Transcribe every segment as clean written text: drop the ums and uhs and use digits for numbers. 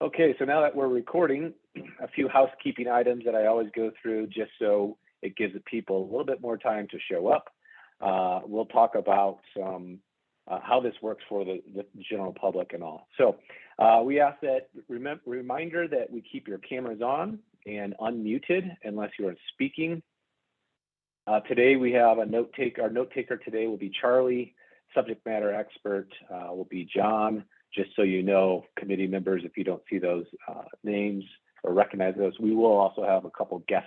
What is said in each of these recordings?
Okay, so now that we're recording, a few housekeeping items that I always go through just so it gives the people a little bit more time to show up. We'll talk about how this works for the general public and all. So we ask that, reminder that we keep your cameras on and unmuted unless you are speaking. Today we have a note taker. Our note taker today will be Charlie. Subject matter expert will be John. Just so you know, committee members, if you don't see those names or recognize those, we will also have a couple guest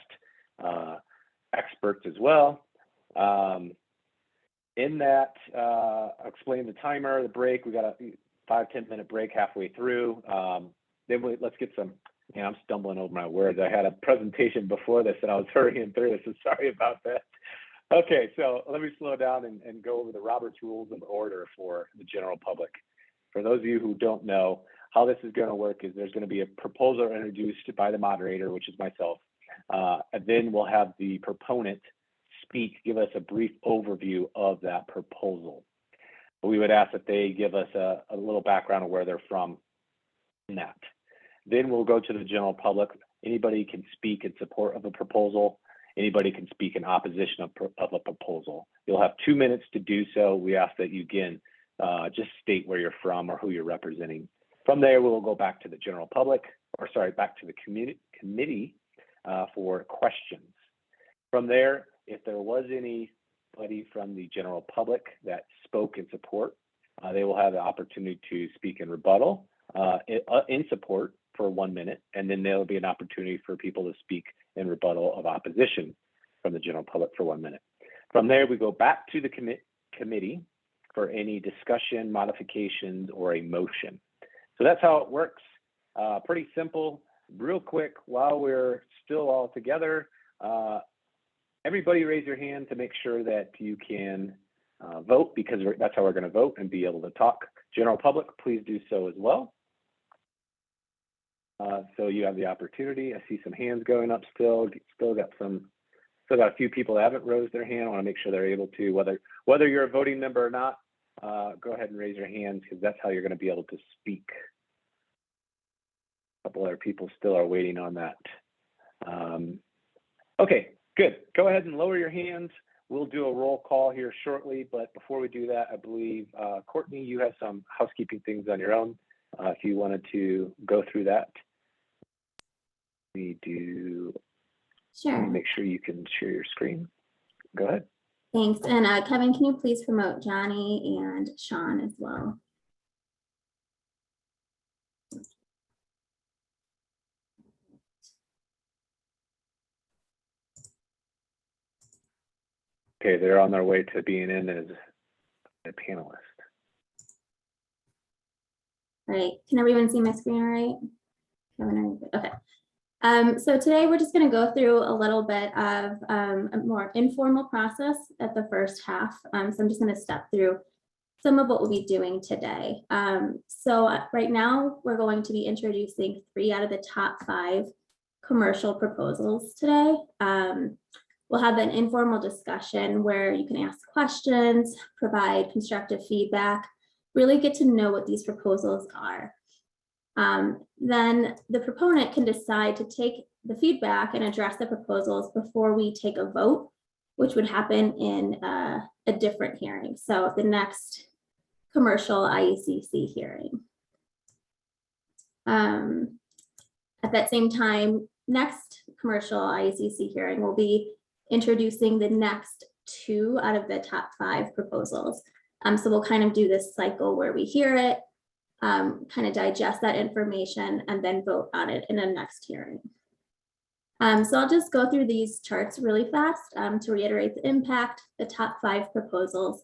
experts as well. In that, explain the timer, the break. We got a 5-10 minute break halfway through. Then let's get some. Man, I'm stumbling over my words. I had a presentation before this and I was hurrying through this, so sorry about that. Okay, so let me slow down and go over the Robert's Rules of Order for the general public. For those of you who don't know, how this is going to work is there's going to be a proposal introduced by the moderator, which is myself, and then we'll have the proponent speak, give us a brief overview of that proposal. We would ask that they give us a little background of where they're from in that. Then we'll go to the general public. Anybody can speak in support of a proposal. Anybody can speak in opposition of a proposal. You'll have 2 minutes to do so. We ask that you, again, just state where you're from or who you're representing. From there, we'll go back to the general public, or sorry, back to the committee for questions. From there, if there was anybody from the general public that spoke in support, they will have the opportunity to speak in rebuttal in support for 1 minute, and then there will be an opportunity for people to speak in rebuttal of opposition from the general public for 1 minute. From there, we go back to the committee for any discussion, modifications, or a motion. So that's how it works. Pretty simple, real quick, while we're still all together, everybody raise your hand to make sure that you can vote, because that's how we're gonna vote and be able to talk. General public, please do so as well. So you have the opportunity. I see some hands going up still got a few people that haven't raised their hand. I wanna make sure they're able to, whether you're a voting member or not, go ahead and raise your hands, because that's how you're going to be able to speak. A couple other people still are waiting on that. Okay, good. Go ahead and lower your hands. We'll do a roll call here shortly, but before we do that, I believe, Courtney, you have some housekeeping things on your own. If you wanted to go through that. We do. Sure. Make sure you can share your screen. Go ahead. Thanks. And Kevin, can you please promote Johnny and Sean as well? Okay, they're on their way to being in as a panelist. Right. Can everyone see my screen all right? Kevin, are you good? Okay. So today we're just going to go through a little bit of a more informal process at the first half. So I'm just going to step through some of what we'll be doing today. So right now we're going to be introducing 3 out of the top 5 commercial proposals today. We'll have an informal discussion where you can ask questions, provide constructive feedback, really get to know what these proposals are. Then the proponent can decide to take the feedback and address the proposals before we take a vote, which would happen in a different hearing. So the next commercial IECC hearing. At that same time, next commercial IECC hearing will be introducing the next 2 out of the top 5 proposals. So we'll kind of do this cycle where we hear it, kind of digest that information, and then vote on it in the next hearing. So I'll just go through these charts really fast to reiterate the impact the top 5 proposals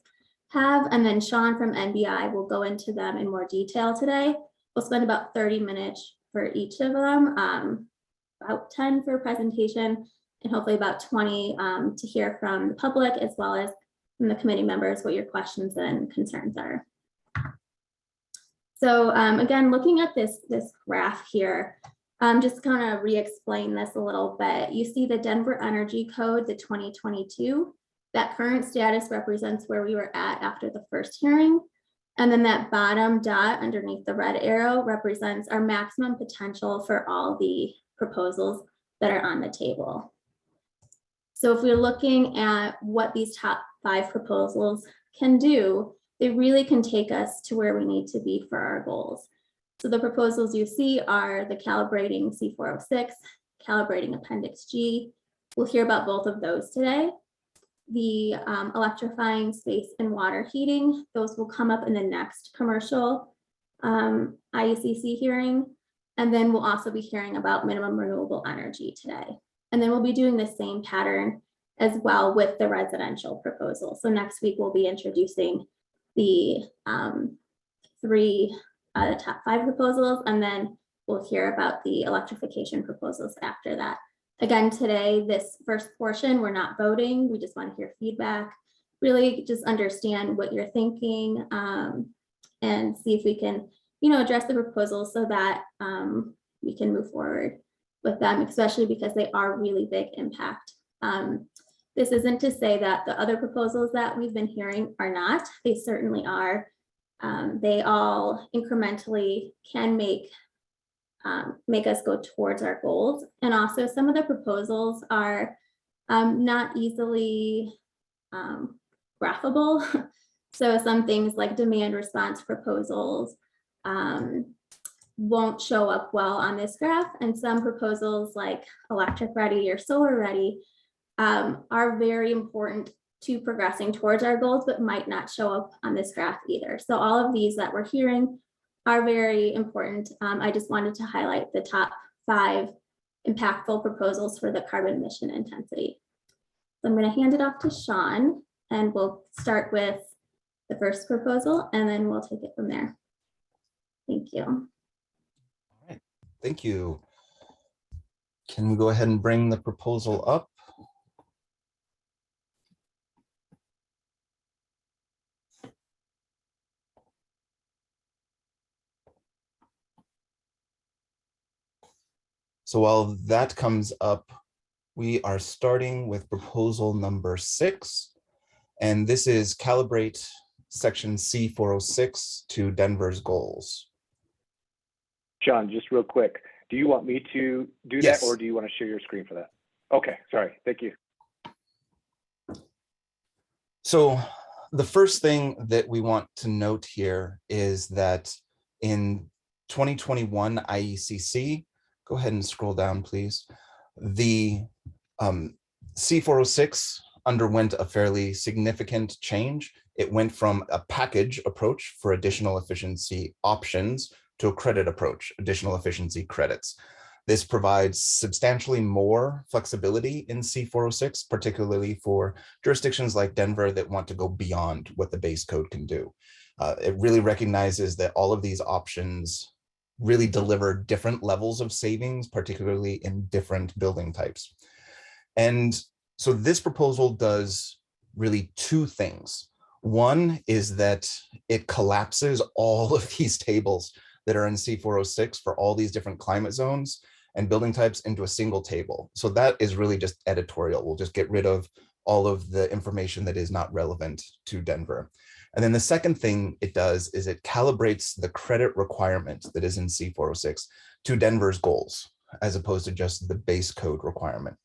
have, and then Sean from NBI will go into them in more detail today. We'll spend about 30 minutes for each of them, about 10 for a presentation, and hopefully about 20 to hear from the public as well as from the committee members what your questions and concerns are. So again, looking at this graph here, just kind of re-explain this a little bit. You see the Denver Energy Code, the 2022, that current status represents where we were at after the first hearing. And then that bottom dot underneath the red arrow represents our maximum potential for all the proposals that are on the table. So if we're looking at what these top 5 proposals can do, they really can take us to where we need to be for our goals. So the proposals you see are the calibrating C406, calibrating Appendix G. We'll hear about both of those today. The electrifying space and water heating, those will come up in the next commercial IECC hearing. And then we'll also be hearing about minimum renewable energy today. And then we'll be doing the same pattern as well with the residential proposal. So next week we'll be introducing the 3 out of the top 5 proposals, and then we'll hear about the electrification proposals after that. Again, today, this first portion, we're not voting. We just want to hear feedback, really just understand what you're thinking, and see if we can, address the proposals so that we can move forward with them, especially because they are really big impact. This isn't to say that the other proposals that we've been hearing are not. They certainly are. They all incrementally can make us go towards our goals. And also some of the proposals are not easily graphable. So some things like demand response proposals won't show up well on this graph. And some proposals like electric ready or solar ready are very important to progressing towards our goals, but might not show up on this graph either. So all of these that we're hearing are very important. I just wanted to highlight the top 5 impactful proposals for the carbon emission intensity. So I'm going to hand it off to Sean, and we'll start with the first proposal, and then we'll take it from there. Thank you. All right, thank you. Can we go ahead and bring the proposal up? So while that comes up, we are starting with proposal number 6, and this is calibrate section C406 to Denver's goals. John, just real quick, do you want me to do Yes. that, or do you want to share your screen for that? Okay, sorry, thank you. So the first thing that we want to note here is that in 2021 IECC, go ahead and scroll down, please. The C406 underwent a fairly significant change. It went from a package approach for additional efficiency options to a credit approach, additional efficiency credits. This provides substantially more flexibility in C406, particularly for jurisdictions like Denver that want to go beyond what the base code can do. It really recognizes that all of these options really deliver different levels of savings, particularly in different building types. And so this proposal does really 2 things. One is that it collapses all of these tables that are in C406 for all these different climate zones and building types into a single table. So that is really just editorial. We'll just get rid of all of the information that is not relevant to Denver. And then the second thing it does is it calibrates the credit requirement that is in C406 to Denver's goals, as opposed to just the base code requirement.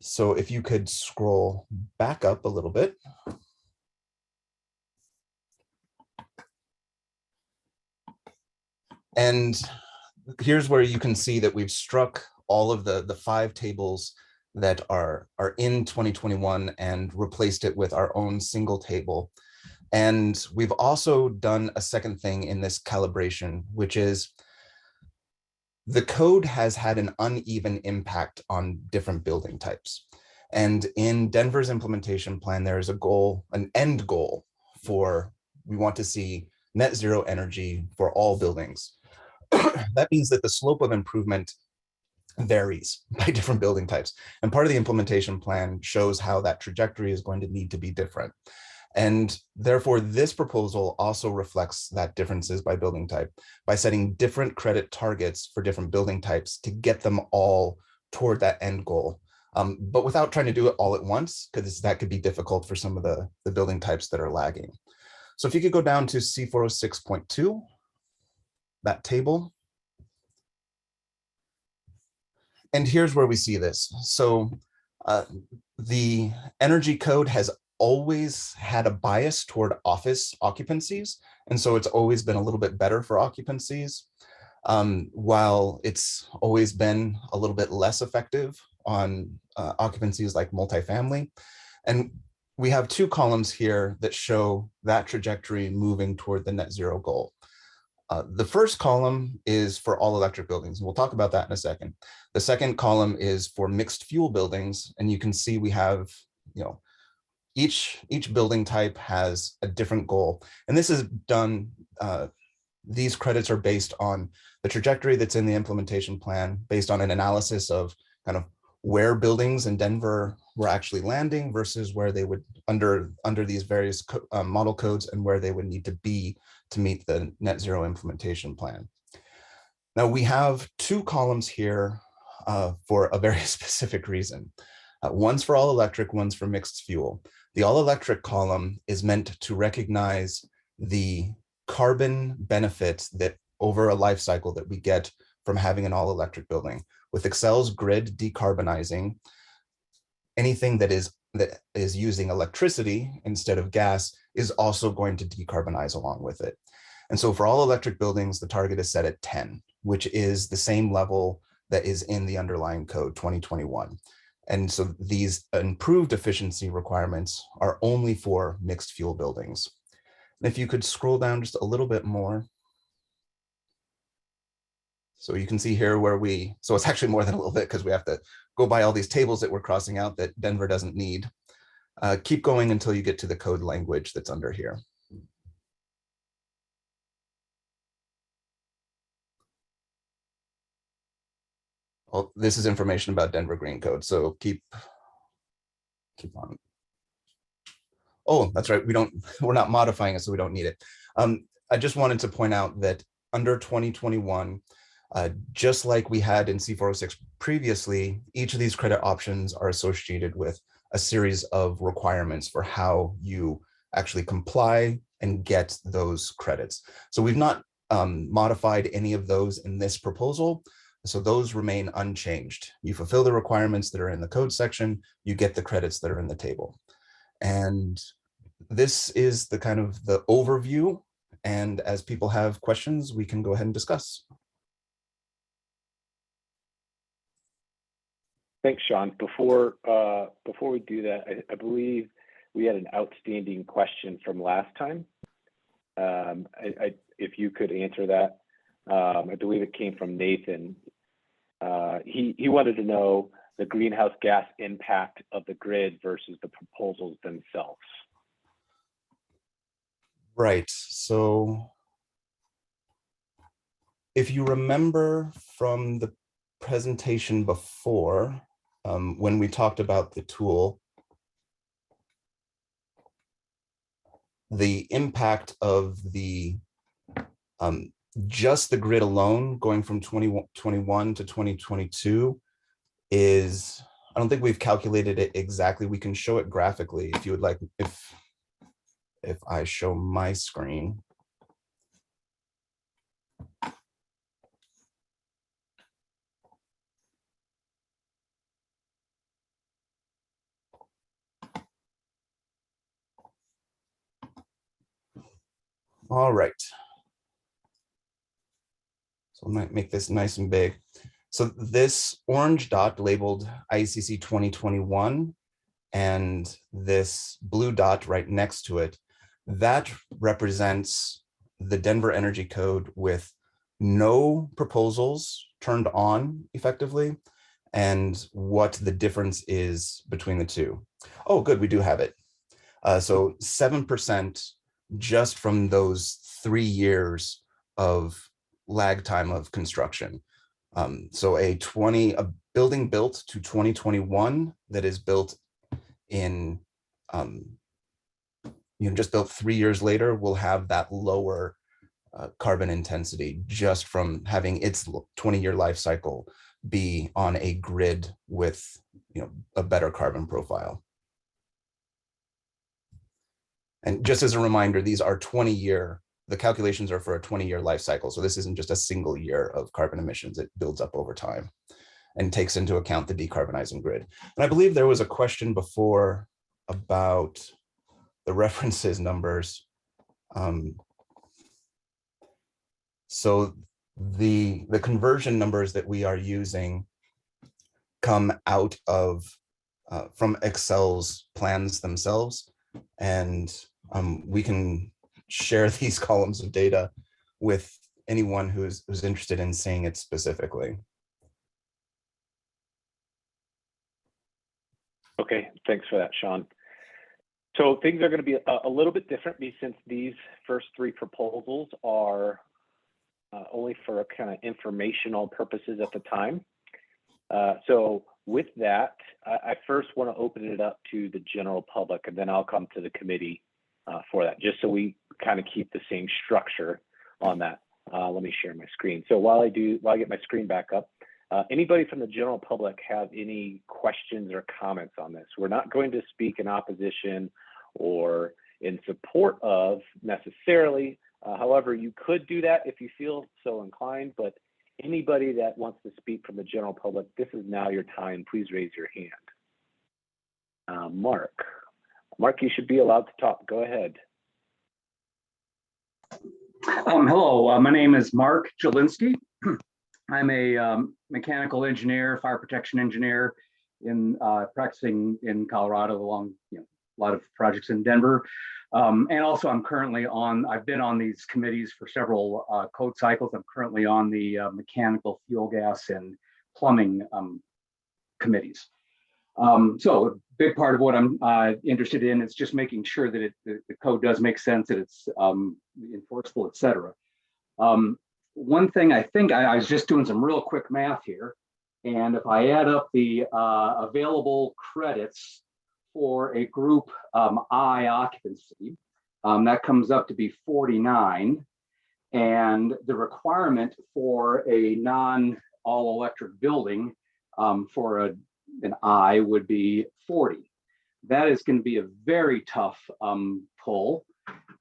So if you could scroll back up a little bit. And here's where you can see that we've struck all of the 5 tables that are in 2021 and replaced it with our own single table. And we've also done a second thing in this calibration, which is the code has had an uneven impact on different building types. And in Denver's implementation plan, there is a goal, an end goal for, we want to see net zero energy for all buildings. That means that the slope of improvement varies by different building types. And part of the implementation plan shows how that trajectory is going to need to be different. And therefore, this proposal also reflects that differences by building type by setting different credit targets for different building types to get them all toward that end goal. But without trying to do it all at once, because that could be difficult for some of the building types that are lagging. So if you could go down to C406.2, that table. And here's where we see this. So the energy code has always had a bias toward office occupancies. And so it's always been a little bit better for occupancies, while it's always been a little bit less effective on occupancies like multifamily. And we have two columns here that show that trajectory moving toward the net zero goal. The first column is for all electric buildings, and we'll talk about that in a second. The second column is for mixed fuel buildings, and you can see we have, each building type has a different goal. And this is done, these credits are based on the trajectory that's in the implementation plan, based on an analysis of kind of where buildings in Denver were actually landing versus where they would, under these various model codes, and where they would need to be to meet the net zero implementation plan. Now we have two columns here for a very specific reason. One's for all electric, one's for mixed fuel. The all electric column is meant to recognize the carbon benefit that over a life cycle that we get from having an all electric building. With Excel's grid decarbonizing, anything that is using electricity instead of gas is also going to decarbonize along with it. And so for all electric buildings, the target is set at 10, which is the same level that is in the underlying code 2021. And so these improved efficiency requirements are only for mixed fuel buildings. And if you could scroll down just a little bit more. So you can see here where so it's actually more than a little bit because we have to go by all these tables that we're crossing out that Denver doesn't need. Keep going until you get to the code language that's under here. Well, this is information about Denver Green Code, so keep on. Oh, that's right. We're not modifying it, so we don't need it. I just wanted to point out that under 2021, just like we had in C406 previously, each of these credit options are associated with a series of requirements for how you actually comply and get those credits. So we've not modified any of those in this proposal. So those remain unchanged. You fulfill the requirements that are in the code section, you get the credits that are in the table. And this is the kind of the overview. And as people have questions, we can go ahead and discuss. Thanks, Sean. Before we do that, I believe we had an outstanding question from last time. If you could answer that, I believe it came from Nathan. He wanted to know the greenhouse gas impact of the grid versus the proposals themselves. Right. So if you remember from the presentation before, when we talked about the tool, the impact of the just the grid alone going from 2021 to 2022 is, I don't think we've calculated it exactly. We can show it graphically if you would like, if I show my screen. All right. So I might make this nice and big. So this orange dot labeled IECC 2021 and this blue dot right next to it, that represents the Denver Energy Code with no proposals turned on effectively and what the difference is between the two. Oh, good, we do have it. So 7% just from those 3 years of lag time of construction. So a building built to 2021 that is built in, just built 3 years later will have that lower carbon intensity just from having its 20-year life cycle be on a grid with a better carbon profile. And just as a reminder, these are 20-year, the calculations are for a 20-year life cycle. So this isn't just a single year of carbon emissions. It builds up over time and takes into account the decarbonizing grid. And I believe there was a question before about the references numbers. So the conversion numbers that we are using come out of from Excel's plans themselves, and we can share these columns of data with anyone who's interested in seeing it specifically. Okay, thanks for that, Sean. So things are going to be a little bit different since these first three proposals are only for kind of informational purposes at the time. So with that, I first want to open it up to the general public, and then I'll come to the committee for that, just so we kind of keep the same structure on that. Let me share my screen. So while I get my screen back up, anybody from the general public have any questions or comments on this? We're not going to speak in opposition or in support of necessarily. However, you could do that if you feel so inclined, but anybody that wants to speak from the general public, this is now your time. Please raise your hand. Mark, you should be allowed to talk. Go ahead. Hello, my name is Mark Zielinski. I'm a mechanical engineer, fire protection engineer, in practicing in Colorado, along a lot of projects in Denver. And also I'm currently I've been on these committees for several code cycles. I'm currently on the mechanical, fuel gas, and plumbing committees. So a big part of what I'm interested in is just making sure that the code does make sense, that it's enforceable, et cetera. One thing I think I was just doing some real quick math here, and if I add up the available credits for a group I occupancy, that comes up to be 49, and the requirement for a non-all electric building for an I would be 40. That is going to be a very tough pull.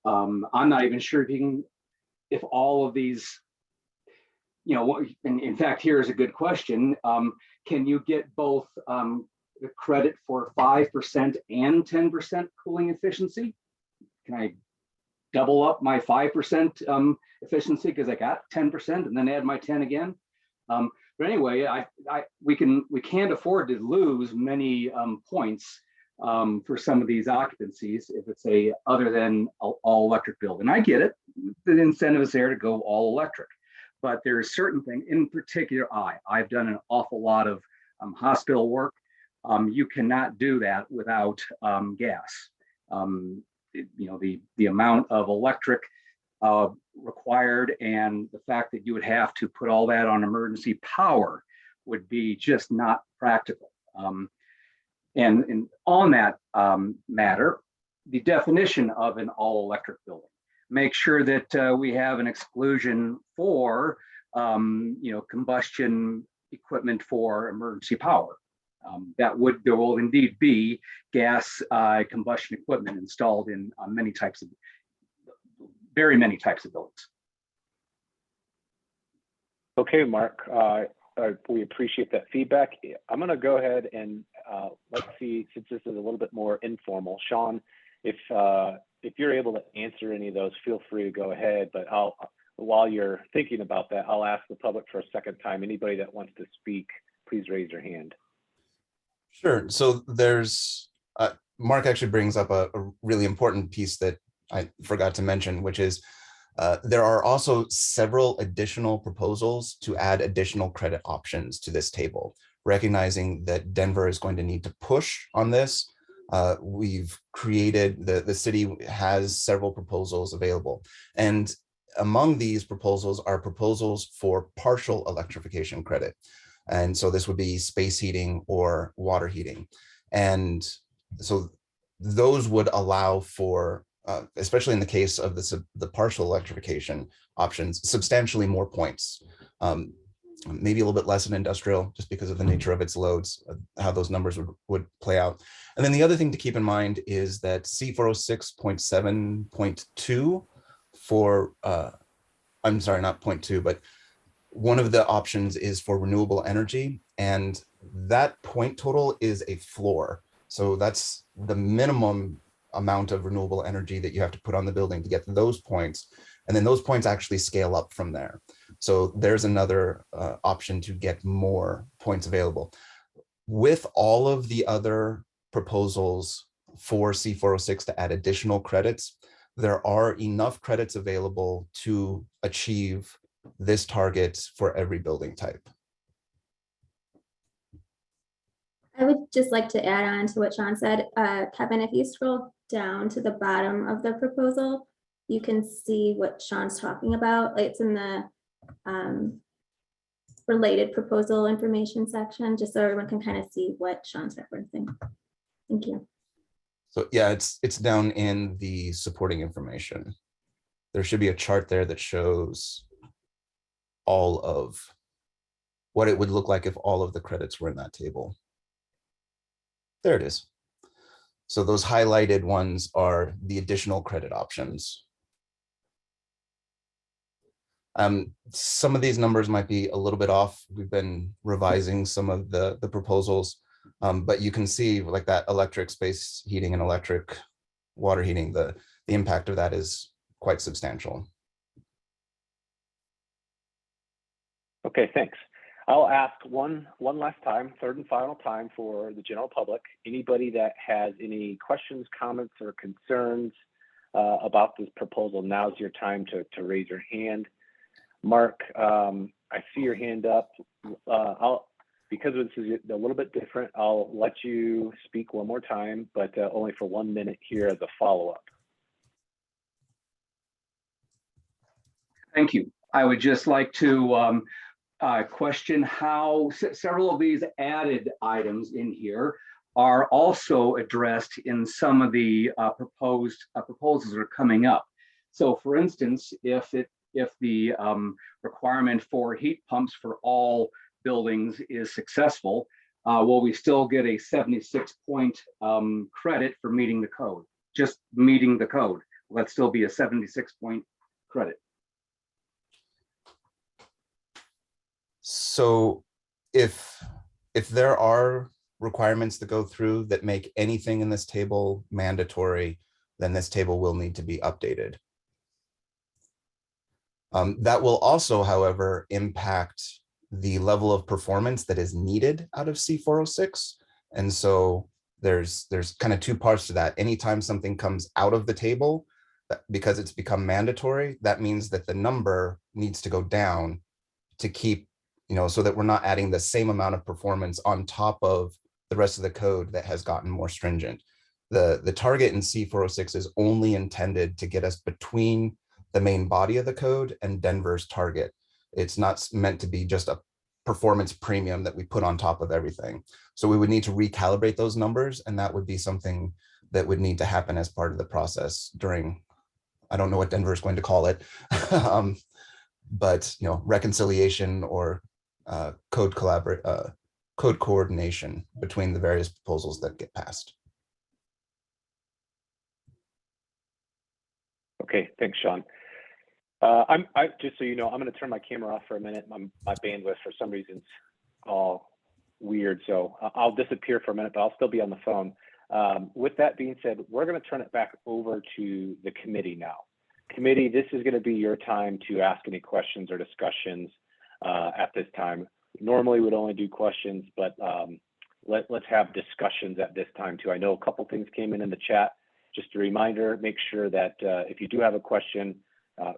I'm not even sure if all of these, in fact, here's a good question. Can you get both the credit for 5% and 10% cooling efficiency? Can I double up my 5% efficiency because I got 10% and then add my 10 again? But anyway, we can't afford to lose many points for some of these occupancies if it's a other than all electric building. I get it. The incentive is there to go all electric, but there are certain things, in particular, I've done an awful lot of hospital work. You cannot do that without gas. The amount of electric required and the fact that you would have to put all that on emergency power would be just not practical. And on that matter, the definition of an all electric building, make sure that we have an exclusion for combustion equipment for emergency power. There will indeed be gas combustion equipment installed in very many types of buildings. Okay, Mark, we appreciate that feedback. I'm going to go ahead and let's see, since this is a little bit more informal, Sean, if you're able to answer any of those, feel free to go ahead. But while you're thinking about that, I'll ask the public for a second time. Anybody that wants to speak, please raise your hand. Sure. So there's, Mark actually brings up a really important piece that I forgot to mention, which is there are also several additional proposals to add additional credit options to this table, recognizing that Denver is going to need to push on this. We've created, the city has several proposals available. And among these proposals are proposals for partial electrification credit. And so this would be space heating or water heating. And so those would allow for, especially in the case of the partial electrification options, substantially more points. maybe a little bit less in industrial, just because of the nature of its loads, how those numbers would play out. And then the other thing to keep in mind is that C406.7.2 for, I'm sorry, not 0.2, but one of the options is for renewable energy, and that point total is a floor. So that's the minimum amount of renewable energy that you have to put on the building to get those points. And then those points actually scale up from there. So there's another option to get more points available. With all of the other proposals for C406 to add additional credits, there are enough credits available to achieve this target for every building type. I would just like to add on to what Sean said. Kevin, if you scroll down to the bottom of the proposal, you can see what Sean's talking about. It's in the related proposal information section, just so everyone can kind of see what Sean's referencing. Thank you. So yeah, it's down in the supporting information. There should be a chart there that shows all of what it would look like if all of the credits were in that table. There it is. So those highlighted ones are the additional credit options. Some of these numbers might be a little bit off. We've been revising some of the proposals, but you can see like that electric space heating and electric water heating, the impact of that is quite substantial. Okay, thanks. I'll ask one last time, third and final time for the general public. Anybody that has any questions, comments, or concerns about this proposal, now's your time to raise your hand. Mark, I see your hand up. Because this is a little bit different, I'll let you speak one more time, but only for 1 minute here as a follow-up. Thank you. I would just like to question how several of these added items in here are also addressed in some of the proposals that are coming up. So for instance, if the requirement for heat pumps for all buildings is successful, will we still get a 76-point credit for meeting the code? Just meeting the code. Will that still be a 76-point credit? So if there are requirements to go through that make anything in this table mandatory, then this table will need to be updated. That will also, however, impact the level of performance that is needed out of C406. And so there's kind of two parts to that. Anytime something comes out of the table, because it's become mandatory, that means that the number needs to go down to keep, so that we're not adding the same amount of performance on top of the rest of the code that has gotten more stringent. The target in C406 is only intended to get us between the main body of the code and Denver's target. It's not meant to be just a performance premium that we put on top of everything. So we would need to recalibrate those numbers, and that would be something that would need to happen as part of the process during, I don't know what Denver is going to call it, but reconciliation or code coordination between the various proposals that get passed. Okay, thanks, Sean. Just so you know, I'm going to turn my camera off for a minute. My bandwidth for some reason is all weird, so I'll disappear for a minute, but I'll still be on the phone. With that being said, we're going to turn it back over to the committee now. Committee, this is going to be your time to ask any questions or discussions at this time. Normally we'd only do questions, but let's have discussions at this time too. I know a couple things came in the chat. Just a reminder, make sure that if you do have a question,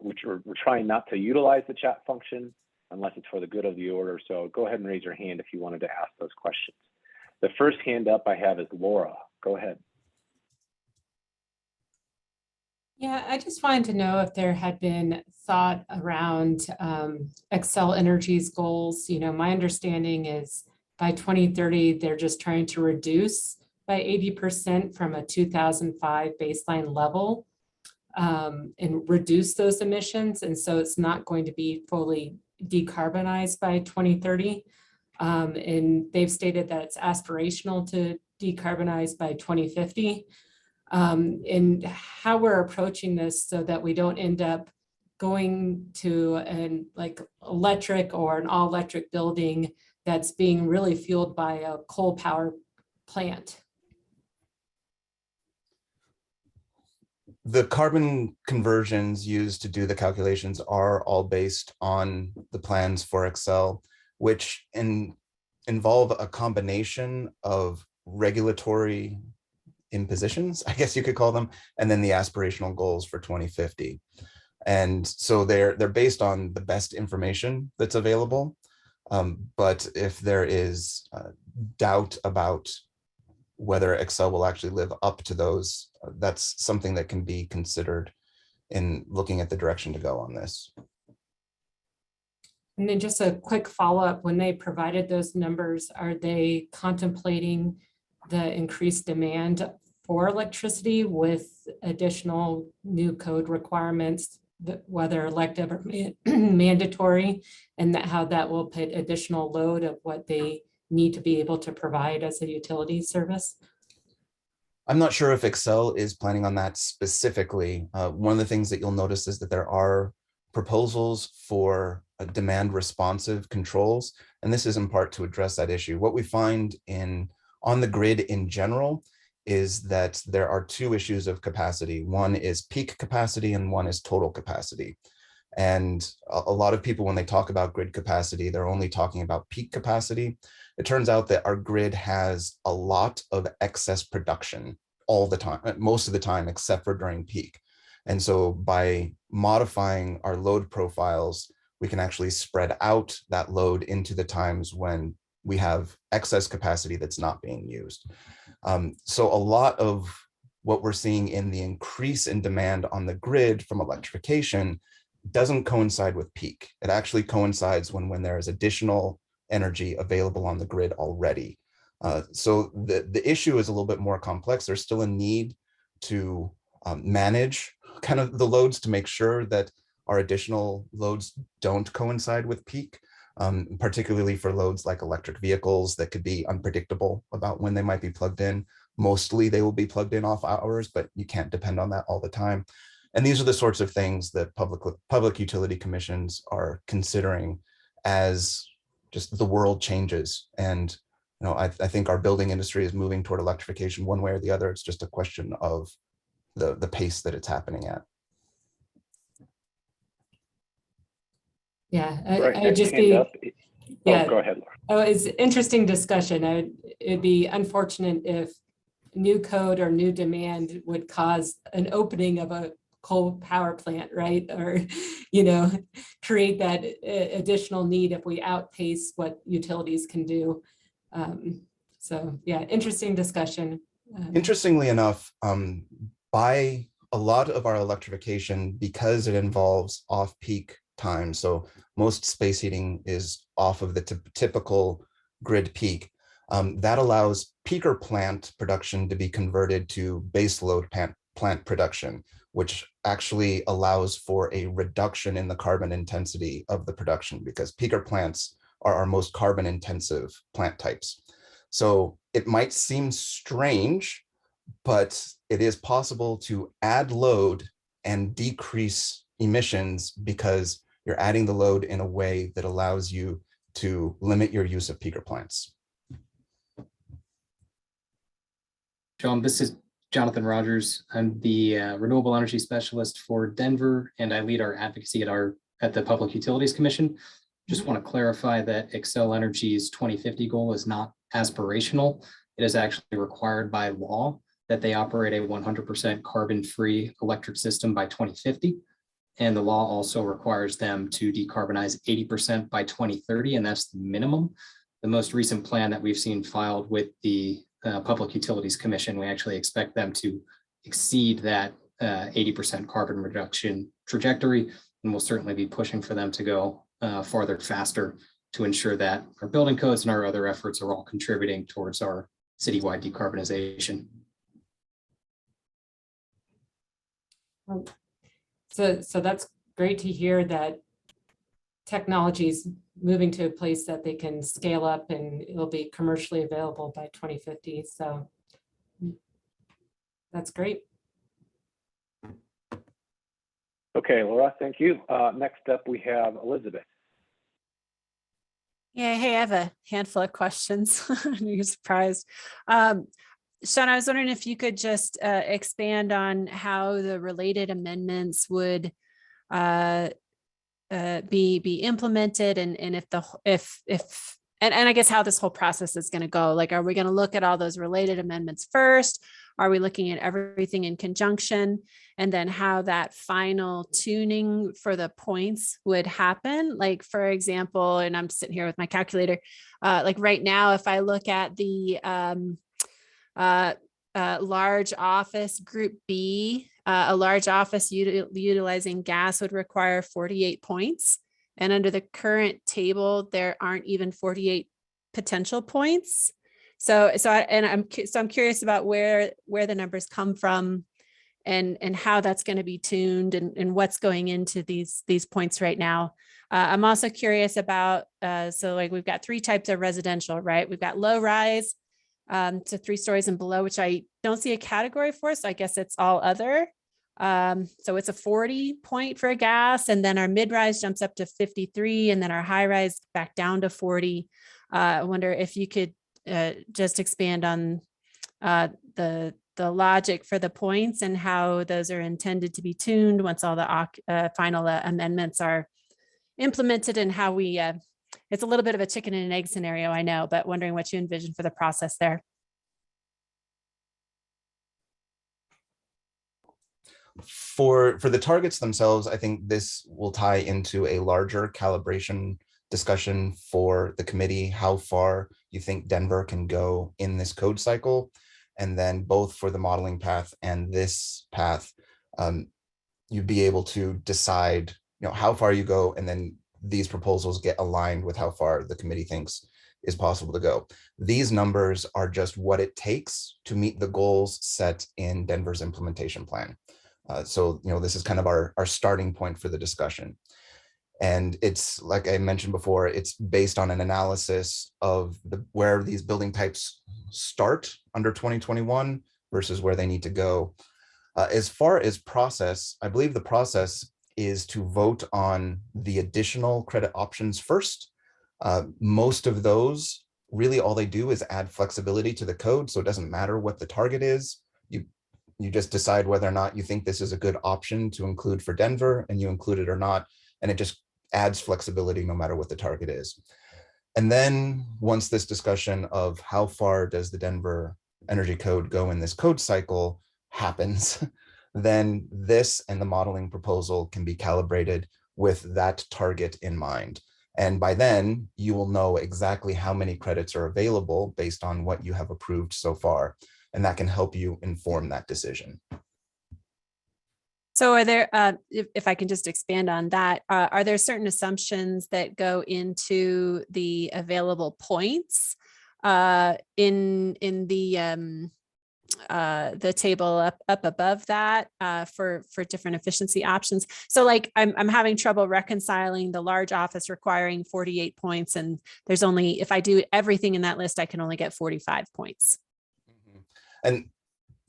which we're trying not to utilize the chat function unless it's for the good of the order. So go ahead and raise your hand if you wanted to ask those questions. The first hand up I have is Laura. Go ahead. Yeah, I just wanted to know if there had been thought around Xcel Energy's goals. My understanding is by 2030, they're just trying to reduce by 80% from a 2005 baseline level and reduce those emissions. And so it's not going to be fully decarbonize by 2030. And they've stated that it's aspirational to decarbonize by 2050. And how we're approaching this so that we don't end up going to an electric or an all electric building that's being really fueled by a coal power plant. The carbon conversions used to do the calculations are all based on the plans for Excel, which involve a combination of regulatory impositions, I guess you could call them, and then the aspirational goals for 2050. And so they're based on the best information that's available. But if there is doubt about whether Excel will actually live up to those, that's something that can be considered in looking at the direction to go on this. And then just a quick follow-up, when they provided those numbers, are they contemplating the increased demand for electricity with additional new code requirements, whether elective or mandatory, and how that will put additional load of what they need to be able to provide as a utility service? I'm not sure if Excel is planning on that specifically. One of the things that you'll notice is that there are proposals for demand responsive controls, and this is in part to address that issue. What we find on the grid in general is that there are two issues of capacity. One is peak capacity and one is total capacity. And a lot of people, when they talk about grid capacity, they're only talking about peak capacity. It turns out that our grid has a lot of excess production all the time, most of the time, except for during peak. And so by modifying our load profiles, we can actually spread out that load into the times when we have excess capacity that's not being used. So a lot of what we're seeing in the increase in demand on the grid from electrification doesn't coincide with peak. It actually coincides when there is additional energy available on the grid already. So the issue is a little bit more complex. There's still a need to manage kind of the loads to make sure that our additional loads don't coincide with peak, particularly for loads like electric vehicles that could be unpredictable about when they might be plugged in. Mostly they will be plugged in off hours, but you can't depend on that all the time. And these are the sorts of things that public utility commissions are considering as just the world changes. And I think our building industry is moving toward electrification one way or the other. It's just a question of the pace that it's happening at. Yeah, Right, I'd just hand be, up. yeah. Oh, go ahead, Laura. Oh, it's interesting discussion. It'd be unfortunate if new code or new demand would cause an opening of a coal power plant, right? Or, create that additional need if we outpace what utilities can do. So yeah, interesting discussion. Interestingly enough, by a lot of our electrification, because it involves off-peak time, so most space heating is off of the typical grid peak, that allows peaker plant production to be converted to base load plant production, which actually allows for a reduction in the carbon intensity of the production, because peaker plants are our most carbon intensive plant types. So it might seem strange, but it is possible to add load and decrease emissions because you're adding the load in a way that allows you to limit your use of peaker plants. John, this is Jonathan Rogers. I'm the renewable energy specialist for Denver, and I lead our advocacy at the Public Utilities Commission. Just want to clarify that Xcel Energy's 2050 goal is not aspirational. It is actually required by law that they operate a 100% carbon-free electric system by 2050. And the law also requires them to decarbonize 80% by 2030, and that's the minimum. The most recent plan that we've seen filed with the Public Utilities Commission, we actually expect them to exceed that 80% carbon reduction trajectory, and we'll certainly be pushing for them to go farther faster to ensure that our building codes and our other efforts are all contributing towards our citywide decarbonization. So that's great to hear that technology's moving to a place that they can scale up and it'll be commercially available by 2050. So that's great. Okay, Laura, thank you. Next up, we have Elizabeth. Yeah, hey, I have a handful of questions. You're surprised. Sean, I was wondering if you could just expand on how the related amendments would be implemented, and if I guess how this whole process is going to go. Like, are we going to look at all those related amendments first? Are we looking at everything in conjunction? And then how that final tuning for the points would happen? Like, for example, and I'm sitting here with my calculator, like right now, if I look at the large office group B, a large office utilizing gas would require 48 points. And under the current table, there aren't even 48 potential points. So I'm curious about where the numbers come from and how that's going to be tuned and what's going into these points right now. I'm also curious about, so like we've got 3 types of residential, right? We've got low rise to 3 stories and below, which I don't see a category for, so I guess it's all other. So it's a 40 point for a gas, and then our mid-rise jumps up to 53, and then our high rise back down to 40. I wonder if you could just expand on the logic for the points and how those are intended to be tuned once all the final amendments are implemented, and how we, it's a little bit of a chicken and an egg scenario, I know, but wondering what you envision for the process there. For the targets themselves, I think this will tie into a larger calibration discussion for the committee, how far you think Denver can go in this code cycle. And then both for the modeling path and this path, you'd be able to decide, how far you go, and then these proposals get aligned with how far the committee thinks is possible to go. These numbers are just what it takes to meet the goals set in Denver's implementation plan. So, this is kind of our starting point for the discussion. And it's, like I mentioned before, it's based on an analysis of where these building types start under 2021 versus where they need to go. As far as process, I believe the process is to vote on the additional credit options first. Most of those, really all they do is add flexibility to the code, so it doesn't matter what the target is. You just decide whether or not you think this is a good option to include for Denver, and you include it or not, and it just adds flexibility no matter what the target is. And then once this discussion of how far does the Denver Energy Code go in this code cycle happens, then this and the modeling proposal can be calibrated with that target in mind. And by then, you will know exactly how many credits are available based on what you have approved so far. And that can help you inform that decision. So are there, if I can just expand on that, are there certain assumptions that go into the available points in the table up above that for different efficiency options? So like I'm having trouble reconciling the large office requiring 48 points, and there's only, if I do everything in that list, I can only get 45 points. And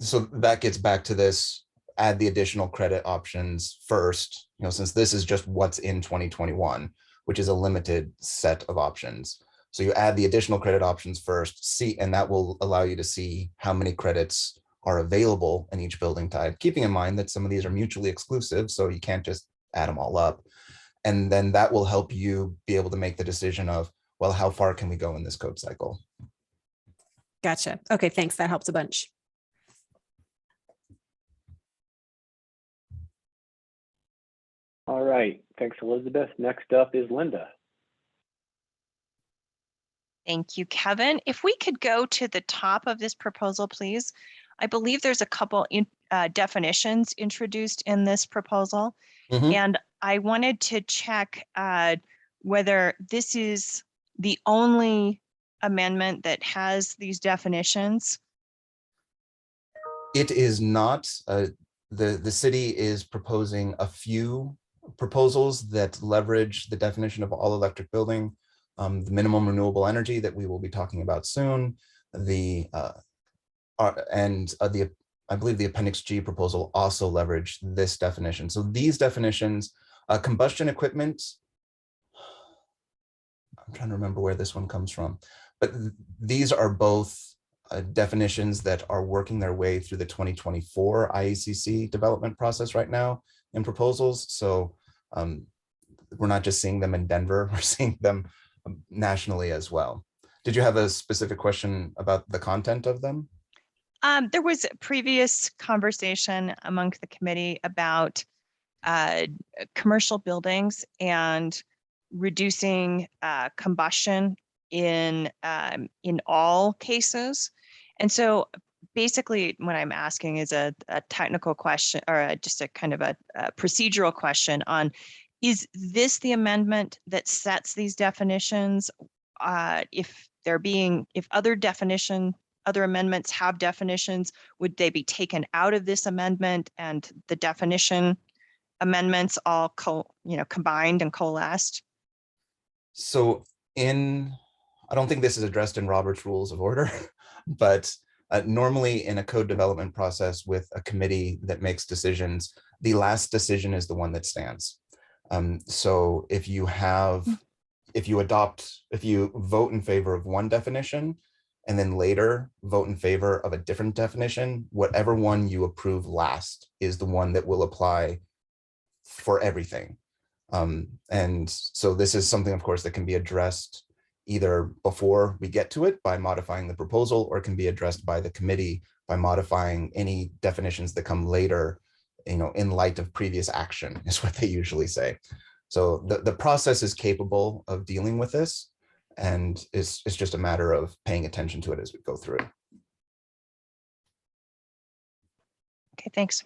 so that gets back to this, add the additional credit options first, since this is just what's in 2021, which is a limited set of options. So you add the additional credit options first, and that will allow you to see how many credits are available in each building type, keeping in mind that some of these are mutually exclusive, so you can't just add them all up. And then that will help you be able to make the decision of, well, how far can we go in this code cycle? Gotcha. Okay, thanks. That helps a bunch. All right, thanks, Elizabeth. Next up is Linda. Thank you, Kevin. If we could go to the top of this proposal, please. I believe there's a couple definitions introduced in this proposal. And I wanted to check whether this is the only amendment that has these definitions. It is not. The city is proposing a few proposals that leverage the definition of all electric building, the minimum renewable energy that we will be talking about soon, I believe the Appendix G proposal also leveraged this definition. So these definitions, combustion equipment, I'm trying to remember where this one comes from, but these are both definitions that are working their way through the 2024 IECC development process right now in proposals. So we're not just seeing them in Denver, we're seeing them nationally as well. Did you have a specific question about the content of them? There was a previous conversation amongst the committee about commercial buildings and reducing combustion in all cases. And so basically what I'm asking is a technical question, or just a kind of a procedural question on, is this the amendment that sets these definitions? If other amendments have definitions, would they be taken out of this amendment and the definition amendments all combined and coalesced? So I don't think this is addressed in Robert's Rules of Order, but normally in a code development process with a committee that makes decisions, the last decision is the one that stands. So if you vote in favor of one definition, and then later vote in favor of a different definition, whatever one you approve last is the one that will apply for everything. And so this is something, of course, that can be addressed either before we get to it by modifying the proposal, or can be addressed by the committee by modifying any definitions that come later, in light of previous action, is what they usually say. So the process is capable of dealing with this, and it's just a matter of paying attention to it as we go through it. Okay, thanks.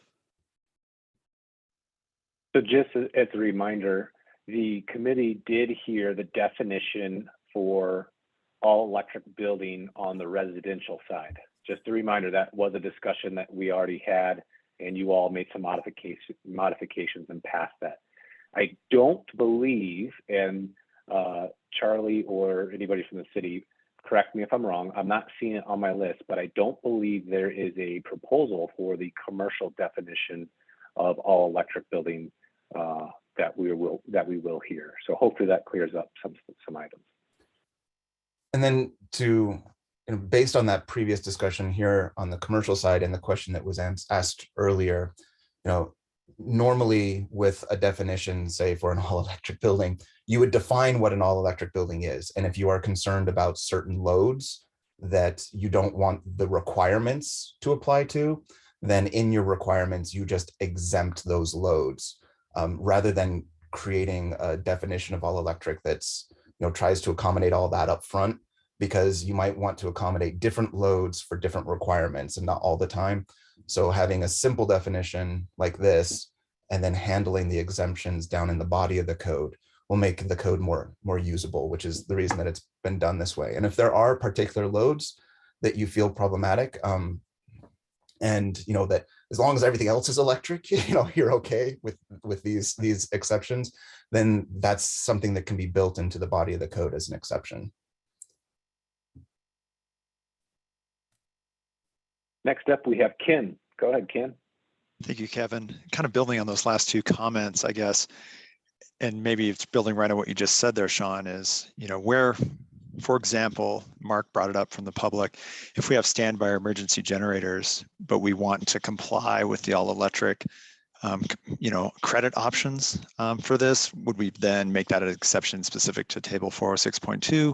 So just as a reminder, the committee did hear the definition for all electric building on the residential side. Just a reminder, that was a discussion that we already had, and you all made some modifications and passed that. I don't believe, and Charlie or anybody from the city, correct me if I'm wrong, I'm not seeing it on my list, but I don't believe there is a proposal for the commercial definition of all electric building that we will hear. So hopefully that clears up some items. And then based on that previous discussion here on the commercial side and the question that was asked earlier, normally with a definition, say for an all electric building, you would define what an all electric building is. And if you are concerned about certain loads that you don't want the requirements to apply to, then in your requirements, you just exempt those loads, rather than creating a definition of all electric that's, tries to accommodate all that up front, because you might want to accommodate different loads for different requirements and not all the time. So having a simple definition like this, and then handling the exemptions down in the body of the code, will make the code more usable, which is the reason that it's been done this way. And if there are particular loads that you feel problematic, and that as long as everything else is electric, you're okay with these exceptions, then that's something that can be built into the body of the code as an exception. Next up, we have Ken. Go ahead, Ken. Thank you, Kevin. Kind of building on those last two comments, I guess, and maybe it's building right on what you just said there, Sean, is, where, for example, Mark brought it up from the public, if we have standby or emergency generators, but we want to comply with the all electric, credit options for this, would we then make that an exception specific to table 406.2,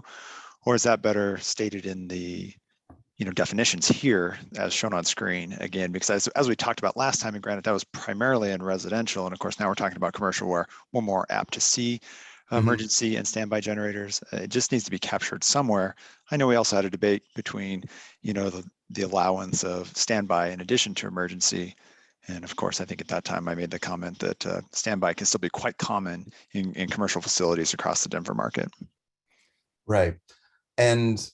or is that better stated in the definitions here as shown on screen again? Because as we talked about last time, and granted that was primarily in residential, and of course now we're talking about commercial, where we're more apt to see emergency and standby generators. It just needs to be captured somewhere. I know we also had a debate between the allowance of standby in addition to emergency, and of course I think at that time I made the comment that standby can still be quite common in commercial facilities across the Denver market. Right. And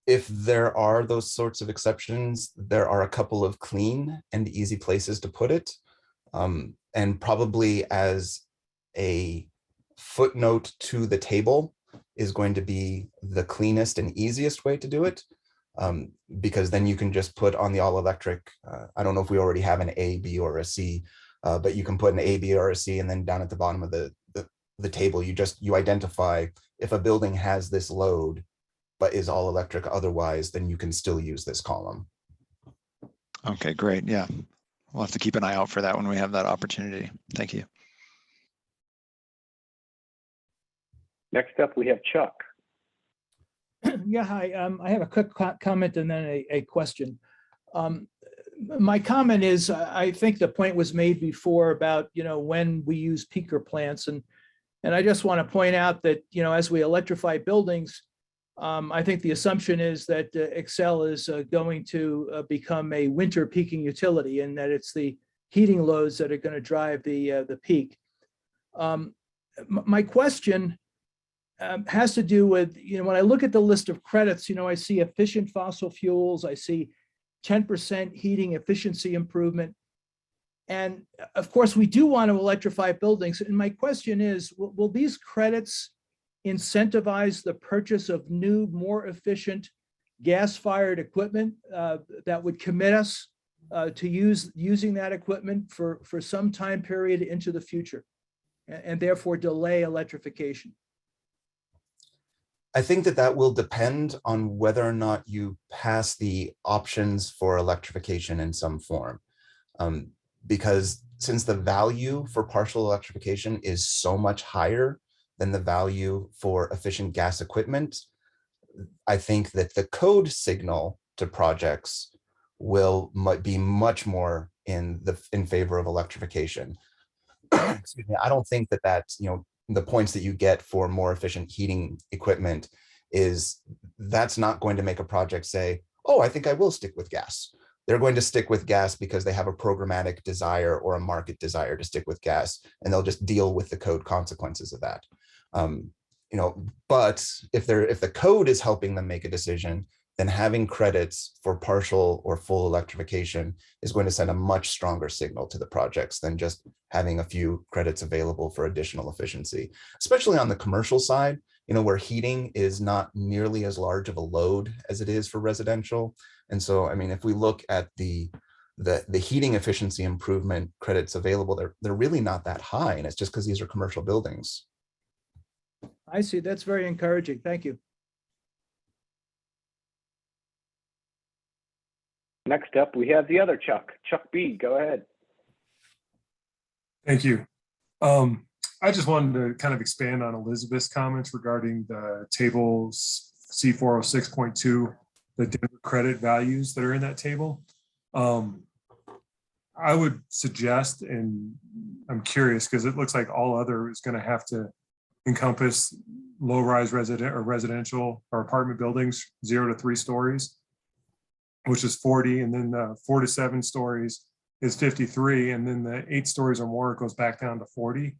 if there are those sorts of exceptions, there are a couple of clean and easy places to put it. and probably as a footnote to the table is going to be the cleanest and easiest way to do it, because then you can just put on the all electric. I don't know if we already have an A, B, or a C, but you can put an A, B, or a C, and then down at the bottom of the table, you identify if a building has this load, but is all electric otherwise, then you can still use this column. Okay, great. Yeah, we'll have to keep an eye out for that when we have that opportunity. Thank you. Next up, we have Chuck. Yeah, hi. I have a quick comment and then a question. My comment is, I think the point was made before about, when we use peaker plants, and I just want to point out that, as we electrify buildings, I think the assumption is that Xcel is going to become a winter peaking utility, and that it's the heating loads that are going to drive the peak. My question has to do with, when I look at the list of credits, I see efficient fossil fuels, I see 10% heating efficiency improvement. And of course, we do want to electrify buildings. And my question is, will these credits incentivize the purchase of new, more efficient gas-fired equipment that would commit us to using that equipment for some time period into the future, and therefore delay electrification? I think that will depend on whether or not you pass the options for electrification in some form. Because since the value for partial electrification is so much higher than the value for efficient gas equipment, I think that the code signal to projects will be much more in favor of electrification. Excuse me. I don't think that's, the points that you get for more efficient heating equipment that's not going to make a project say, oh, I think I will stick with gas. They're going to stick with gas because they have a programmatic desire or a market desire to stick with gas, and they'll just deal with the code consequences of that. But if the code is helping them make a decision, then having credits for partial or full electrification is going to send a much stronger signal to the projects than just having a few credits available for additional efficiency, especially on the commercial side, where heating is not nearly as large of a load as it is for residential. And so, if we look at the heating efficiency improvement credits available, they're really not that high. And it's just because these are commercial buildings. I see. That's very encouraging. Thank you. Next up, we have the other Chuck, Chuck B. Go ahead. Thank you. I just wanted to kind of expand on Elizabeth's comments regarding the tables C406.2, the Denver credit values that are in that table. I would suggest, and I'm curious because it looks like all other is going to have to encompass low-rise residential or apartment buildings 0 to 3 stories, which is 40, and then 4 to 7 stories is 53, and then the 8 stories or more, it goes back down to 40.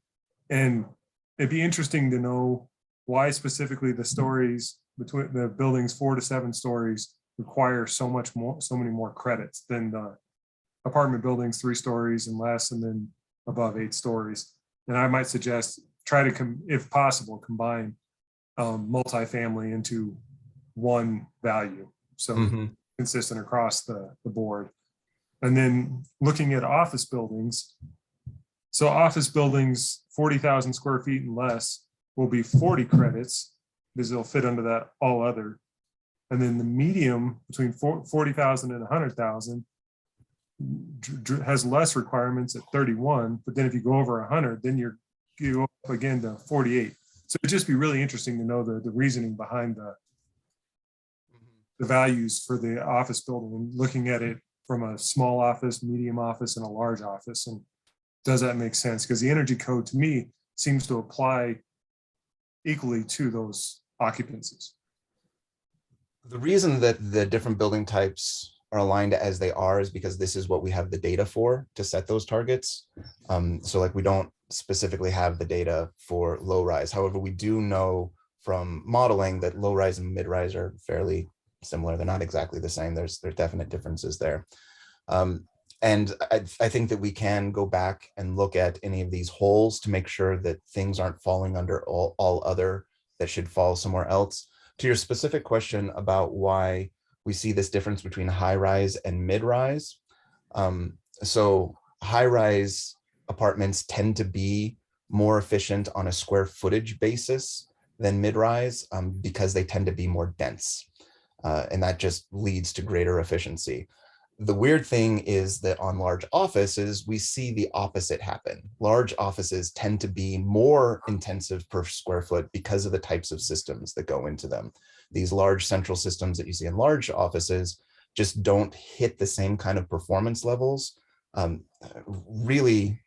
And it'd be interesting to know why specifically the stories between the buildings 4 to 7 stories require so many more credits than the apartment buildings 3 stories and less, and then above 8 stories. And I might suggest try to, if possible, combine multifamily into one value. So consistent across the board. And then looking at office buildings. So office buildings, 40,000 square feet and less will be 40 credits because they'll fit under that all other. And then the medium between 40,000 and 100,000 has less requirements at 31. But then if you go over 100, then you go up again to 48. So it'd just be really interesting to know the reasoning behind the values for the office building and looking at it from a small office, medium office, and a large office. And does that make sense? Because the energy code to me seems to apply equally to those occupancies. The reason that the different building types are aligned as they are is because this is what we have the data for to set those targets. So like we don't specifically have the data for low rise. However, we do know from modeling that low rise and mid rise are fairly similar. They're not exactly the same. There's definite differences there. And I think that we can go back and look at any of these holes to make sure that things aren't falling under all other that should fall somewhere else. To your specific question about why we see this difference between high rise and mid rise. So high rise apartments tend to be more efficient on a square footage basis than mid rise because they tend to be more dense. And that just leads to greater efficiency. The weird thing is that on large offices, we see the opposite happen. Large offices tend to be more intensive per square foot because of the types of systems that go into them. These large central systems that you see in large offices just don't hit the same kind of performance levels. Really,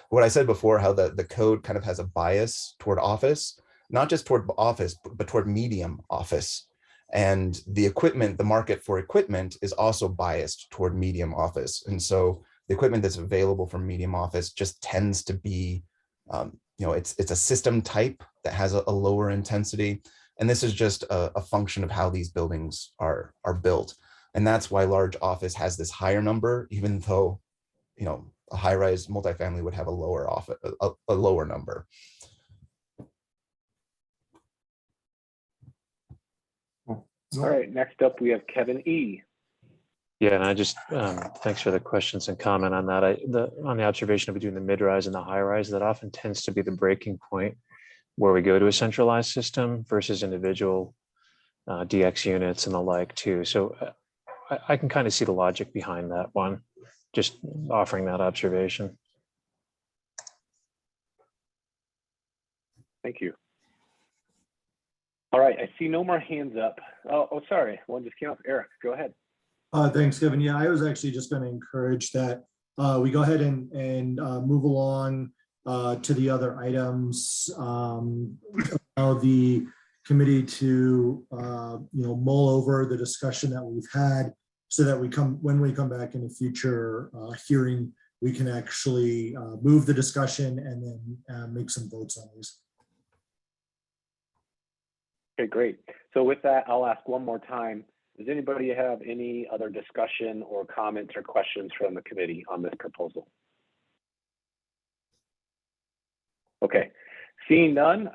what I said before, how the code kind of has a bias toward office, not just toward office, but toward medium office. And the equipment, the market for equipment is also biased toward medium office. And so the equipment that's available for medium office just tends to be, it's a system type that has a lower intensity. And this is just a function of how these buildings are built. And that's why large office has this higher number, even though, a high-rise multifamily would have a lower office, a lower number. All right, next up, we have Kevin E. Yeah, and I just, thanks for the questions and comment on that. On the observation of between the mid-rise and the high-rise, that often tends to be the breaking point where we go to a centralized system versus individual DX units and the like too. So I can kind of see the logic behind that one, just offering that observation. Thank you. All right, I see no more hands up. Oh, sorry, one just came up. Eric, go ahead. Thanks, Kevin. Yeah, I was actually just going to encourage that we go ahead and move along to the other items. Allow the committee to mull over the discussion that we've had, so that when we come back in a future hearing, we can actually move the discussion and then make some votes on these. Okay, great. So with that, I'll ask one more time. Does anybody have any other discussion or comments or questions from the committee on this proposal? Okay, seeing none,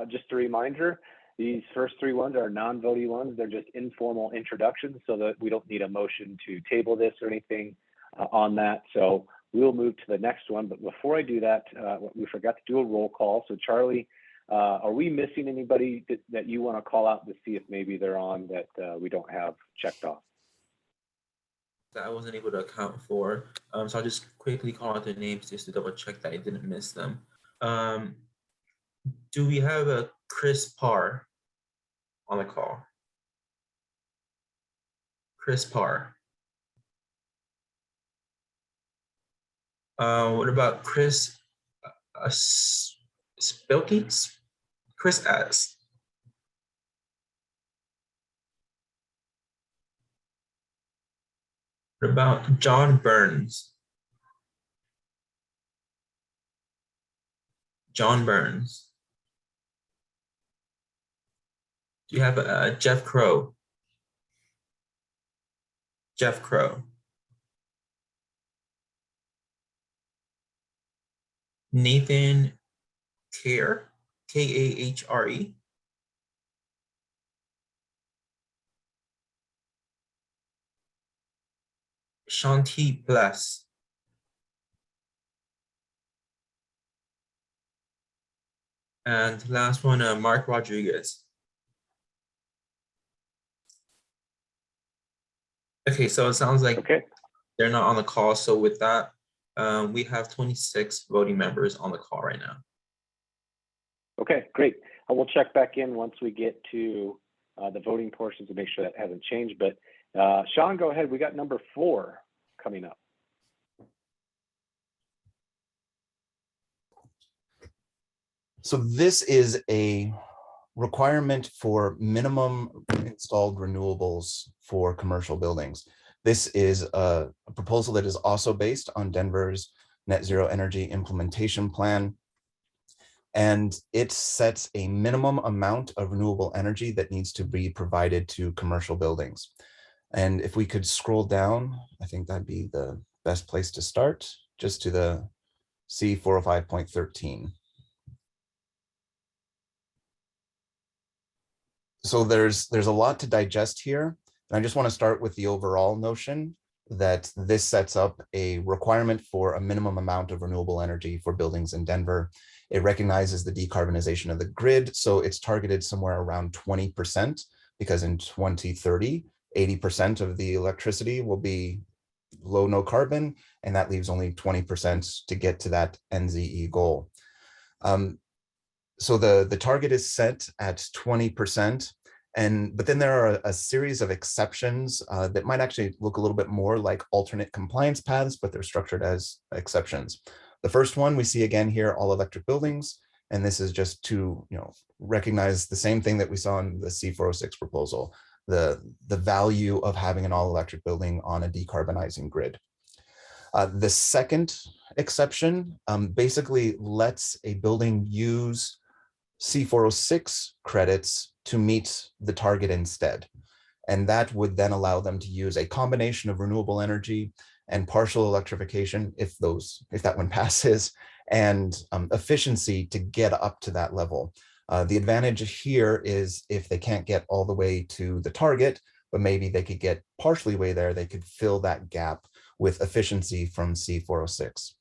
just a reminder, these first three ones are non-voting ones. They're just informal introductions, so that we don't need a motion to table this or anything on that. So we'll move to the next one. But before I do that, we forgot to do a roll call. So Charlie, are we missing anybody that you want to call out to see if maybe they're on that we don't have checked off? That I wasn't able to account for. So I'll just quickly call out their names just to double check that I didn't miss them. Do we have a Chris Parr on the call? Chris Parr. What about Chris Spilkey? Chris S. What about John Burns? John Burns. Do you have Jeff Crow? Jeff Crow. Nathan Kahre, Kahre. Shanti Bless. And last one, Mark Rodriguez. Okay, so it sounds like they're not on the call. So with that, we have 26 voting members on the call right now. Okay, great. I will check back in once we get to the voting portion to make sure that hasn't changed. But Sean, go ahead. We got number 4 coming up. So this is a requirement for minimum installed renewables for commercial buildings. This is a proposal that is also based on Denver's Net Zero Energy Implementation Plan. And it sets a minimum amount of renewable energy that needs to be provided to commercial buildings. And if we could scroll down, I think that'd be the best place to start, just to the C405.13. So there's a lot to digest here. And I just want to start with the overall notion that this sets up a requirement for a minimum amount of renewable energy for buildings in Denver. It recognizes the decarbonization of the grid. So it's targeted somewhere around 20%, because in 2030, 80% of the electricity will be low, no carbon, and that leaves only 20% to get to that NZE goal. So the target is set at 20%. But then there are a series of exceptions that might actually look a little bit more like alternate compliance paths, but they're structured as exceptions. The first one we see again here, all electric buildings. And this is just to recognize the same thing that we saw in the C406 proposal, the value of having an all electric building on a decarbonizing grid. The second exception basically lets a building use C406 credits to meet the target instead. And that would then allow them to use a combination of renewable energy and partial electrification, if that one passes, and efficiency to get up to that level. The advantage here is if they can't get all the way to the target, but maybe they could get partially way there, they could fill that gap with efficiency from C406.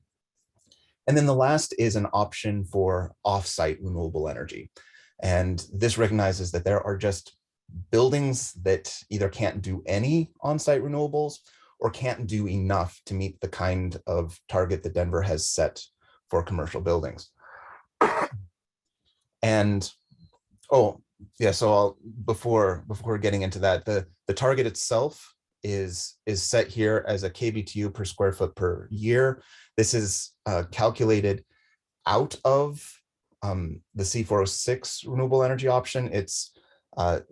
And then the last is an option for offsite renewable energy. And this recognizes that there are just buildings that either can't do any on-site renewables or can't do enough to meet the kind of target that Denver has set for commercial buildings. And, oh, yeah, so before getting into that, the target itself is set here as a kBTU per square foot per year. This is calculated out of the C406 renewable energy option.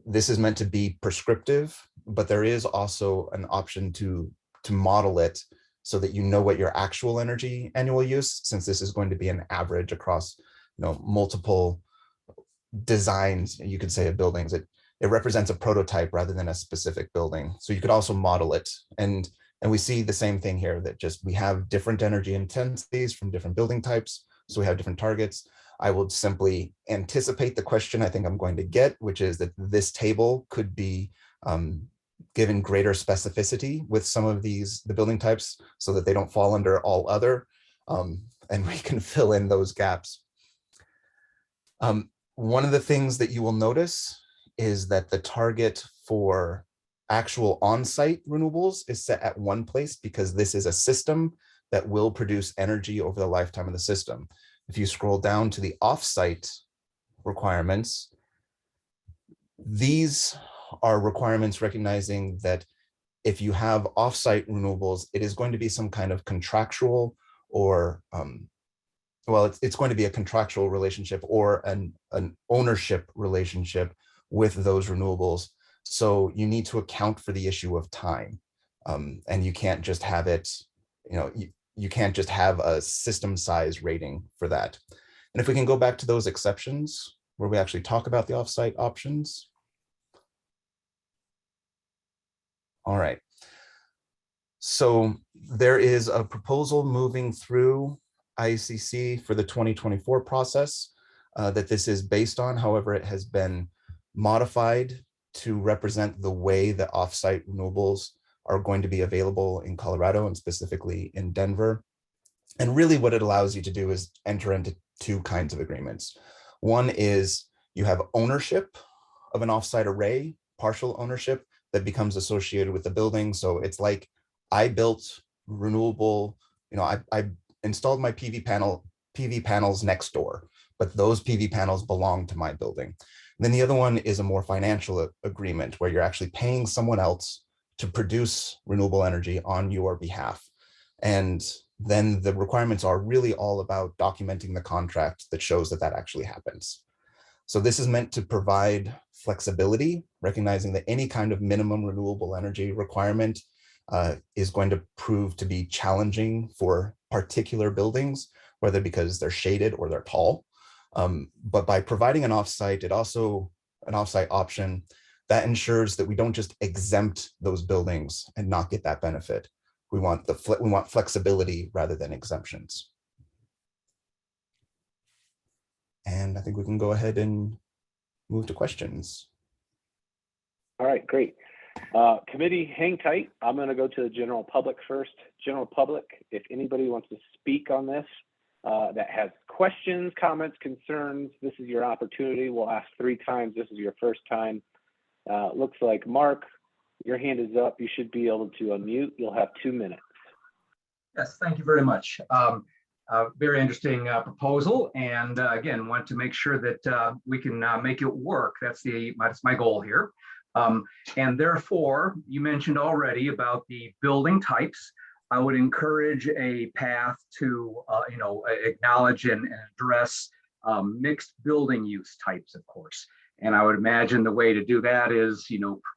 This is meant to be prescriptive, but there is also an option to model it so that you know what your actual energy annual use, since this is going to be an average across multiple designs, you could say, of buildings. It represents a prototype rather than a specific building. So you could also model it. And we see the same thing here, that just we have different energy intensities from different building types. So we have different targets. I will simply anticipate the question I think I'm going to get, which is that this table could be given greater specificity with some of the building types so that they don't fall under all other, and we can fill in those gaps. One of the things that you will notice is that the target for actual on-site renewables is set at one place, because this is a system that will produce energy over the lifetime of the system. If you scroll down to the off-site requirements, these are requirements recognizing that if you have off-site renewables, it is going to be some kind of contractual or well, it's going to be a contractual relationship or an ownership relationship with those renewables. So you need to account for the issue of time, and you can't just have it, you can't just have a system size rating for that. And if we can go back to those exceptions where we actually talk about the offsite options. All right. So there is a proposal moving through IECC for the 2024 process that this is based on. However, it has been modified to represent the way that offsite renewables are going to be available in Colorado, and specifically in Denver. And really what it allows you to do is enter into two kinds of agreements. One is you have ownership of an offsite array, partial ownership that becomes associated with the building. So it's like I built renewable, I installed my PV panels next door, but those PV panels belong to my building. And then the other one is a more financial agreement where you're actually paying someone else to produce renewable energy on your behalf. And then the requirements are really all about documenting the contract that shows that that actually happens. So this is meant to provide flexibility, recognizing that any kind of minimum renewable energy requirement is going to prove to be challenging for particular buildings, whether because they're shaded or they're tall. But by providing an offsite, an offsite option that ensures that we don't just exempt those buildings and not get that benefit. We want flexibility rather than exemptions. And I think we can go ahead and move to questions. All right, great. Committee, hang tight. I'm going to go to the general public first. General public, if anybody wants to speak on this, that has questions, comments, concerns, this is your opportunity. We'll ask 3 times. This is your first time. Looks like Mark, your hand is up. You should be able to unmute. You'll have 2 minutes. Yes, thank you very much. Very interesting proposal, and again, want to make sure that we can make it work. That's my goal here. And therefore, you mentioned already about the building types. I would encourage a path to acknowledge and address mixed building use types, of course. And I would imagine the way to do that is,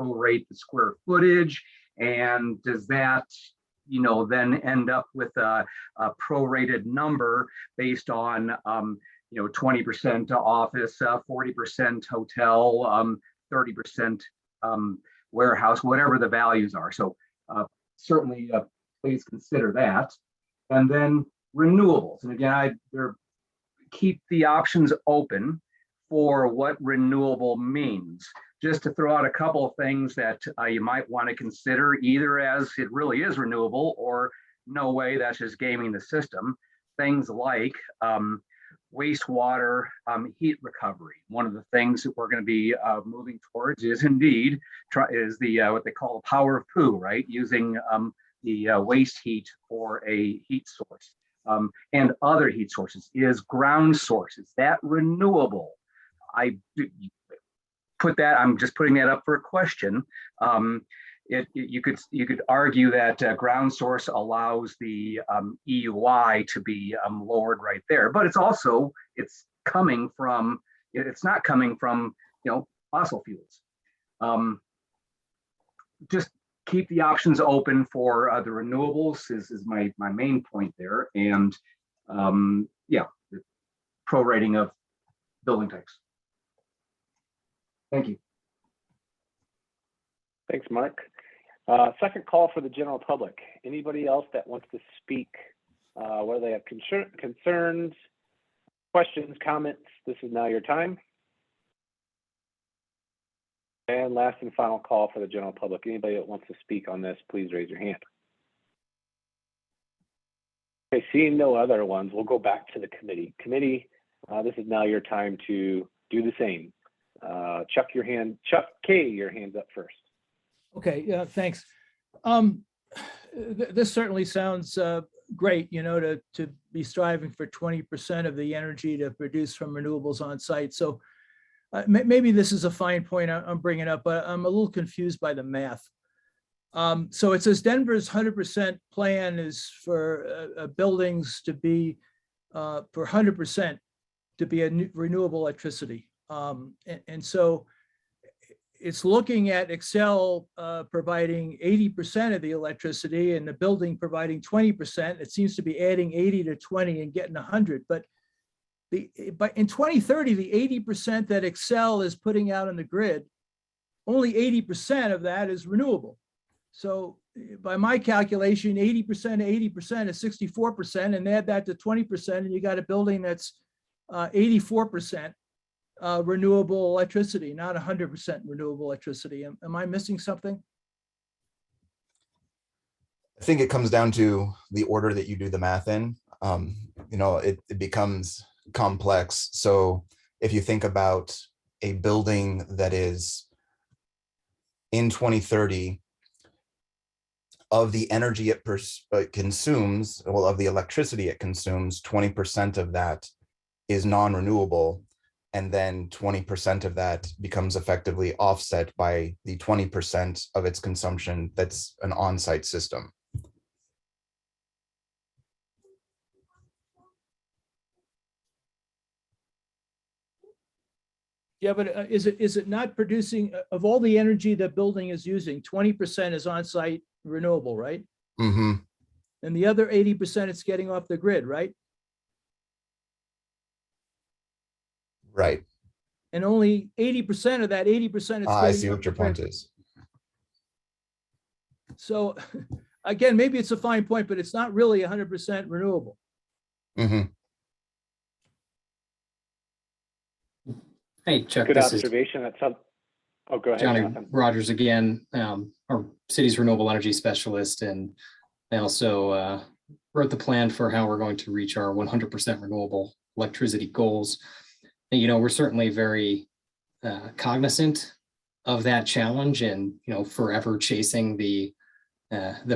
prorate the square footage. And does that then end up with a prorated number based on 20% office, 40% hotel, 30% warehouse, whatever the values are. So certainly please consider that. And then renewables. And again, keep the options open for what renewable means. Just to throw out a couple of things that you might want to consider, either as it really is renewable or no way, that's just gaming the system. Things like wastewater heat recovery. One of the things that we're going to be moving towards is indeed what they call the power of poo, right? Using the waste heat for a heat source and other heat sources. Is ground sources that renewable? I'm just putting that up for a question. You could argue that ground source allows the EUI to be lowered right there, but it's not coming from fossil fuels. Just keep the options open for the renewables is my main point there, and the prorating of building types. Thank you. Thanks, Mark. Second call for the general public. Anybody else that wants to speak, whether they have concerns, questions, comments, this is now your time. And last and final call for the general public. Anybody that wants to speak on this, please raise your hand. Okay, seeing no other ones, we'll go back to the committee. Committee, this is now your time to do the same. Chuck K, your hand's up first. Okay, yeah, thanks. This certainly sounds great, to be striving for 20% of the energy to produce from renewables on site. So maybe this is a fine point I'm bringing up, but I'm a little confused by the math. So it says Denver's 100% plan is for buildings to be for 100% to be a renewable electricity. And so it's looking at Excel providing 80% of the electricity and the building providing 20%. It seems to be adding 80 to 20 and getting 100. But in 2030, the 80% that Excel is putting out on the grid, only 80% of that is renewable. So by my calculation, 80% to 80% is 64%, and add that to 20%, and you got a building that's 84% renewable electricity, not 100% renewable electricity. Am I missing something? I think it comes down to the order that you do the math in. It becomes complex. So if you think about a building that is in 2030, of the energy it consumes, well, of the electricity it consumes, 20% of that is non-renewable. And then 20% of that becomes effectively offset by the 20% of its consumption that's an on-site system. Yeah, but is it not producing, of all the energy that building is using, 20% is on-site renewable, right? Mm-hmm. And the other 80% it's getting off the grid, right? Right. And only 80% of that 80% is I see what your point is. So again, maybe it's a fine point, but it's not really 100% renewable. Mhm. Hey, Chuck, Good this is observation. That's up. Oh, go ahead, Johnny Jonathan. Rogers again, our city's renewable energy specialist. And I also wrote the plan for how we're going to reach our 100% renewable electricity goals. And, you know, we're certainly very cognizant of that challenge and, you know, forever chasing the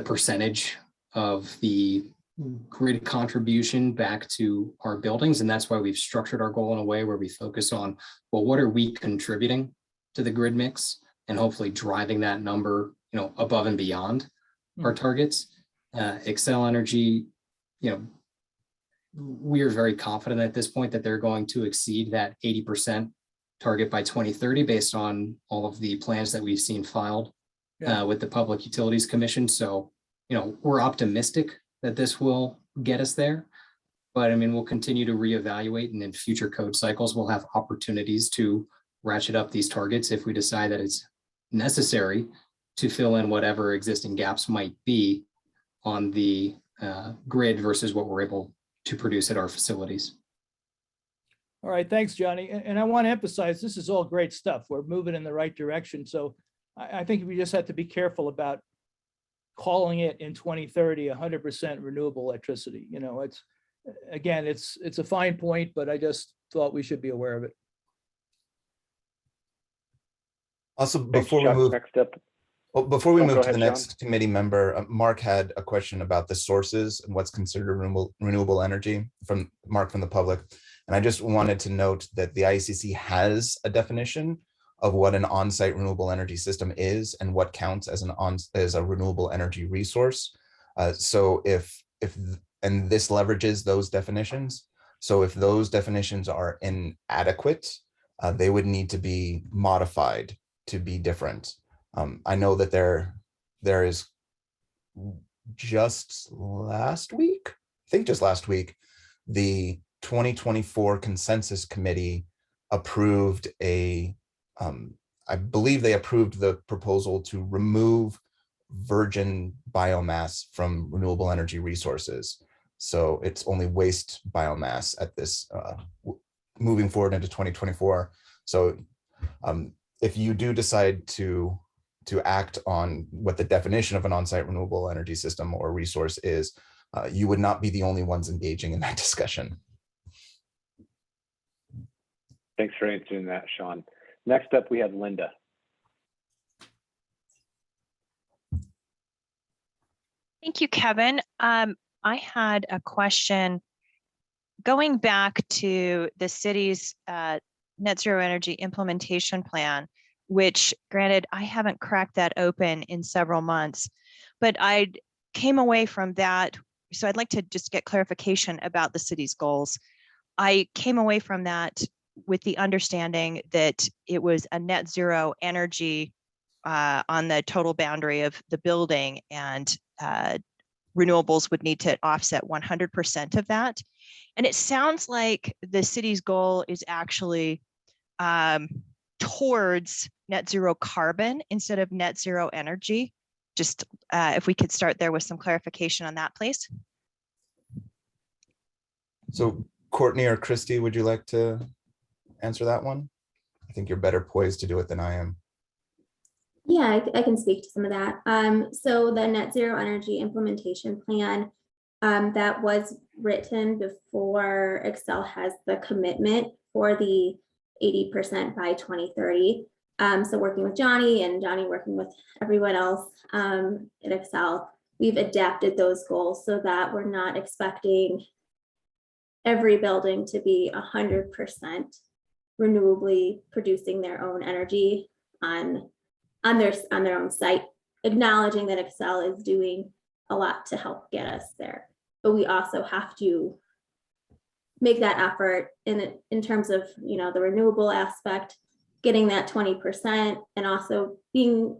percentage of the grid contribution back to our buildings. And that's why we've structured our goal in a way where we focus on, well, what are we contributing to the grid mix and hopefully driving that number, you know, above and beyond our targets. Xcel Energy, you know, we are very confident at this point that they're going to exceed that 80% target by 2030 based on all of the plans that we've seen filed with the Public Utilities Commission. So, you know, we're optimistic that this will get us there. But I mean, we'll continue to reevaluate, and in future code cycles, we'll have opportunities to ratchet up these targets if we decide that it's necessary to fill in whatever existing gaps might be on the grid versus what we're able to produce at our facilities. All right, thanks, Johnny. And I want to emphasize, this is all great stuff. We're moving in the right direction. So I think we just have to be careful about calling it in 2030 100% renewable electricity. You know, it's, again, it's a fine point, but I just thought we should be aware of it. Also, Thanks, Chuck. Next up. Before we Oh, move go to the ahead, next committee member, Mark had a question about the sources and what's considered renewable energy from Mark from the public. And I just wanted to note that the IECC has a definition of what an on-site renewable energy system is and what counts as a renewable energy resource. And this leverages those definitions. So if those definitions are inadequate, they would need to be modified to be different. I know that there is just last week, I think just last week, the 2024 Consensus Committee approved I believe they approved the proposal to remove virgin biomass from renewable energy resources. So it's only waste biomass at this, moving forward into 2024. So if you do decide to act on what the definition of an on-site renewable energy system or resource is, you would not be the only ones engaging in that discussion. Thanks for answering that, Sean. Next up, we have Linda. Thank you, Kevin. I had a question going back to the city's net zero energy implementation plan, which granted, I haven't cracked that open in several months, but I came away from that. So I'd like to just get clarification about the city's goals. I came away from that with the understanding that it was a net zero energy on the total boundary of the building, and renewables would need to offset 100% of that. And it sounds like the city's goal is actually towards net zero carbon instead of net zero energy. Just if we could start there with some clarification on that, please. So Courtney or Christy, would you like to answer that one? I think you're better poised to do it than I am. Yeah, I can speak to some of that. So the net zero energy implementation plan that was written before Xcel has the commitment for the 80% by 2030. So working with Johnny and Johnny working with everyone else at Xcel, we've adapted those goals so that we're not expecting every building to be 100% renewably producing their own energy on their own site, acknowledging that Xcel is doing a lot to help get us there. But we also have to make that effort in terms of, you know, the renewable aspect, getting that 20%, and also being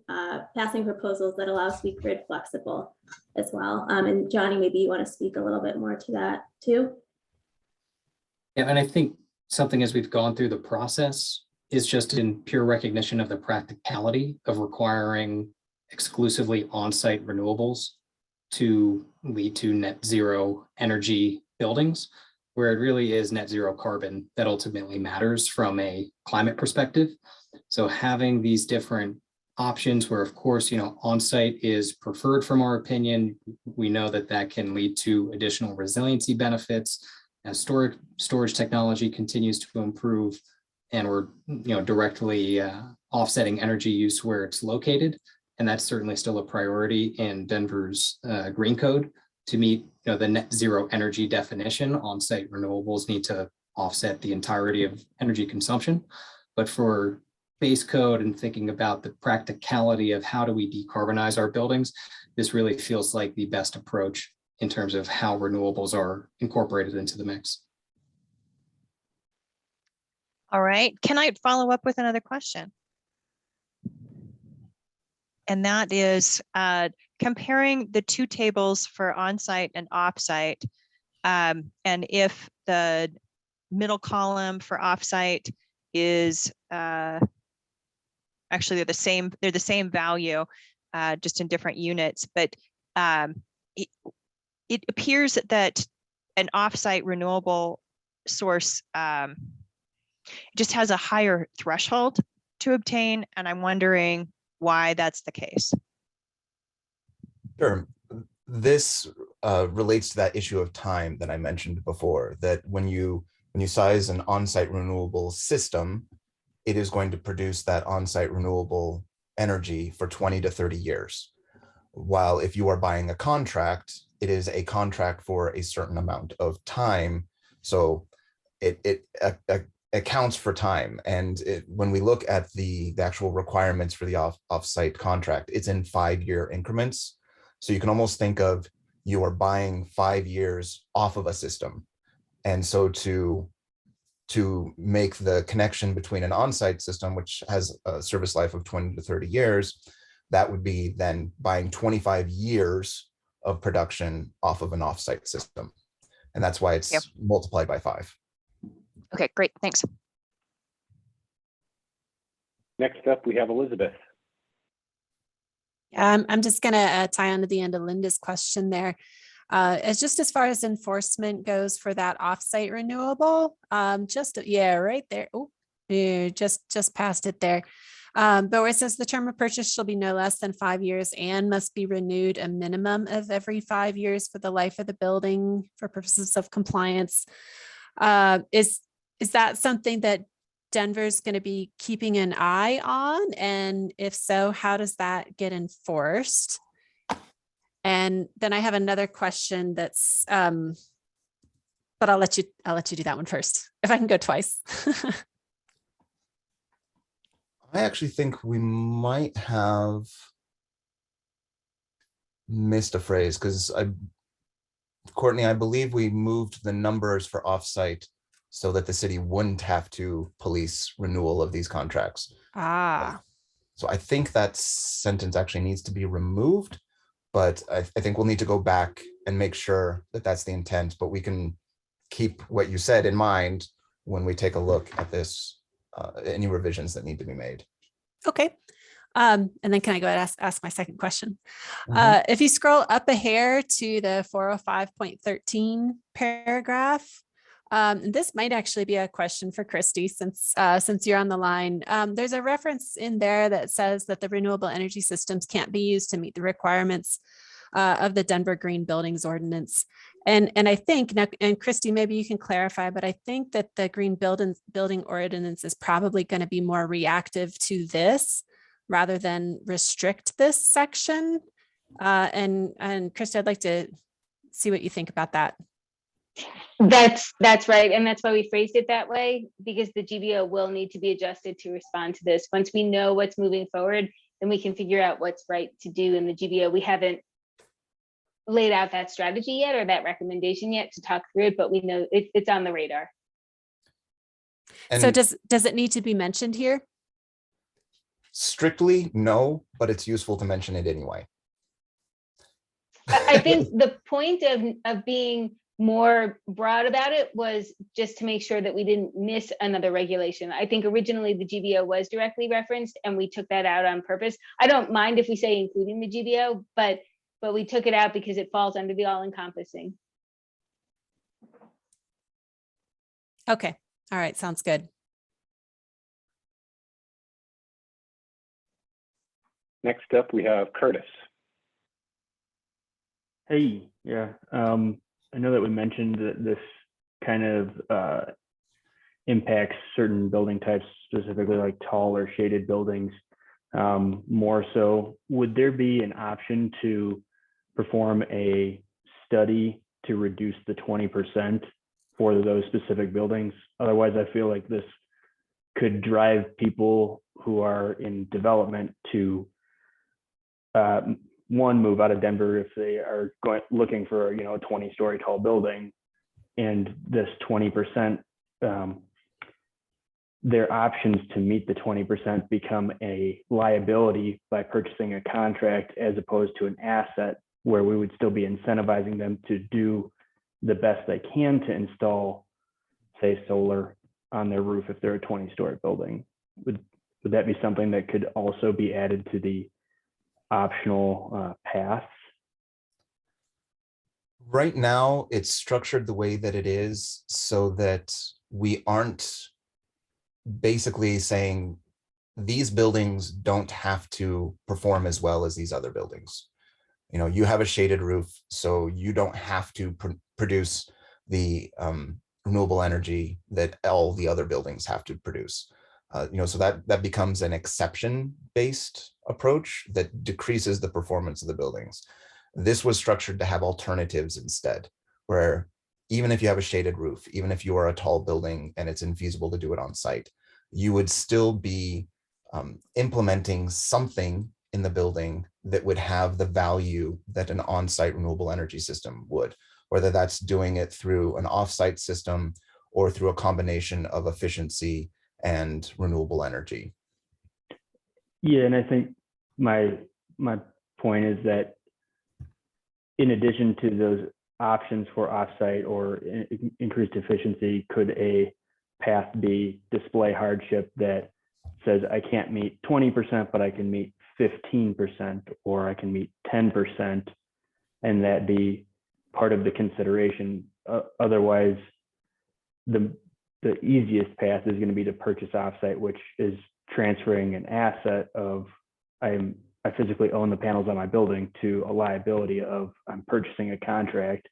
passing proposals that allow us to be grid flexible as well. And Johnny, maybe you want to speak a little bit more to that too. Yeah, and I think something as we've gone through the process is just in pure recognition of the practicality of requiring exclusively on-site renewables to lead to net zero energy buildings, where it really is net zero carbon that ultimately matters from a climate perspective. So having these different options where, of course, on-site is preferred from our opinion, we know that that can lead to additional resiliency benefits as storage technology continues to improve, and we're directly offsetting energy use where it's located. And that's certainly still a priority in Denver's green code to meet the net zero energy definition. On-site renewables need to offset the entirety of energy consumption. But for base code and thinking about the practicality of how do we decarbonize our buildings, this really feels like the best approach in terms of how renewables are incorporated into the mix. All right, can I follow up with another question? And that is comparing the two tables for on-site and off-site. And if the middle column for off-site is actually they're the same value, just in different units, but it appears that an off-site renewable source just has a higher threshold to obtain, and I'm wondering why that's the case. Sure. This relates to that issue of time that I mentioned before, that when you size an on-site renewable system, it is going to produce that on-site renewable energy for 20 to 30 years. While if you are buying a contract, it is a contract for a certain amount of time. So it accounts for time. And when we look at the actual requirements for the off-site contract, it's in 5-year increments. So you can almost think of you are buying 5 years off of a system. And so to make the connection between an on-site system, which has a service life of 20 to 30 years, that would be then buying 25 years of production off of an off-site system. And that's why it's multiplied by 5. Okay, great, thanks. Next up, we have Elizabeth. I'm just going to tie on to the end of Linda's question there. As far as enforcement goes for that offsite renewable, right there. Oh, just past it there. But where it says the term of purchase shall be no less than 5 years and must be renewed a minimum of every 5 years for the life of the building for purposes of compliance. Is that something that Denver's going to be keeping an eye on? And if so, how does that get enforced? And then I have another question that's, but I'll let you do that one first, if I can go twice. I actually think we might have missed a phrase because Courtney, I believe we moved the numbers for offsite so that the city wouldn't have to police renewal of these contracts. So I think that sentence actually needs to be removed, but I think we'll need to go back and make sure that that's the intent, but we can keep what you said in mind when we take a look at this, any revisions that need to be made. Okay. And then can I go ahead and ask my second question? If you scroll up a hair to the 405.13 paragraph, this might actually be a question for Christy since you're on the line. There's a reference in there that says that the renewable energy systems can't be used to meet the requirements of the Denver Green Buildings Ordinance. And I think, now, and Christy, maybe you can clarify, but I think that the Green Building Ordinance is probably going to be more reactive to this rather than restrict this section. And Christy, I'd like to see what you think about that. That's right. And that's why we phrased it that way, because the GBO will need to be adjusted to respond to this. Once we know what's moving forward, then we can figure out what's right to do in the GBO. We haven't laid out that strategy yet or that recommendation yet to talk through it, but we know it's on the radar. And so does it need to be mentioned here? Strictly, no, but it's useful to mention it anyway. I think the point of being more broad about it was just to make sure that we didn't miss another regulation. I think originally the GBO was directly referenced and we took that out on purpose. I don't mind if we say including the GBO, but but we took it out because it falls under the all encompassing. Okay, all right, sounds good. Next up, we have Curtis. Hey, yeah. I know that we mentioned that this kind of impacts certain building types, specifically like tall or shaded buildings. More so, would there be an option to perform a study to reduce the 20% for those specific buildings? Otherwise, I feel like this could drive people who are in development to one, move out of Denver if they are looking for, you know, a 20-story tall building, and this 20%, their options to meet the 20% become a liability by purchasing a contract as opposed to an asset, where we would still be incentivizing them to do the best they can to install, say, solar on their roof if they're a 20-story building. Would that be something that could also be added to the optional paths? Right now, it's structured the way that it is so that we aren't basically saying these buildings don't have to perform as well as these other buildings. You know, you have a shaded roof, so you don't have to produce the renewable energy that all the other buildings have to produce. You know, so that becomes an exception-based approach that decreases the performance of the buildings. This was structured to have alternatives instead, where even if you have a shaded roof, even if you are a tall building and it's infeasible to do it on site, you would still be implementing something in the building that would have the value that an on-site renewable energy system would, whether that's doing it through an off-site system or through a combination of efficiency and renewable energy. Yeah, and I think my point is that in addition to those options for offsite or increased efficiency, could a path be display hardship that says I can't meet 20%, but I can meet 15%, or I can meet 10%, and that be part of the consideration? Otherwise, the easiest path is going to be to purchase offsite, which is transferring an asset of I physically own the panels on my building to a liability of I'm purchasing a contract,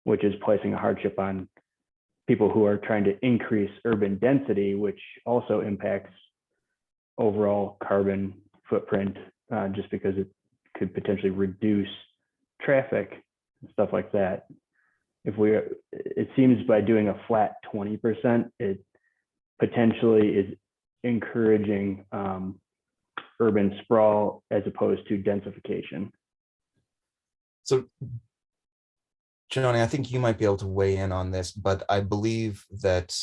which is placing a hardship on people who are trying to increase urban density, which also impacts overall carbon footprint, just because it could potentially reduce traffic and stuff like that. It seems by doing a flat 20%, it potentially is encouraging urban sprawl as opposed to densification. So, Johnny, I think you might be able to weigh in on this, but I believe that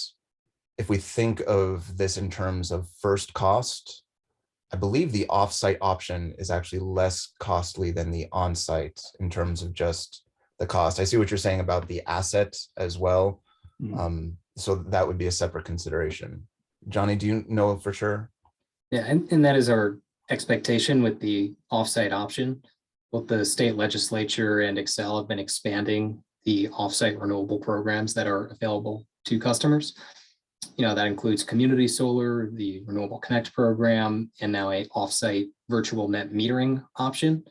if we think of this in terms of first cost, I believe the offsite option is actually less costly than the onsite in terms of just the cost. I see what you're saying about the asset as well. Mm-hmm. So that would be a separate consideration. Johnny, do you know for sure? Yeah, and that is our expectation with the offsite option. Both the state legislature and Excel have been expanding the offsite renewable programs that are available to customers. You know, that includes community solar, the Renewable Connect program, and now a offsite virtual net metering option.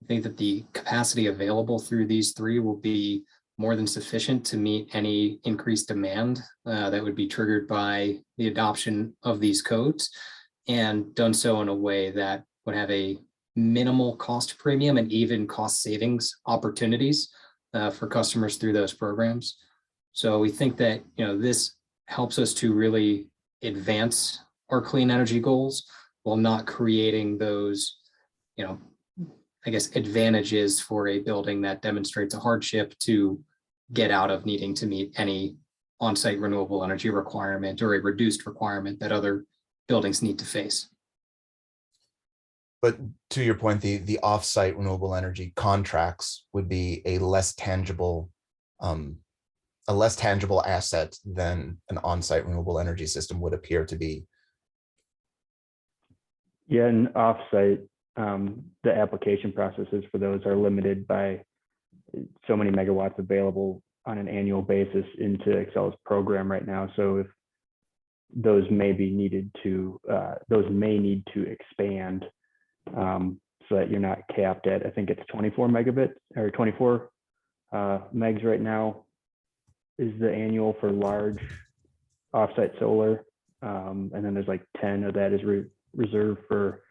I think that the capacity available through these three will be more than sufficient to meet any increased demand that would be triggered by the adoption of these codes, and done so in a way that would have a minimal cost premium and even cost savings opportunities for customers through those programs. So we think that, you know, this helps us to really advance our clean energy goals while not creating those, you know, I guess, advantages for a building that demonstrates a hardship to get out of needing to meet any on-site renewable energy requirement or a reduced requirement that other buildings need to face. But to your point, the off-site renewable energy contracts would be a less tangible asset than an on-site renewable energy system would appear to be. Yeah, and off-site the application processes for those are limited by so many megawatts available on an annual basis into Excel's program right now. So if those may be needed to, those may need to expand so that you're not capped at, I think it's 24 megabits or 24 megs right now is the annual for large offsite solar. And then there's like 10 of that is reserved for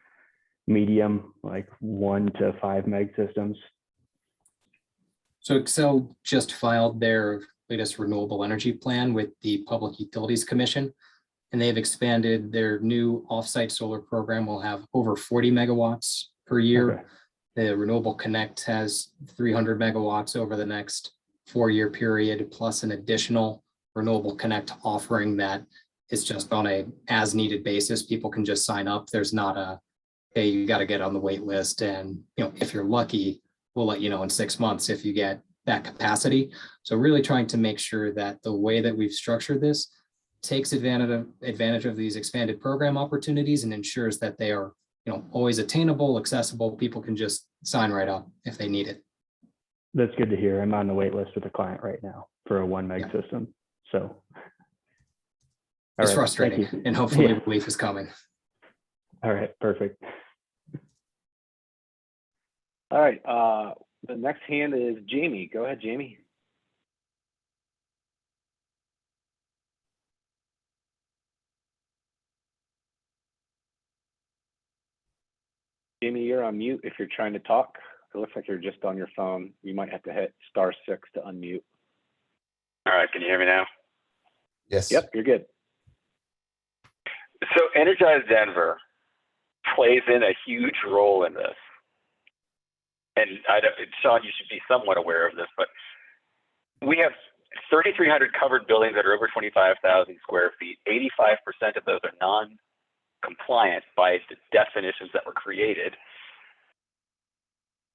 medium, like 1 to 5 meg systems. So Excel just filed their latest renewable energy plan with the Public Utilities Commission, and they've expanded their new offsite solar program will have over 40 megawatts per year. Okay. The Renewable Connect has 300 megawatts over the next 4-year period, plus an additional Renewable Connect offering that is just on a as needed basis. People can just sign up. There's not a, hey, you got to get on the wait list. And if you're lucky, we'll let you know in 6 months if you get that capacity. So really trying to make sure that the way that we've structured this takes advantage of these expanded program opportunities and ensures that they are always attainable, accessible. People can just sign right up if they need it. That's good to hear. I'm on the wait list with a client right now for a 1 meg system. So it's frustrating, and hopefully relief is coming. All right, perfect. All right, the next hand is Jamie. Go ahead, Jamie. Jamie, you're on mute if you're trying to talk. It looks like you're just on your phone. You might have to hit *6 to unmute. All right, can you hear me now? Yes. Yep, you're good. So Energize Denver plays in a huge role in this. And Sean, you should be somewhat aware of this, but we have 3,300 covered buildings that are over 25,000 square feet. 85% of those are non-compliant by the definitions that were created.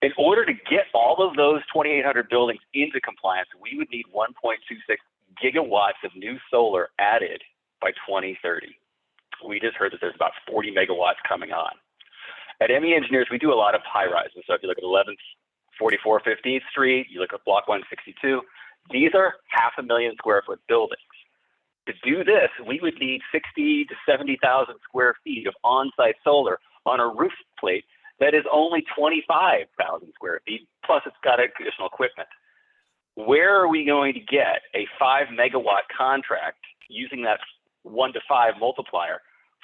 In order to get all of those 2,800 buildings into compliance, we would need 1.26 gigawatts of new solar added by 2030. We just heard that there's about 40 megawatts coming on. At ME Engineers, we do a lot of high rises. So if you look at 11th, 44, 15th Street, you look at Block 162, these are 500,000 square foot buildings. To do this, we would need 60 to 70,000 square feet of on-site solar on a roof plate that is only 25,000 square feet, plus it's got additional equipment. Where are we going to get a 5 megawatt contract using that 1 to 5 multiplier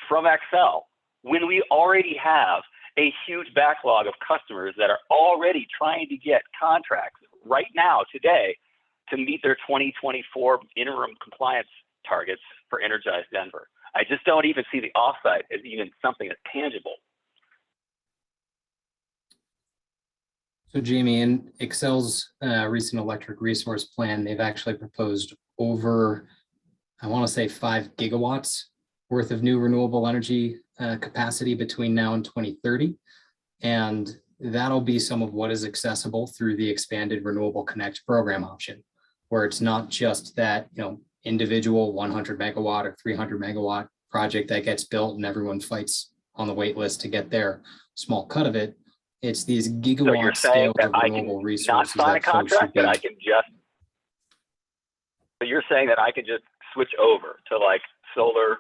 from Excel when we already have a huge backlog of customers that are already trying to get contracts right now, today, to meet their 2024 interim compliance targets for Energize Denver? I just don't even see the offsite as even something that's tangible. So Jamie, in Excel's recent electric resource plan, they've actually proposed over, I want to say 5 gigawatts worth of new renewable energy capacity between now and 2030. And that'll be some of what is accessible through the expanded Renewable Connect program option, where it's not just that, individual 100 megawatt or 300 megawatt project that gets built and everyone fights on the wait list to get their small cut of it. It's these gigawatt scale of renewable resources that folks should be. So you're saying that I can just switch over to like solar,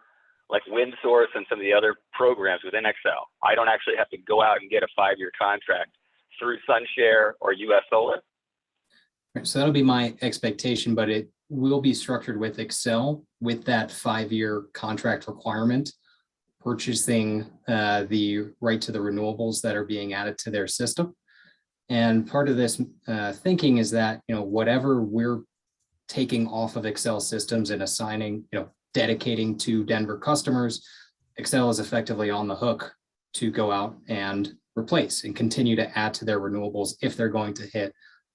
like wind source and some of the other programs within Excel. I don't actually have to go out and get a 5-year contract through SunShare or US Solar. So that'll be my expectation, but it will be structured with Excel with that 5-year contract requirement, purchasing the right to the renewables that are being added to their system. And part of this thinking is that, whatever we're taking off of Excel systems and assigning, dedicating to Denver customers, Excel is effectively on the hook to go out and replace and continue to add to their renewables if they're going to hit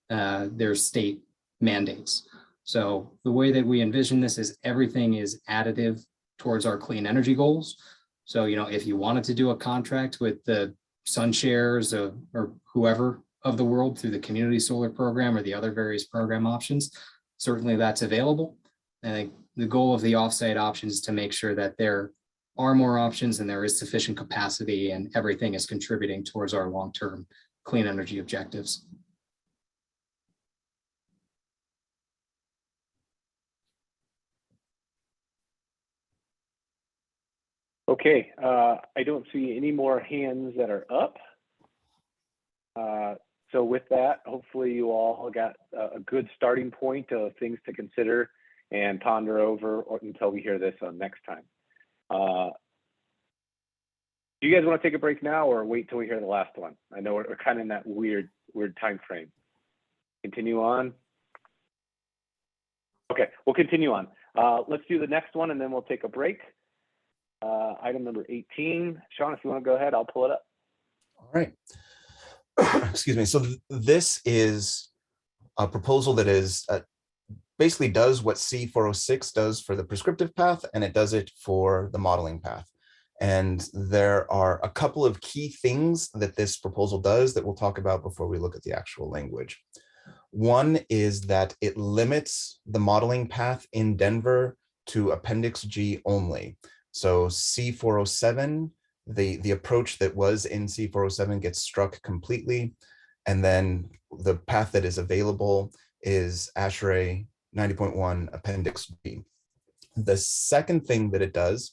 their state mandates. So the way that we envision this is everything is additive towards our clean energy goals. So, if you wanted to do a contract with the SunShares or whoever of the world through the community solar program or the other various program options, certainly that's available. I think the goal of the offsite options is to make sure that they're are more options and there is sufficient capacity and everything is contributing towards our long-term clean energy objectives. Okay, I don't see any more hands that are up. So with that, hopefully you all got a good starting point of things to consider and ponder over until we hear this next time. Do you guys want to take a break now or wait till we hear the last one? I know we're kind of in that weird time frame. Continue on. Okay, we'll continue on. Let's do the next one and then we'll take a break. Item number 18. Sean, if you want to go ahead, I'll pull it up. All right. Excuse me. So this is a proposal that is basically does what C406 does for the prescriptive path, and it does it for the modeling path. And there are a couple of key things that this proposal does that we'll talk about before we look at the actual language. One is that it limits the modeling path in Denver to Appendix G only. So C407, the approach that was in C407 gets struck completely. And then the path that is available is ASHRAE 90.1 Appendix B. The second thing that it does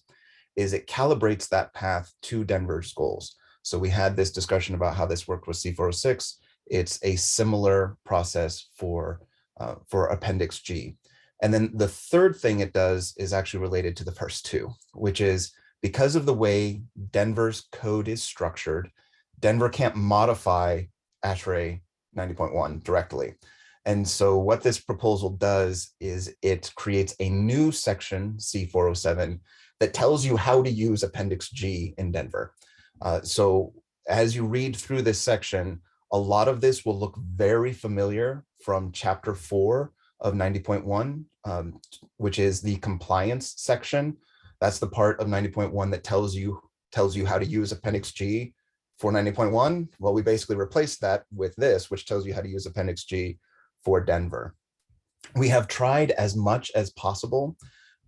is it calibrates that path to Denver's goals. So we had this discussion about how this worked with C406. It's a similar process for Appendix G. And then the third thing it does is actually related to the first two, which is because of the way Denver's code is structured, Denver can't modify ASHRAE 90.1 directly. And so what this proposal does is it creates a new section, C407, that tells you how to use Appendix G in Denver. So as you read through this section, a lot of this will look very familiar from Chapter 4 of 90.1, which is the compliance section. That's the part of 90.1 that tells you how to use Appendix G for 90.1. Well, we basically replaced that with this, which tells you how to use Appendix G for Denver. We have tried as much as possible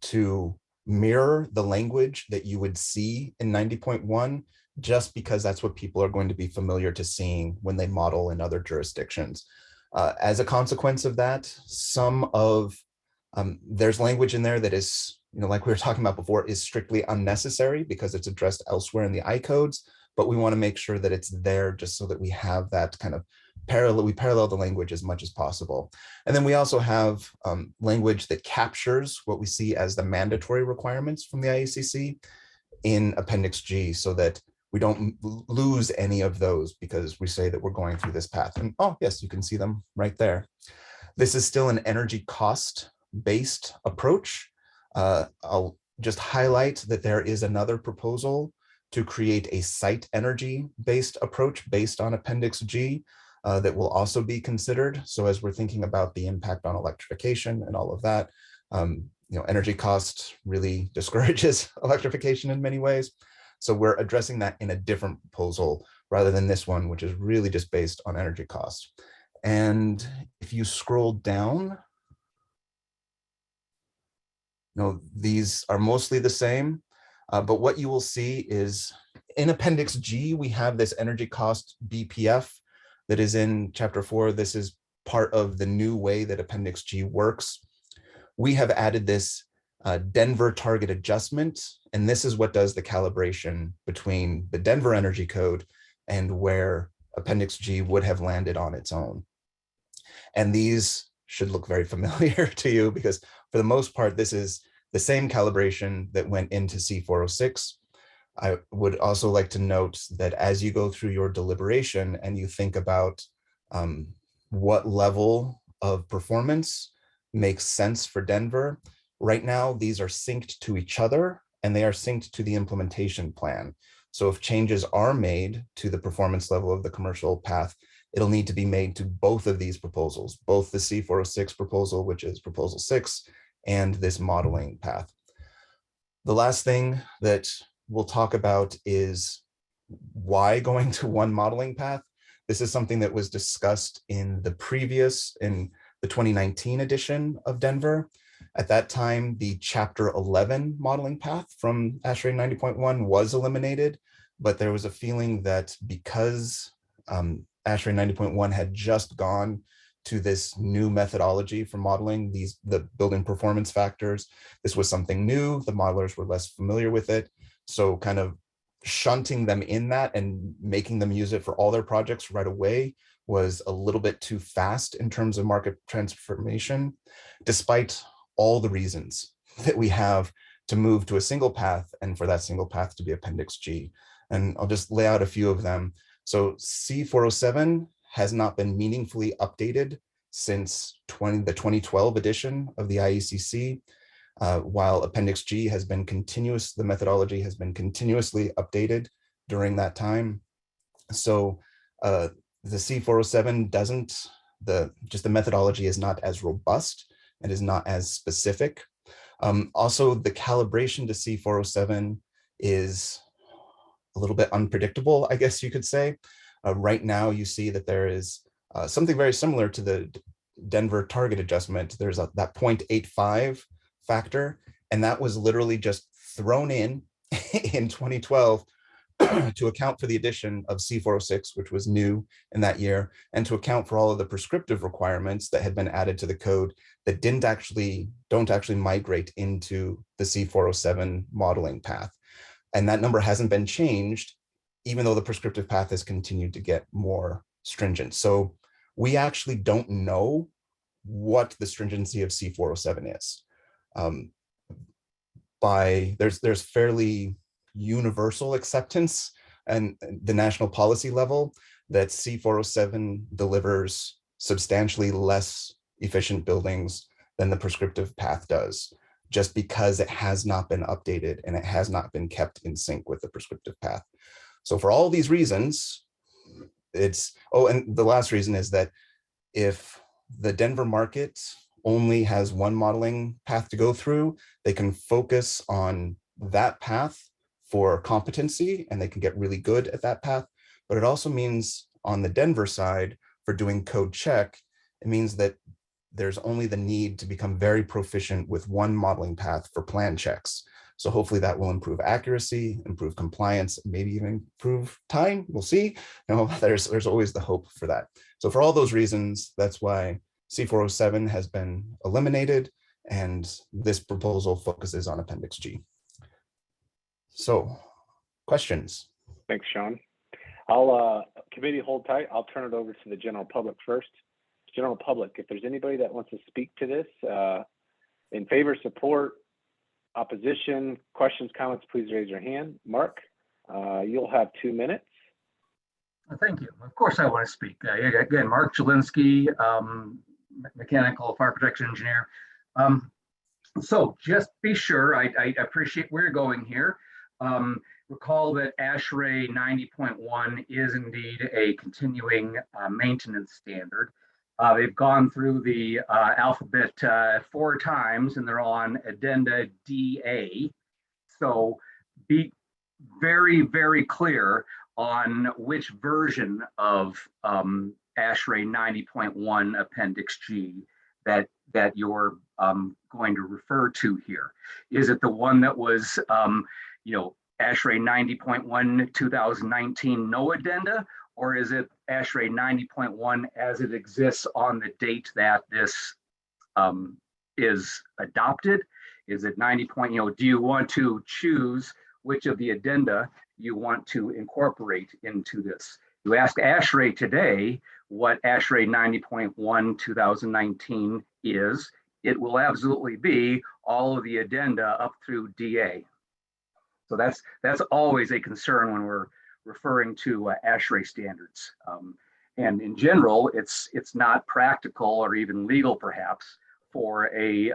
to mirror the language that you would see in 90.1, just because that's what people are going to be familiar to seeing when they model in other jurisdictions. As a consequence of that, some of there's language in there that is, like we were talking about before, is strictly unnecessary because it's addressed elsewhere in the I codes, but we want to make sure that it's there just so that we have that kind of parallel the language as much as possible. And then we also have language that captures what we see as the mandatory requirements from the IECC in Appendix G so that we don't lose any of those because we say that we're going through this path. And oh, yes, you can see them right there. This is still an energy cost-based approach. I'll just highlight that there is another proposal to create a site energy-based approach based on Appendix G that will also be considered. So as we're thinking about the impact on electrification and all of that, energy cost really discourages electrification in many ways. So we're addressing that in a different proposal rather than this one, which is really just based on energy cost. And if you scroll down, these are mostly the same, but what you will see is in Appendix G, we have this energy cost BPF that is in Chapter 4. This is part of the new way that Appendix G works. We have added this Denver target adjustment, and this is what does the calibration between the Denver energy code and where Appendix G would have landed on its own. And these should look very familiar to you because for the most part, this is the same calibration that went into C406. I would also like to note that as you go through your deliberation and you think about what level of performance makes sense for Denver, right now, these are synced to each other and they are synced to the implementation plan. So if changes are made to the performance level of the commercial path, it'll need to be made to both of these proposals, both the C406 proposal, which is proposal 6, and this modeling path. The last thing that we'll talk about is why going to one modeling path. This is something that was discussed in the 2019 edition of Denver. At that time, the Chapter 11 modeling path from ASHRAE 90.1 was eliminated, but there was a feeling that because ASHRAE 90.1 had just gone to this new methodology for modeling the building performance factors, this was something new. The modelers were less familiar with it. So kind of shunting them in that and making them use it for all their projects right away was a little bit too fast in terms of market transformation, despite all the reasons that we have to move to a single path and for that single path to be Appendix G. And I'll just lay out a few of them. So C407 has not been meaningfully updated since the 2012 edition of the IECC, while Appendix G has been the methodology has been continuously updated during that time. So the C407 the methodology is not as robust and is not as specific. Also, the calibration to C407 is a little bit unpredictable, I guess you could say. Right now, you see that there is something very similar to the Denver target adjustment. There's that 0.85 factor, and that was literally just thrown in 2012 to account for the addition of C406, which was new in that year, and to account for all of the prescriptive requirements that had been added to the code that don't actually migrate into the C407 modeling path. And that number hasn't been changed, even though the prescriptive path has continued to get more stringent. So we actually don't know what the stringency of C407 is. There's fairly universal acceptance and the national policy level that C407 delivers substantially less efficient buildings than the prescriptive path does, just because it has not been updated and it has not been kept in sync with the prescriptive path. So for all these reasons, and the last reason is that if the Denver market only has one modeling path to go through, they can focus on that path for competency and they can get really good at that path. But it also means on the Denver side for doing code check, it means that there's only the need to become very proficient with one modeling path for plan checks. So hopefully that will improve accuracy, improve compliance, maybe even improve time. We'll see. There's always the hope for that. So for all those reasons, that's why C407 has been eliminated and this proposal focuses on Appendix G. So questions? Thanks, Sean. I'll committee hold tight. I'll turn it over to the general public first. General public, if there's anybody that wants to speak to this, in favor, support, opposition, questions, comments, please raise your hand. Mark, you'll have 2 minutes. Thank you. Of course, I want to speak. Again, Mark Zielinski, mechanical fire protection engineer. So just be sure, I appreciate where you're going here. Recall that ASHRAE 90.1 is indeed a continuing maintenance standard. They've gone through the alphabet 4 times and they're on addenda DA. So be very, very clear on which version of ASHRAE 90.1 Appendix G that you're going to refer to here. Is it the one that was, ASHRAE 90.1 2019 no addenda, or is it ASHRAE 90.1 as it exists on the date that this is adopted? Is it 90. Do you want to choose which of the addenda you want to incorporate into this? You ask ASHRAE today what ASHRAE 90.1 2019 is, it will absolutely be all of the addenda up through DA. So that's always a concern when we're referring to ASHRAE standards. And in general, it's not practical or even legal perhaps for an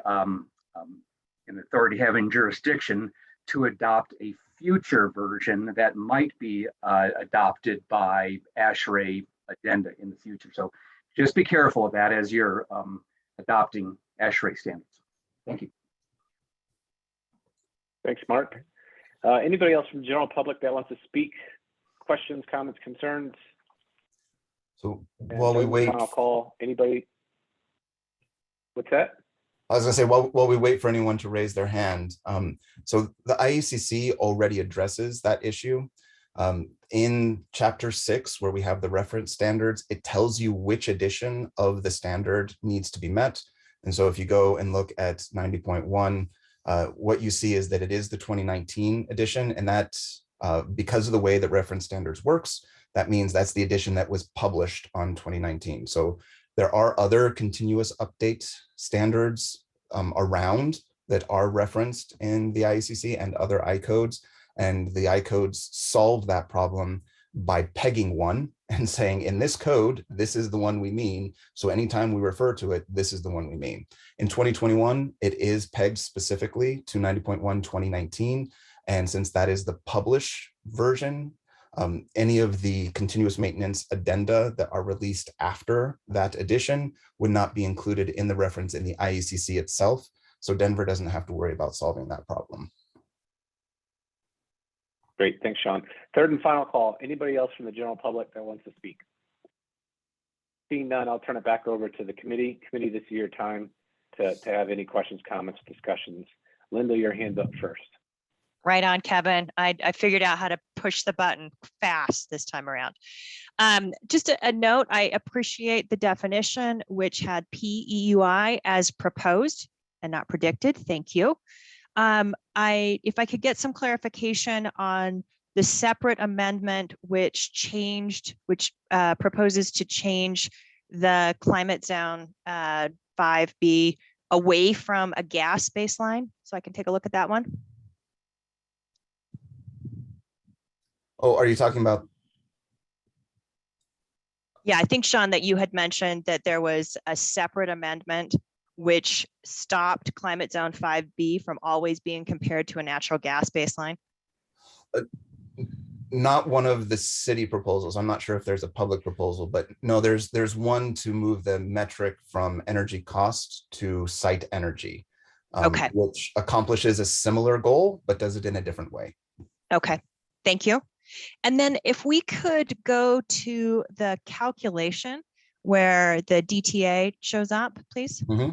authority having jurisdiction to adopt a future version that might be adopted by ASHRAE addenda in the future. So just be careful of that as you're adopting ASHRAE standards. Thank you. Thanks, Mark. Anybody else from the general public that wants to speak? Questions, comments, concerns? So while we wait, I'll call anybody. What's that? I was gonna say, while we wait for anyone to raise their hand, so the IECC already addresses that issue. In chapter 6, where we have the reference standards, it tells you which edition of the standard needs to be met. And so if you go and look at 90.1, what you see is that it is the 2019 edition, and that because of the way that reference standards works, that means that's the edition that was published on 2019. So there are other continuous update standards around that are referenced in the IECC and other I-codes, and the I-codes solve that problem by pegging one and saying, in this code, this is the one we mean. So anytime we refer to it, this is the one we mean. In 2021, it is pegged specifically to 90.1 2019. And since that is the publish version, any of the continuous maintenance addenda that are released after that edition would not be included in the reference in the IECC itself. So Denver doesn't have to worry about solving that problem. Great, thanks, Sean. Third and final call. Anybody else from the general public that wants to speak? Seeing none, I'll turn it back over to the committee. Committee, this is your time to have any questions, comments, discussions. Linda, your hand's up first. Right on, Kevin. I figured out how to push the button fast this time around. Just a note, I appreciate the definition, which had PEUI as proposed and not predicted. Thank you. If I could get some clarification on the separate amendment which proposes to change the climate zone 5B away from a gas baseline, so I can take a look at that one. Oh, are you talking about? Yeah, I think, Sean, that you had mentioned that there was a separate amendment which stopped climate zone 5B from always being compared to a natural gas baseline. Not one of the city proposals. I'm not sure if there's a public proposal, but no, there's one to move the metric from energy cost to site energy, okay, which accomplishes a similar goal, but does it in a different way. Okay, thank you. And then if we could go to the calculation where the DTA shows up, please. Mm-hmm.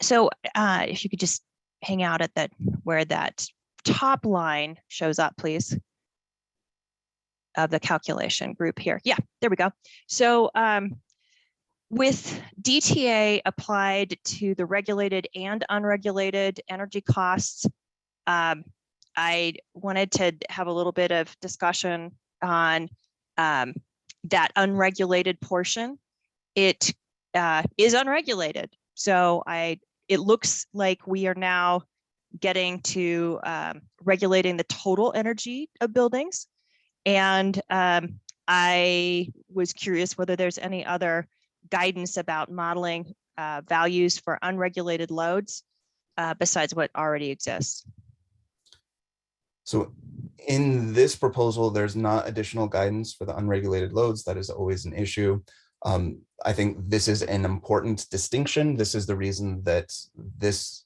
So if you could just hang out at that, where that top line shows up, please, of the calculation group here. Yeah, there we go. So with DTA applied to the regulated and unregulated energy costs, I wanted to have a little bit of discussion on that unregulated portion. It is unregulated. So it looks like we are now getting to regulating the total energy of buildings. And I was curious whether there's any other guidance about modeling values for unregulated loads besides what already exists. So in this proposal, there's not additional guidance for the unregulated loads. That is always an issue. I think this is an important distinction. This is the reason that this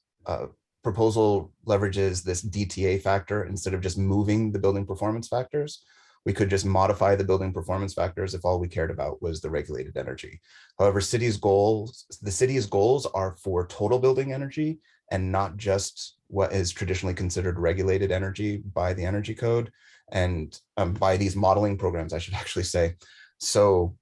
proposal leverages this DTA factor instead of just moving the building performance factors. We could just modify the building performance factors if all we cared about was the regulated energy. However, the city's goals are for total building energy and not just what is traditionally considered regulated energy by the energy code and by these modeling programs, I should actually say. So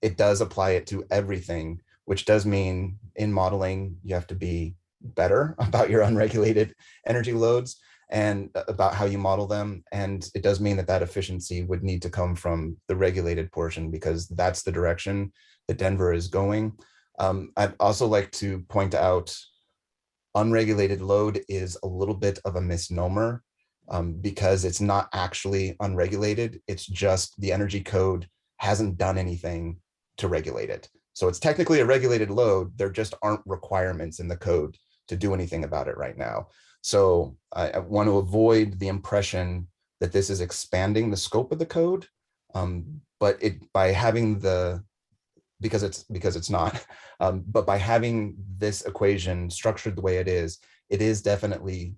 it does apply it to everything, which does mean in modeling, you have to be better about your unregulated energy loads and about how you model them. And it does mean that that efficiency would need to come from the regulated portion because that's the direction that Denver is going. I'd also like to point out unregulated load is a little bit of a misnomer because it's not actually unregulated. It's just the energy code hasn't done anything to regulate it. So it's technically a regulated load. There just aren't requirements in the code to do anything about it right now. So I want to avoid the impression that this is expanding the scope of the code, but by having because it's not, but by having this equation structured the way it is definitely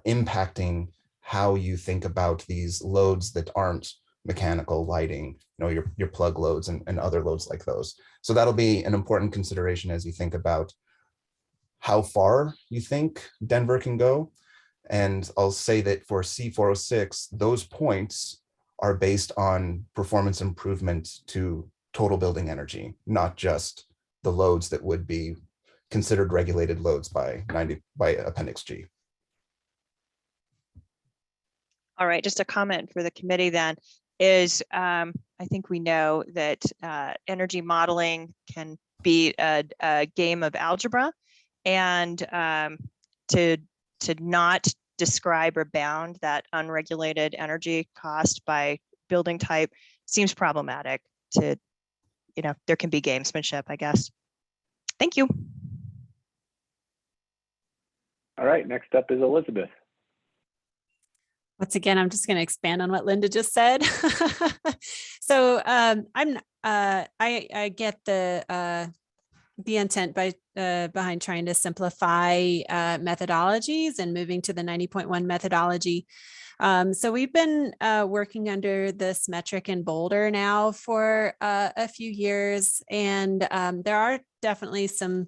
impacting how you think about these loads that aren't mechanical, lighting, your plug loads and other loads like those. So that'll be an important consideration as you think about how far you think Denver can go. And I'll say that for C406, those points are based on performance improvement to total building energy, not just the loads that would be considered regulated loads by Appendix G. All right, just a comment for the committee then is I think we know that energy modeling can be a game of algebra, and to not describe or bound that unregulated energy cost by building type seems problematic. To, there can be gamesmanship, I guess. Thank you. All right, next up is Elizabeth. Once again, I'm just going to expand on what Linda just said. So I get the intent behind trying to simplify methodologies and moving to the 90.1 methodology. So we've been working under this metric in Boulder now for a few years, and there are definitely some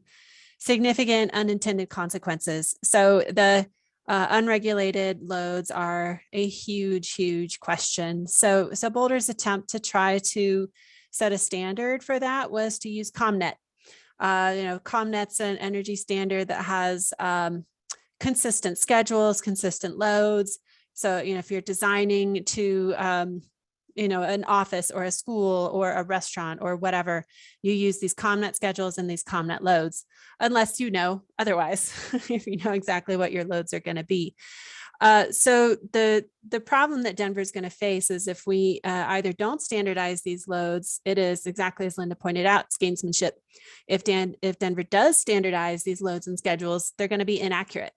significant unintended consequences. So the unregulated loads are a huge question. So Boulder's attempt to try to set a standard for that was to use ComNet. ComNet's an energy standard that has consistent schedules, consistent loads. So, if you're designing to, an office or a school or a restaurant or whatever, you use these ComNet schedules and these ComNet loads, unless you know otherwise, if you know exactly what your loads are going to be. So the problem that Denver is going to face is if we either don't standardize these loads, it is exactly as Linda pointed out, it's gamesmanship. If Denver does standardize these loads and schedules, they're going to be inaccurate.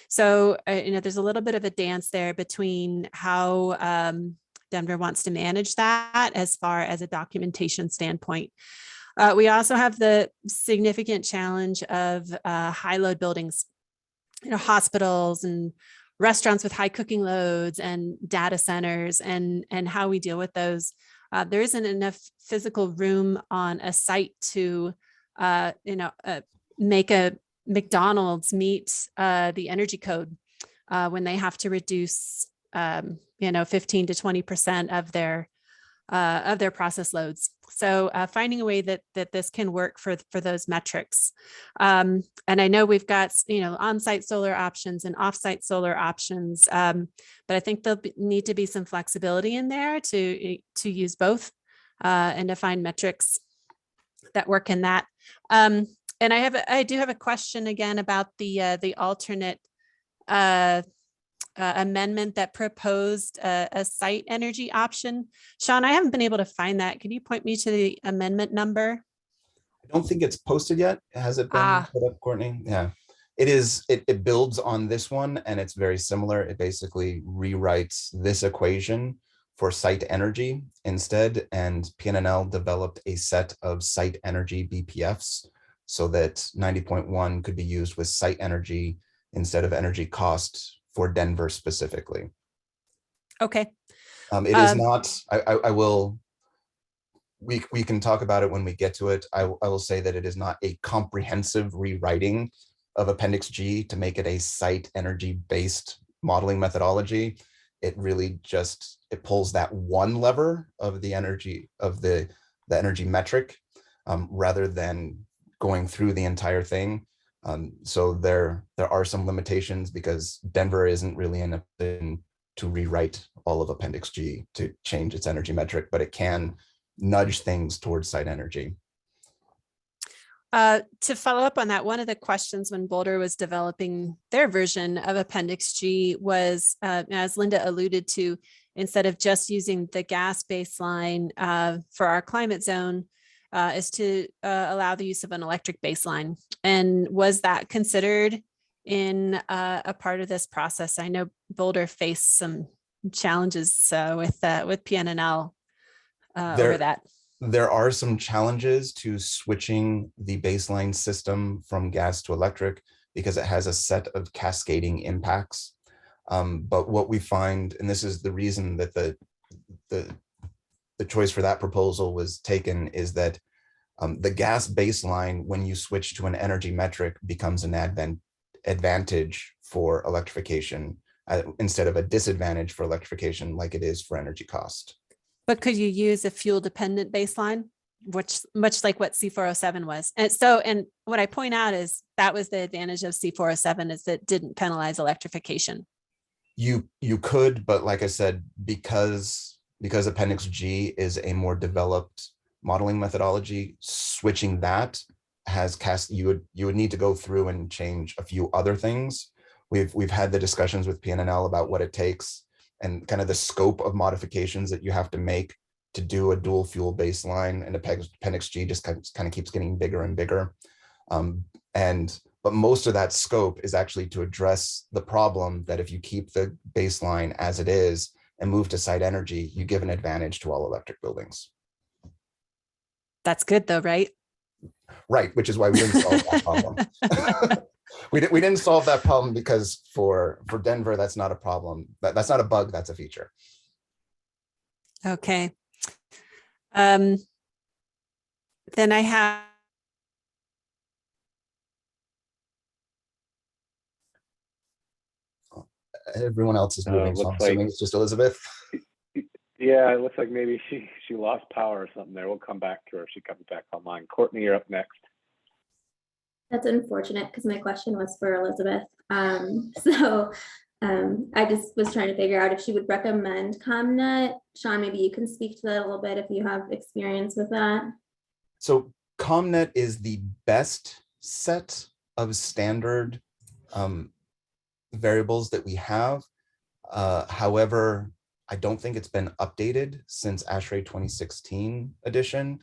So, there's a little bit of a dance there between how Denver wants to manage that as far as a documentation standpoint. We also have the significant challenge of high load buildings, hospitals and restaurants with high cooking loads and data centers and how we deal with those. There isn't enough physical room on a site to, make a McDonald's meet the energy code when they have to reduce, 15 to 20% of their process loads. So finding a way that this can work for those metrics. And I know we've got, on-site solar options and off-site solar options, but I think there'll need to be some flexibility in there to use both and to find metrics that work in that. And I do have a question again about the alternate amendment that proposed a site energy option. Sean, I haven't been able to find that. Can you point me to the amendment number? I don't think it's posted yet. Has it been put up, Courtney? Yeah, it is. It builds on this one, and it's very similar. It basically rewrites this equation for site energy instead, and PNNL developed a set of site energy BPFs so that 90.1 could be used with site energy instead of energy cost for Denver specifically. Okay. It is not, I will, we can talk about it when we get to it. I will say that it is not a comprehensive rewriting of Appendix G to make it a site energy based modeling methodology. It really just, it pulls that one lever of the energy of the energy metric rather than going through the entire thing. So there are some limitations because Denver isn't really in a position to rewrite all of Appendix G to change its energy metric, but it can nudge things towards site energy. To follow up on that, one of the questions when Boulder was developing their version of Appendix G was, as Linda alluded to, instead of just using the gas baseline for our climate zone, is to allow the use of an electric baseline. And was that considered in a part of this process? I know Boulder faced some challenges with PNNL over that. There are some challenges to switching the baseline system from gas to electric because it has a set of cascading impacts. But what we find, and this is the reason that the the choice for that proposal was taken is that the gas baseline, when you switch to an energy metric, becomes an advantage for electrification instead of a disadvantage for electrification like it is for energy cost. But could you use a fuel dependent baseline, which much like what C407 was? And so, and what I point out is that was the advantage of C407 is that it didn't penalize electrification. You could, but like I said, because Appendix G is a more developed modeling methodology, switching that has cast, you would need to go through and change a few other things. We've had the discussions with PNNL about what it takes and kind of the scope of modifications that you have to make to do a dual fuel baseline, and Appendix G just kind of keeps getting bigger and bigger. But most of that scope is actually to address the problem that if you keep the baseline as it is and move to site energy, you give an advantage to all electric buildings. That's good though, right? Right, which is why we didn't solve that problem. We didn't solve that problem because for Denver, that's not a problem. That's not a bug, that's a feature. Okay. Then I have. Everyone else is moving, so I'm like, assuming it's just Elizabeth. Yeah, it looks like maybe she lost power or something there. We'll come back to her if she comes back online. Courtney, you're up next. That's unfortunate because my question was for Elizabeth. I just was trying to figure out if she would recommend ComNet. Sean, maybe you can speak to that a little bit if you have experience with that. So ComNet is the best set of standard variables that we have. However, I don't think it's been updated since ASHRAE 2016 edition.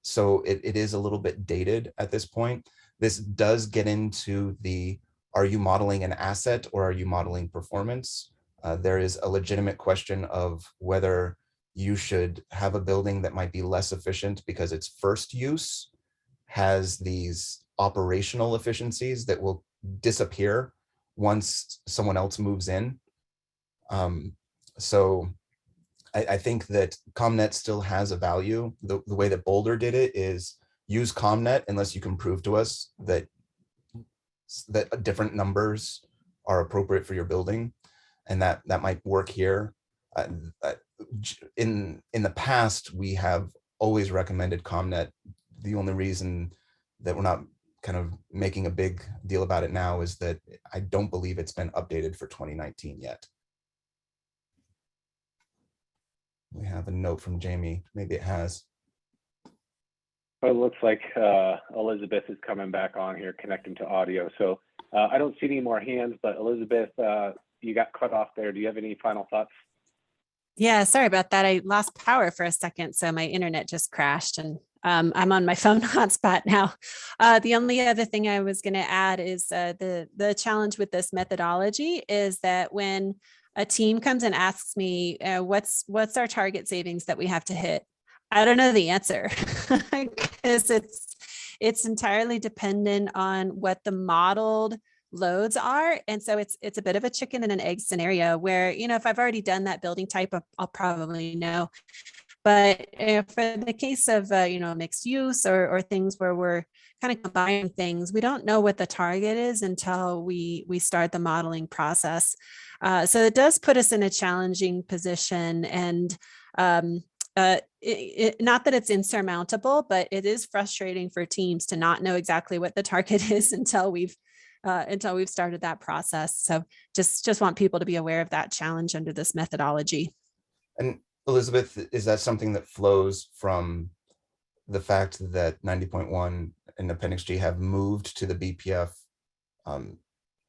So it is a little bit dated at this point. This does get into the, are you modeling an asset or are you modeling performance? There is a legitimate question of whether you should have a building that might be less efficient because its first use has these operational efficiencies that will disappear once someone else moves in. So I think that ComNet still has a value. The way that Boulder did it is use ComNet unless you can prove to us that different numbers are appropriate for your building, and that might work here. In the past, we have always recommended ComNet. The only reason that we're not kind of making a big deal about it now is that I don't believe it's been updated for 2019 yet. We have a note from Jamie. Maybe it has. Well, it looks like Elizabeth is coming back on here, connecting to audio. So I don't see any more hands, but Elizabeth, you got cut off there. Do you have any final thoughts? Yeah, sorry about that. I lost power for a second, so my internet just crashed, and I'm on my phone hotspot now. The only other thing I was going to add is the challenge with this methodology is that when a team comes and asks me, what's our target savings that we have to hit? I don't know the answer because it's entirely dependent on what the modeled loads are. And so it's a bit of a chicken and an egg scenario where, you know, if I've already done that building type, I'll probably know. But for the case of, you know, mixed use or things where we're kind of combining things, we don't know what the target is until we start the modeling process. So it does put us in a challenging position, and not that it's insurmountable, but it is frustrating for teams to not know exactly what the target is until we've started that process. So just want people to be aware of that challenge under this methodology. And Elizabeth, is that something that flows from the fact that 90.1 and Appendix G have moved to the BPF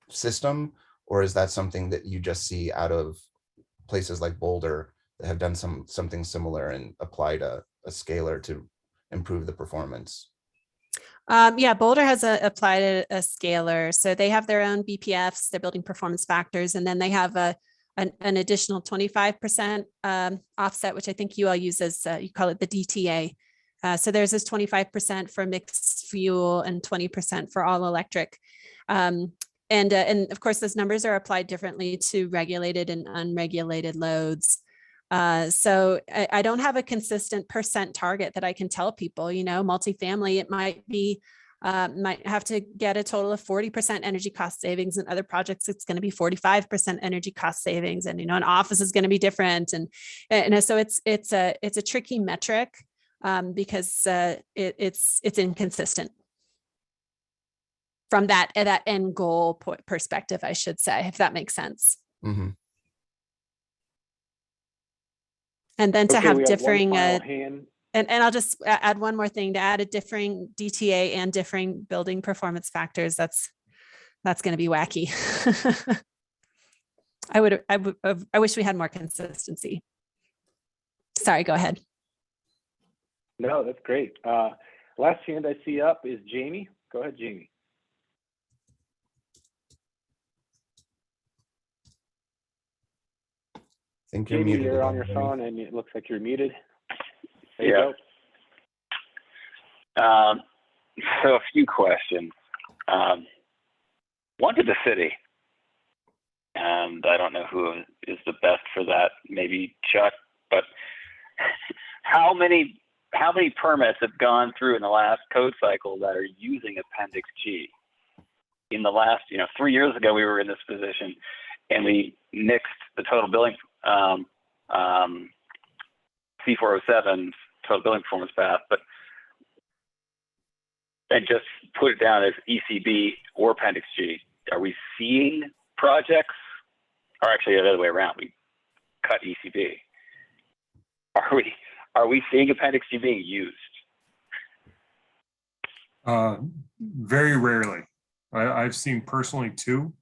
system, or is that something that you just see out of places like Boulder that have done something similar and applied a scalar to improve the performance? Yeah, Boulder has applied a scalar. So they have their own BPFs, their building performance factors, and then they have an additional 25% offset, which I think you all use as, you call it the DTA. So theirs is 25% for mixed fuel and 20% for all electric. And of course, those numbers are applied differently to regulated and unregulated loads. So I don't have a consistent percent target that I can tell people, you know, multifamily, it might be, might have to get a total of 40% energy cost savings, and other projects, it's going to be 45% energy cost savings. And, you know, an office is going to be different. And so it's a tricky metric because it's inconsistent from that end goal perspective, I should say, if that makes sense. Mm-hmm. And then to Okay, have we have one differing, final hand. and I'll just add one more thing, to add a differing DTA and differing building performance factors. That's going to be wacky. I wish we had more consistency. Sorry, go ahead. No, that's great. Last hand I see up is Jamie. Go ahead, Jamie. I think you're Jamie, muted. you're again, on your Jamie. phone and it looks like you're muted. There Yeah. you go. So a few questions. One to the city, and I don't know who is the best for that, maybe Chuck, but how many permits have gone through in the last code cycle that are using Appendix G? In the last, 3 years ago, we were in this position and we nixed the total billing, C407 total billing performance path, and just put it down as ECB or Appendix G. Are we seeing projects, or actually the other way around, we cut ECB. Are we seeing Appendix G being used? Very rarely. I've seen personally 2,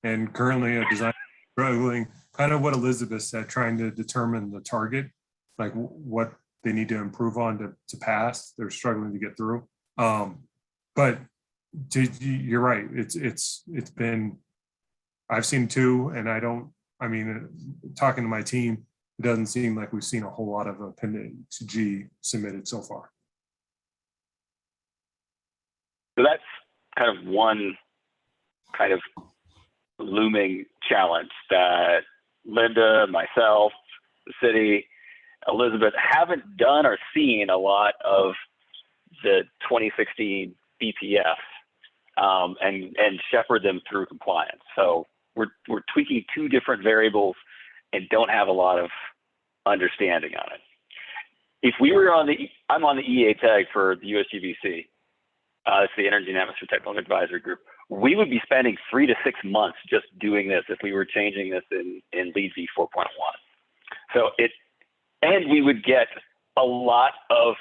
and currently a design struggling, kind of what Elizabeth said, trying to determine the target, like what they need to improve on to pass. They're struggling to get through. But you're right. It's been, I've seen 2, and talking to my team, it doesn't seem like we've seen a whole lot of Appendix G submitted so far. So that's kind of one kind of looming challenge that Linda, myself, the city, Elizabeth haven't done or seen a lot of the 2016 BPF and shepherd them through compliance. So we're tweaking 2 different variables and don't have a lot of understanding on it. If we were I'm on the EA tag for the USGBC, it's the Energy and Atmosphere Technical Advisory Group. We would be spending 3 to 6 months just doing this if we were changing this in Lead V 4.1. So and we would get a lot of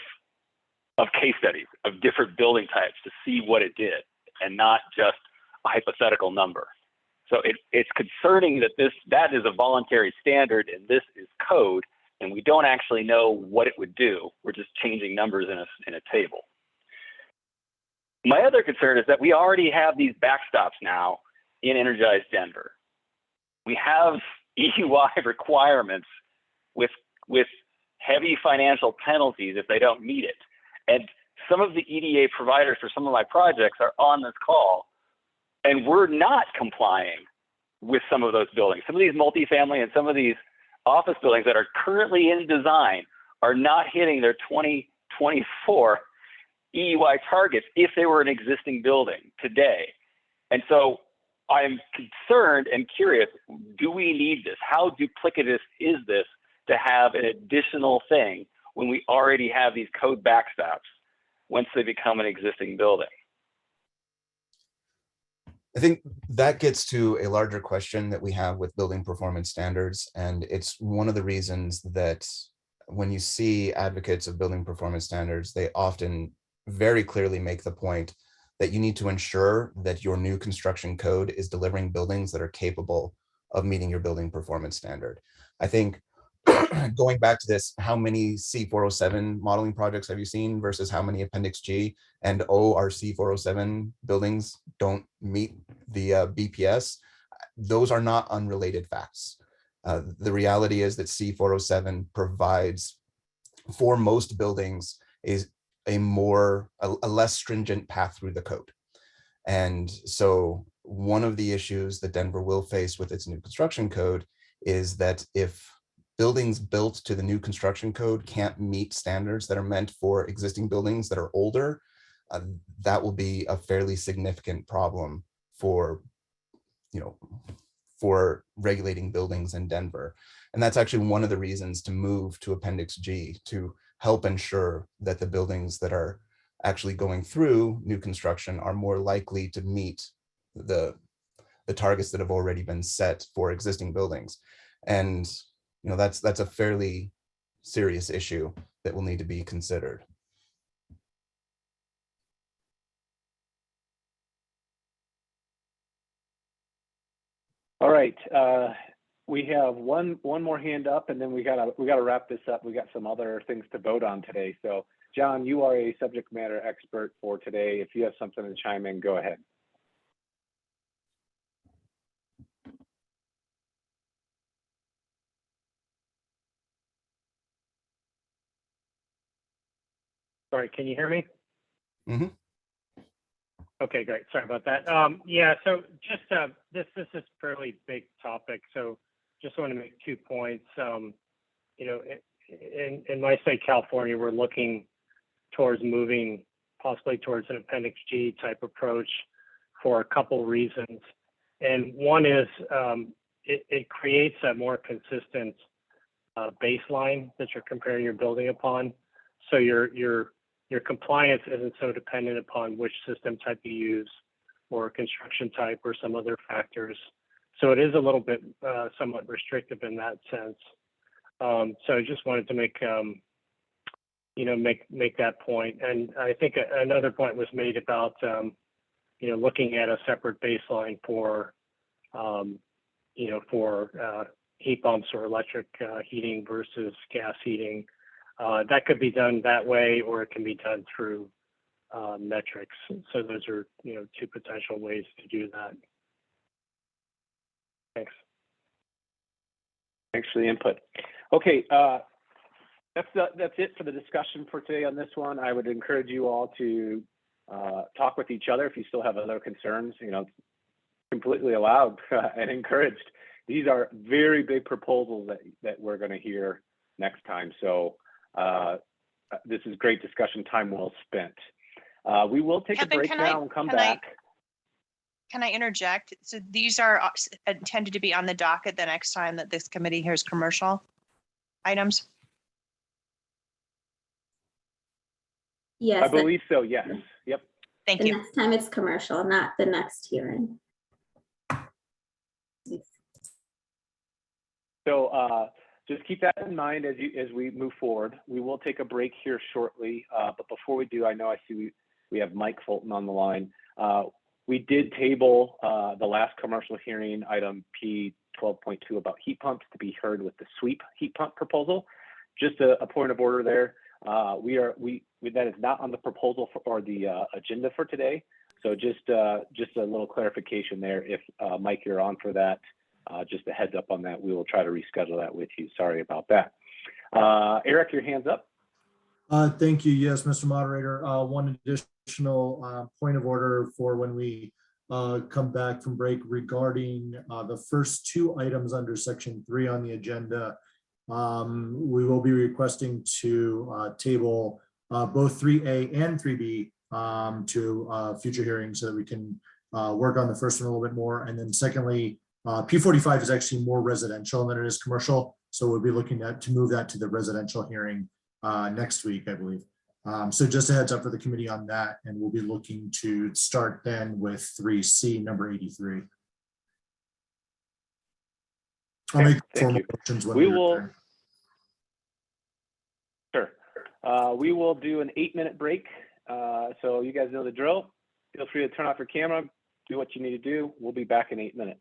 case studies of different building types to see what it did, and not just a hypothetical number. So it's concerning that that is a voluntary standard and this is code, and we don't actually know what it would do. We're just changing numbers in a table. My other concern is that we already have these backstops now in Energized Denver. We have EUI requirements with heavy financial penalties if they don't meet it. And some of the EDA providers for some of my projects are on this call, and we're not complying with some of those buildings. Some of these multifamily and some of these office buildings that are currently in design are not hitting their 2024 EUI targets if they were an existing building today. And so I'm concerned and curious, do we need this? How duplicative is this to have an additional thing when we already have these code backstops once they become an existing building? I think that gets to a larger question that we have with building performance standards. And it's one of the reasons that when you see advocates of building performance standards, they often very clearly make the point that you need to ensure that your new construction code is delivering buildings that are capable of meeting your building performance standard. I think going back to this, how many C407 modeling projects have you seen versus how many Appendix G? And our C407 buildings don't meet the BPS. Those are not unrelated facts. The reality is that C407 provides, for most buildings, is a less stringent path through the code. And so one of the issues that Denver will face with its new construction code is that if buildings built to the new construction code can't meet standards that are meant for existing buildings that are older, that will be a fairly significant problem for, for regulating buildings in Denver. And that's actually one of the reasons to move to Appendix G, to help ensure that the buildings that are actually going through new construction are more likely to meet the targets that have already been set for existing buildings. And that's a fairly serious issue that will need to be considered. All right, we have one more hand up, and then we gotta wrap this up. We got some other things to vote on today. So, John, you are a subject matter expert for today. If you have something to chime in, go ahead. Sorry, can you hear me? Mm-hmm. Okay, great. Sorry about that. Yeah, so just this is a fairly big topic. So just want to make 2 points. In my state, California, we're looking towards moving possibly towards an Appendix G type approach for a couple reasons. And one is it creates a more consistent baseline that you're comparing your building upon. So your compliance isn't so dependent upon which system type you use or construction type or some other factors. So it is a little bit somewhat restrictive in that sense. So I just wanted to make make that point. And I think another point was made about looking at a separate baseline for heat pumps or electric heating versus gas heating. That could be done that way, or it can be done through metrics. So those are 2 potential ways to do that. Thanks. Thanks for the input. Okay, that's it for the discussion for today on this one. I would encourage you all to talk with each other if you still have other concerns. Completely allowed and encouraged. These are very big proposals that we're going to hear next time. So this is great discussion, time well spent. We will take Kevin, a break now and come back. Can I interject? So these are intended to be on the docket the next time that this committee hears commercial items? Yes. I believe so, yes. Yep. Thank the you. next time it's commercial, not the next hearing. So just keep that in mind as we move forward. We will take a break here shortly, but before we do, I know I see we have Mike Fulton on the line. We did table the last commercial hearing, item P 12.2 about heat pumps, to be heard with the sweep heat pump proposal. Just a point of order there. That is not on the proposal or the agenda for today. So just a little clarification there. If Mike, you're on for that, just a heads up on that. We will try to reschedule that with you. Sorry about that. Eric, your hand's up. Thank you. Yes, Mr. Moderator. One additional point of order for when we come back from break regarding the first 2 items under section 3 on the agenda. We will be requesting to table both 3A and 3B to future hearings so that we can work on the first one a little bit more. And then secondly, P45 is actually more residential than it is commercial. So we'll be looking to move that to the residential hearing next week, I believe. So just a heads up for the committee on that. And we'll be looking to start then with 3C, number 83. I'll make formal motions when we will. Sure. We will do an 8-minute break. So you guys know the drill. Feel free to turn off your camera, do what you need to do. We'll be back in 8 minutes.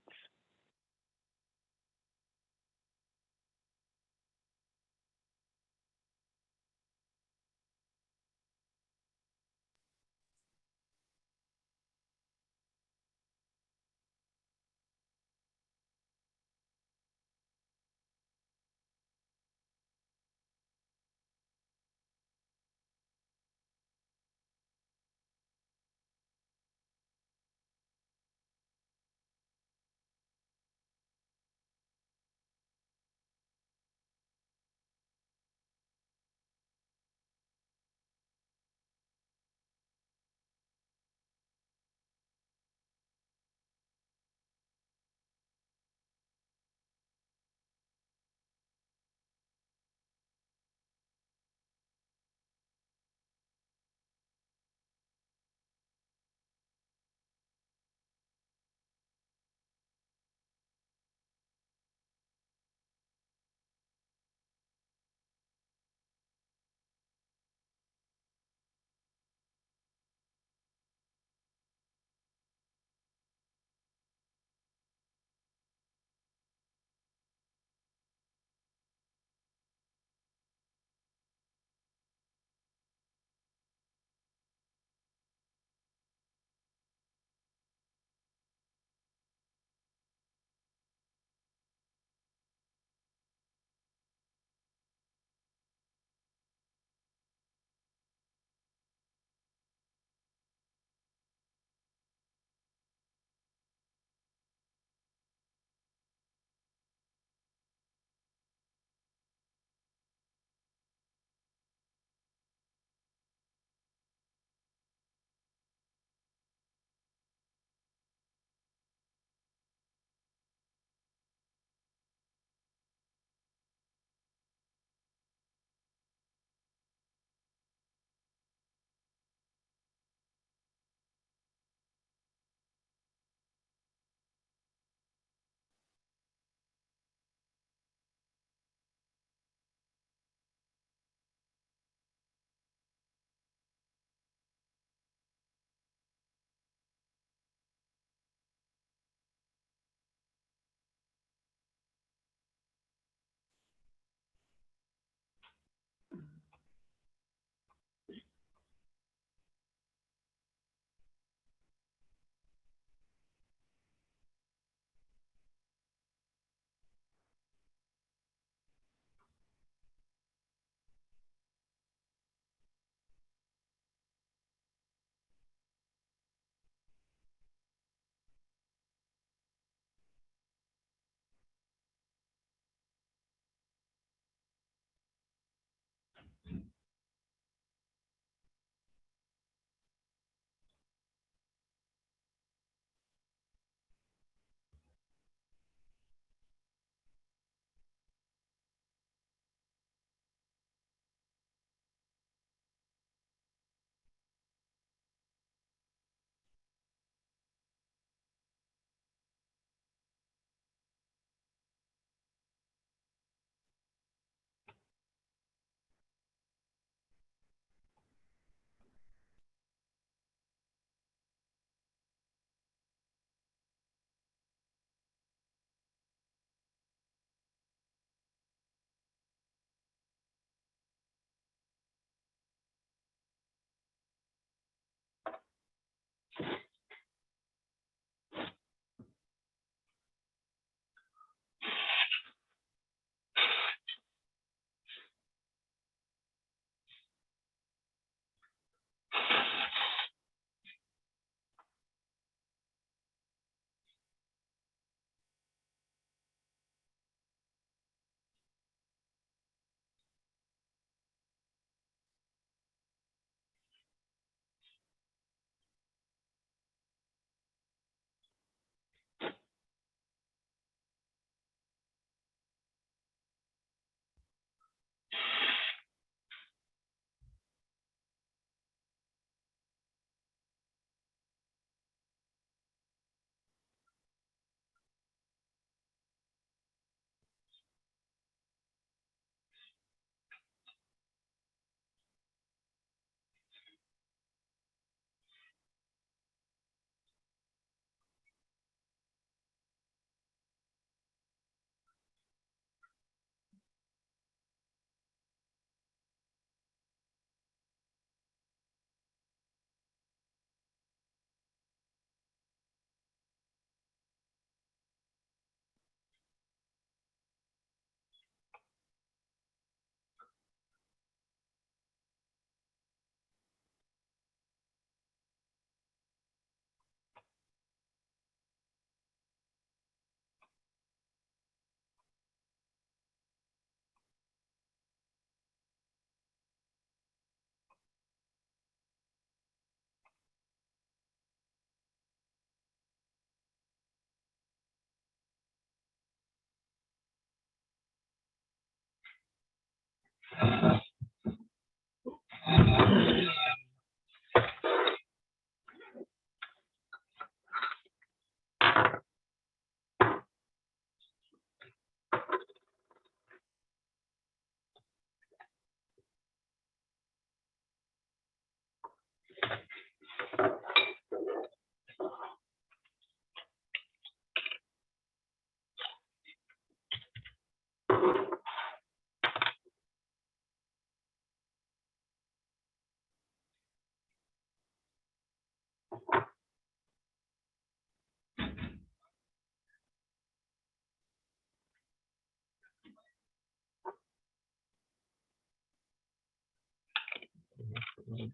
All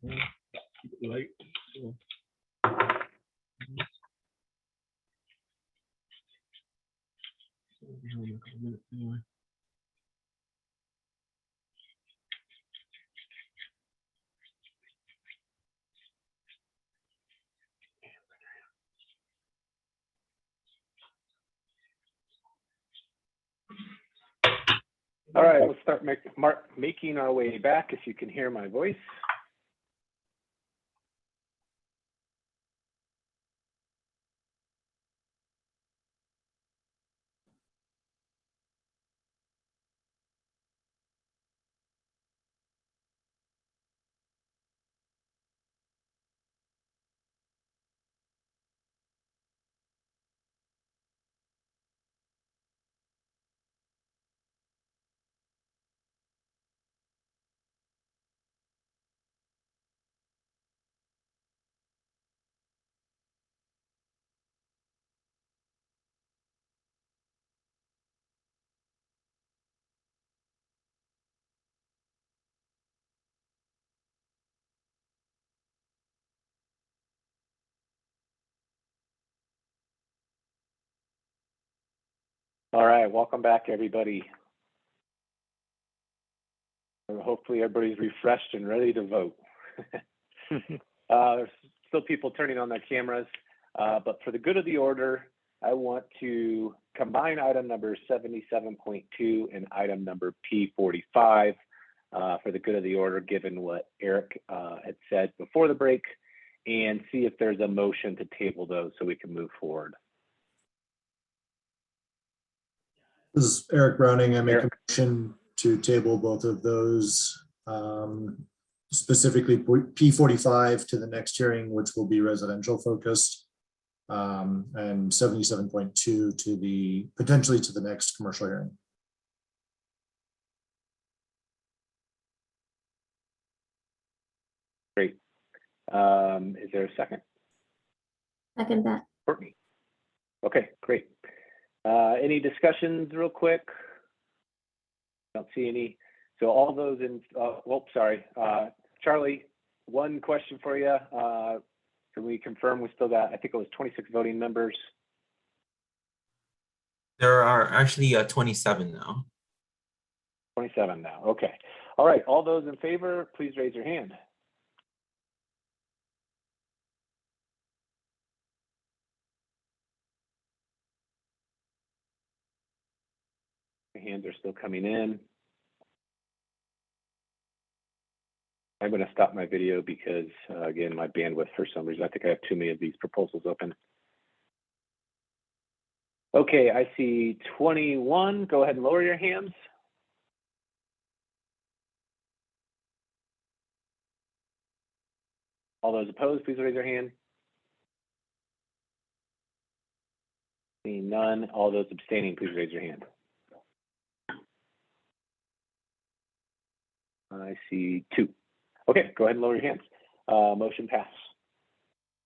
right, let's start making our way back, if you can hear my voice. All right, welcome back, everybody. Hopefully everybody's refreshed and ready to vote. There's still people turning on their cameras, but for the good of the order, I want to combine item number 77.2 and item number P45 for the good of the order, given what Eric had said before the break, and see if there's a motion to table those so we can move forward. This is Eric Browning. I make a motion to table both of those, specifically P45 to the next hearing, which will be residential focused, and 77.2 to the potentially to the next commercial hearing. Great. Is there a second? Second that. Courtney. Okay, great. Any discussions real quick? Don't see any. So all those in, sorry. Charlie, one question for you. Can we confirm we still got, I think it was 26 voting members. There are actually 27 now. 27 now, okay. All right, all those in favor, please raise your hand. Hands are still coming in. I'm going to stop my video because, again, my bandwidth, for some reason, I think I have too many of these proposals open. Okay, I see 21. Go ahead and lower your hands. All those opposed, please raise your hand. Seeing none. All those abstaining, please raise your hand. I see 2. Okay, go ahead and lower your hands. Motion passed.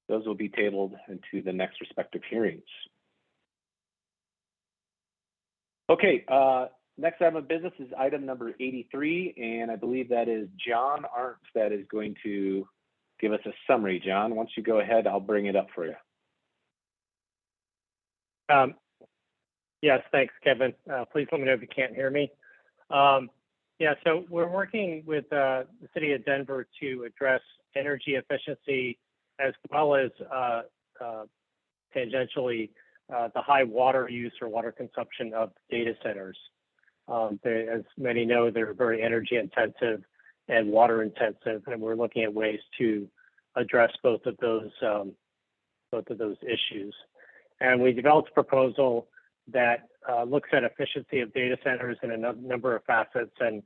Those will be tabled into the next respective hearings. Okay, next item of business is item number 83, and I believe that is John Arndt that is going to give us a summary. John, once you go ahead, I'll bring it up for you. Yes, thanks, Kevin. Please let me know if you can't hear me. Yeah, so we're working with the city of Denver to address energy efficiency as well as tangentially the high water use or water consumption of data centers. As many know, they're very energy intensive and water intensive, and we're looking at ways to address both of those issues. And we developed a proposal that looks at efficiency of data centers in a number of facets. And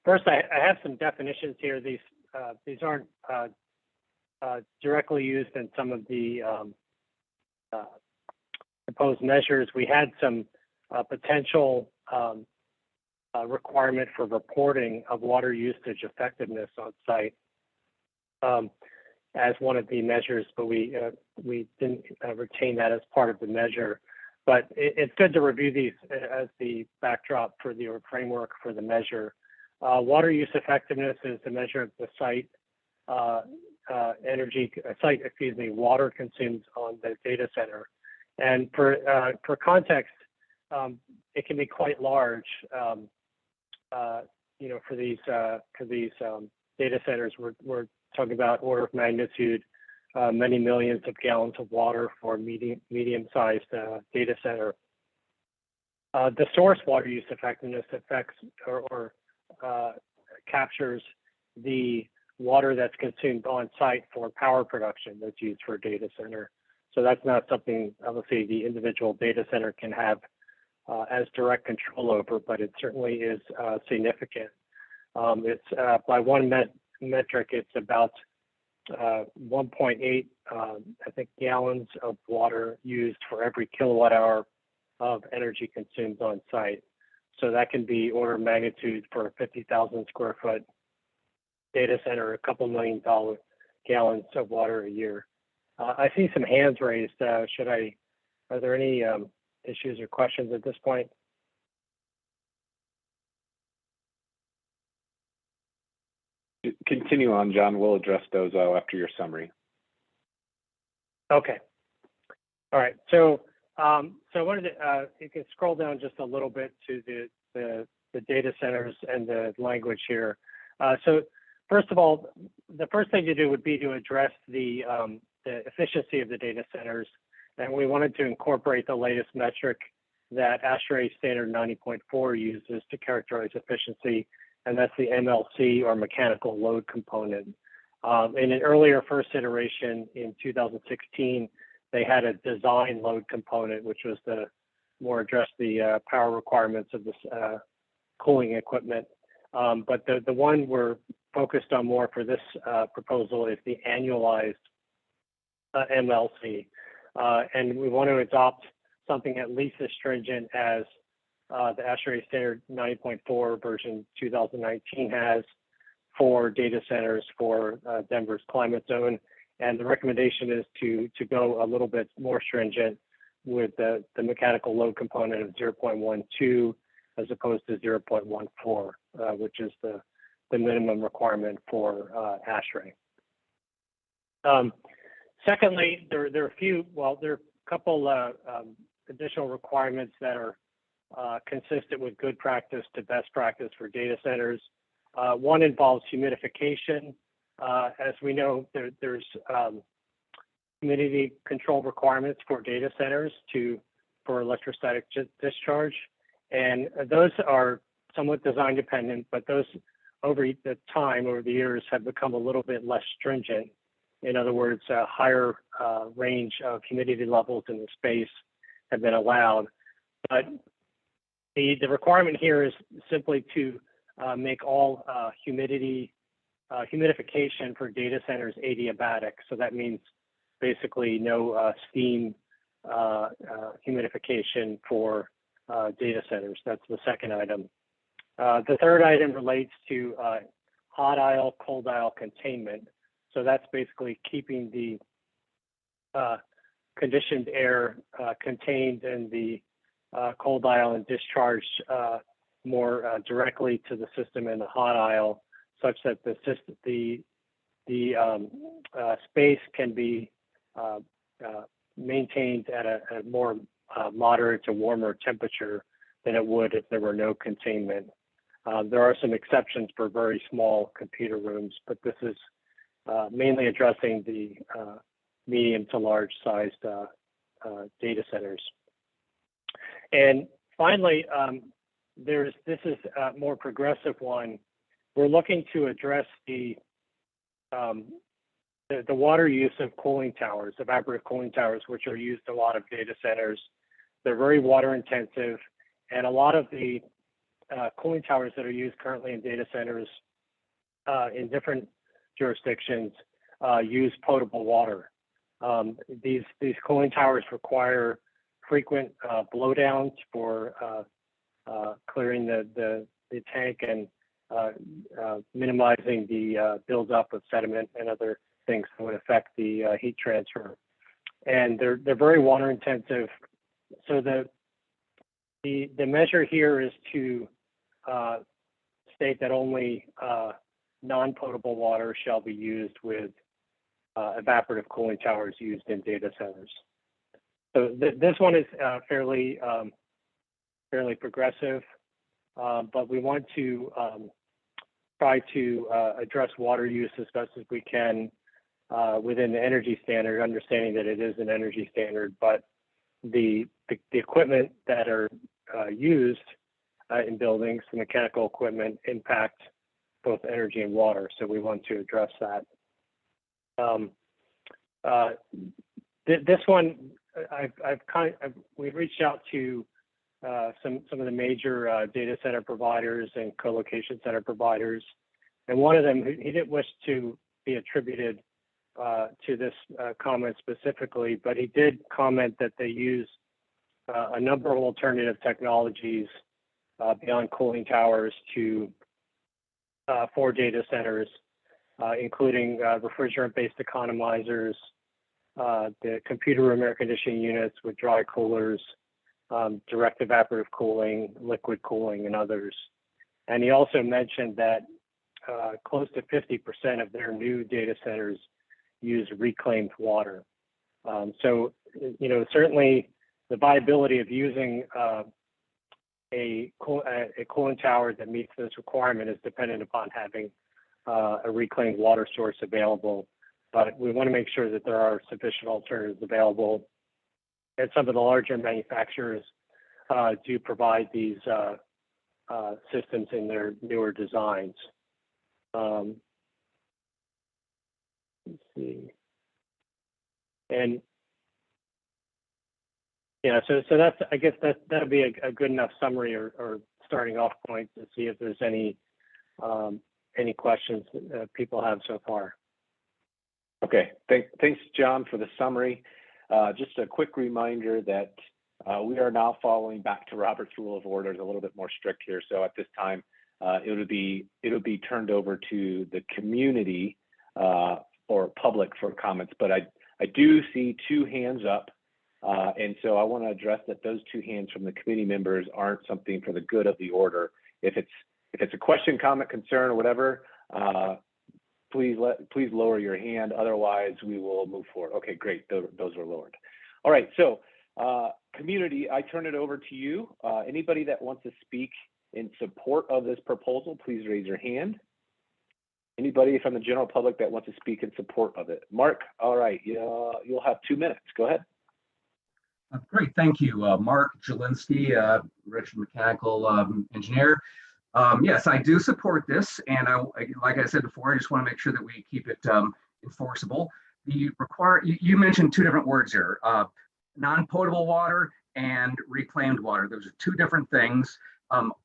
first, I have some definitions here. These aren't directly used in some of the proposed measures. We had some potential requirement for reporting of water usage effectiveness on site as one of the measures, but we didn't retain that as part of the measure. But it's good to review these as the backdrop for the framework for the measure. Water use effectiveness is the measure of the site water consumed on the data center. And for context, it can be quite large. For these data centers, we're talking about order of magnitude, many millions of gallons of water for a medium-sized data center. The source water use effectiveness affects or captures the water that's consumed on site for power production that's used for a data center. So that's not something, obviously, the individual data center can have as direct control over, but it certainly is significant. It's by one metric, it's about 1.8, I think, gallons of water used for every kilowatt hour of energy consumed on site. So that can be order of magnitude for a 50,000 square foot data center, a couple million gallons of water a year. I see some hands raised. Are there any issues or questions at this point? Continue on, John. We'll address those after your summary. Okay. All right. So I wanted to, you can scroll down just a little bit to the data centers and the language here. So first of all, the first thing to do would be to address the efficiency of the data centers. And we wanted to incorporate the latest metric that ASHRAE standard 90.4 uses to characterize efficiency, and that's the MLC, or mechanical load component. In an earlier first iteration in 2016, they had a design load component, which was more address the power requirements of this cooling equipment. But the one we're focused on more for this proposal is the annualized MLC. And we want to adopt something at least as stringent as the ASHRAE standard 90.4 version 2019 has for data centers for Denver's climate zone. And the recommendation is to go a little bit more stringent with the mechanical load component of 0.12 as opposed to 0.14, which is the minimum requirement for ASHRAE. Secondly, there are a couple additional requirements that are consistent with good practice to best practice for data centers. One involves humidification. As we know, there's humidity control requirements for data centers for electrostatic discharge. And those are somewhat design dependent, but those over the years have become a little bit less stringent. In other words, a higher range of humidity levels in the space have been allowed. But the requirement here is simply to make all humidification for data centers adiabatic. So that means basically no steam humidification for data centers. That's the second item. The third item relates to hot aisle, cold aisle containment. So that's basically keeping the conditioned air contained in the cold aisle and discharged more directly to the system in the hot aisle, such that the space can be maintained at a more moderate to warmer temperature than it would if there were no containment. There are some exceptions for very small computer rooms, but this is mainly addressing the medium to large sized data centers. And finally, this is a more progressive one. We're looking to address the water use of cooling towers, evaporative cooling towers, which are used in a lot of data centers. They're very water intensive, and a lot of the cooling towers that are used currently in data centers in different jurisdictions use potable water. These cooling towers require frequent blowdowns for clearing the tank and minimizing the buildup of sediment and other things that would affect the heat transfer. And they're very water intensive. So the measure here is to state that only non-potable water shall be used with evaporative cooling towers used in data centers. So this one is fairly progressive, but we want to try to address water use as best as we can within the energy standard, understanding that it is an energy standard, but the equipment that are used in buildings, the mechanical equipment, impact both energy and water. So we want to address that. This one, we've reached out to some of the major data center providers and co-location center providers, and one of them, he didn't wish to be attributed to this comment specifically, but he did comment that they use a number of alternative technologies beyond cooling towers for data centers, including refrigerant-based economizers, the computer room air conditioning units with dry coolers, direct evaporative cooling, liquid cooling, and others. And he also mentioned that close to 50% of their new data centers use reclaimed water. So, certainly the viability of using a cooling tower that meets this requirement is dependent upon having a reclaimed water source available. But we want to make sure that there are sufficient alternatives available. And some of the larger manufacturers do provide these systems in their newer designs. Let's see. And yeah, so that's, I guess that'll be a good enough summary or starting off point to see if there's any questions that people have so far. Okay, thanks, John, for the summary. Just a quick reminder that we are now following back to Robert's Rule of Order, is a little bit more strict here. So at this time, it'll be turned over to the community or public for comments. But I do see two hands up, and so I want to address that those two hands from the committee members aren't something for the good of the order. If it's a question, comment, concern, or whatever, please lower your hand. Otherwise, we will move forward. Okay, great. Those were lowered. All right. So, community, I turn it over to you. Anybody that wants to speak in support of this proposal, please raise your hand. Anybody from the general public that wants to speak in support of it? Mark, all right. You'll have 2 minutes. Go ahead. Great. Thank you. Mark Zielinski, registered mechanical engineer. Yes, I do support this, and like I said before, I just want to make sure that we keep it enforceable. You mentioned two different words here: non-potable water and reclaimed water. Those are two different things.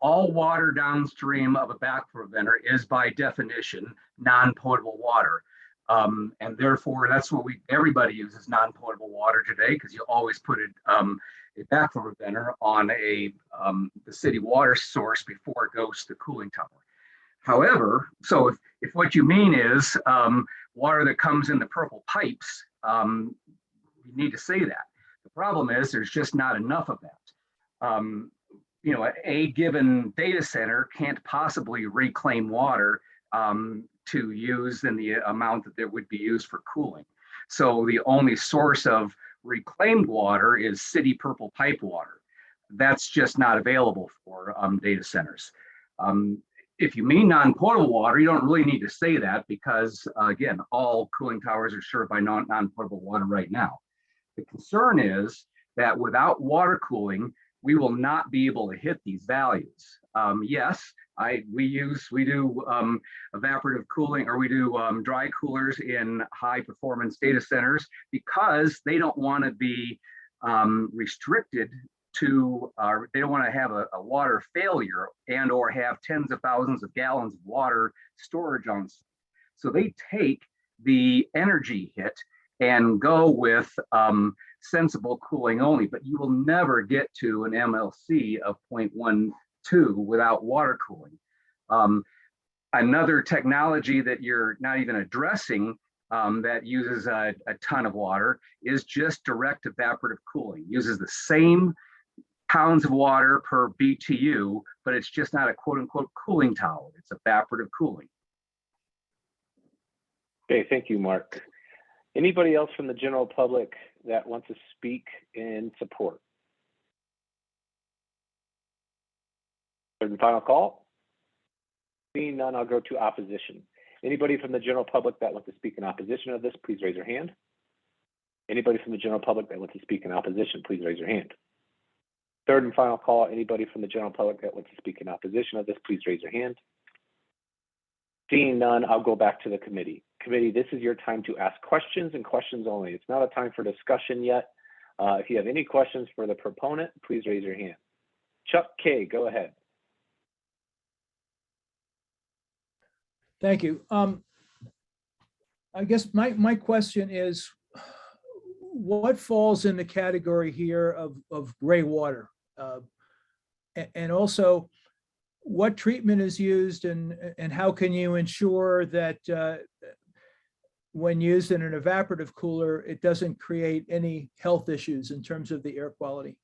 All water downstream of a backflow preventer is, by definition, non-potable water, and therefore that's what everybody uses non-potable water today, because you always put it. A backflow preventer on the city water source before it goes to the cooling tower. However, so if what you mean is water that comes in the purple pipes, you need to say that. The problem is there's just not enough of that. A given data center can't possibly reclaim water to use in the amount that would be used for cooling. So the only source of reclaimed water is city purple pipe water. That's just not available for data centers. If you mean non-potable water, you don't really need to say that, because again, all cooling towers are served by non-potable water right now. The concern is that without water cooling, we will not be able to hit these values. Yes, we do evaporative cooling, or we do dry coolers in high performance data centers, because they don't want to be restricted to, they don't want to have a water failure and or have tens of thousands of gallons of water storage on site. So they take the energy hit and go with sensible cooling only, but you will never get to an MLC of 0.12 without water cooling. Another technology that you're not even addressing that uses a ton of water is just direct evaporative cooling. Uses the same pounds of water per BTU, but it's just not a quote unquote cooling tower. It's evaporative cooling. Okay, thank you, Mark. Anybody else from the general public that wants to speak in support? Third and final call. Seeing none, I'll go to opposition. Anybody from the general public that wants to speak in opposition of this, please raise your hand. Anybody from the general public that wants to speak in opposition, please raise your hand. Third and final call. Anybody from the general public that wants to speak in opposition of this, please raise your hand. Seeing none, I'll go back to the committee. Committee, this is your time to ask questions and questions only. It's not a time for discussion yet. If you have any questions for the proponent, please raise your hand. Chuck K, go ahead. Thank you. I guess my question is, what falls in the category here of gray water? And also, what treatment is used and how can you ensure that when used in an evaporative cooler, it doesn't create any health issues in terms of the air quality?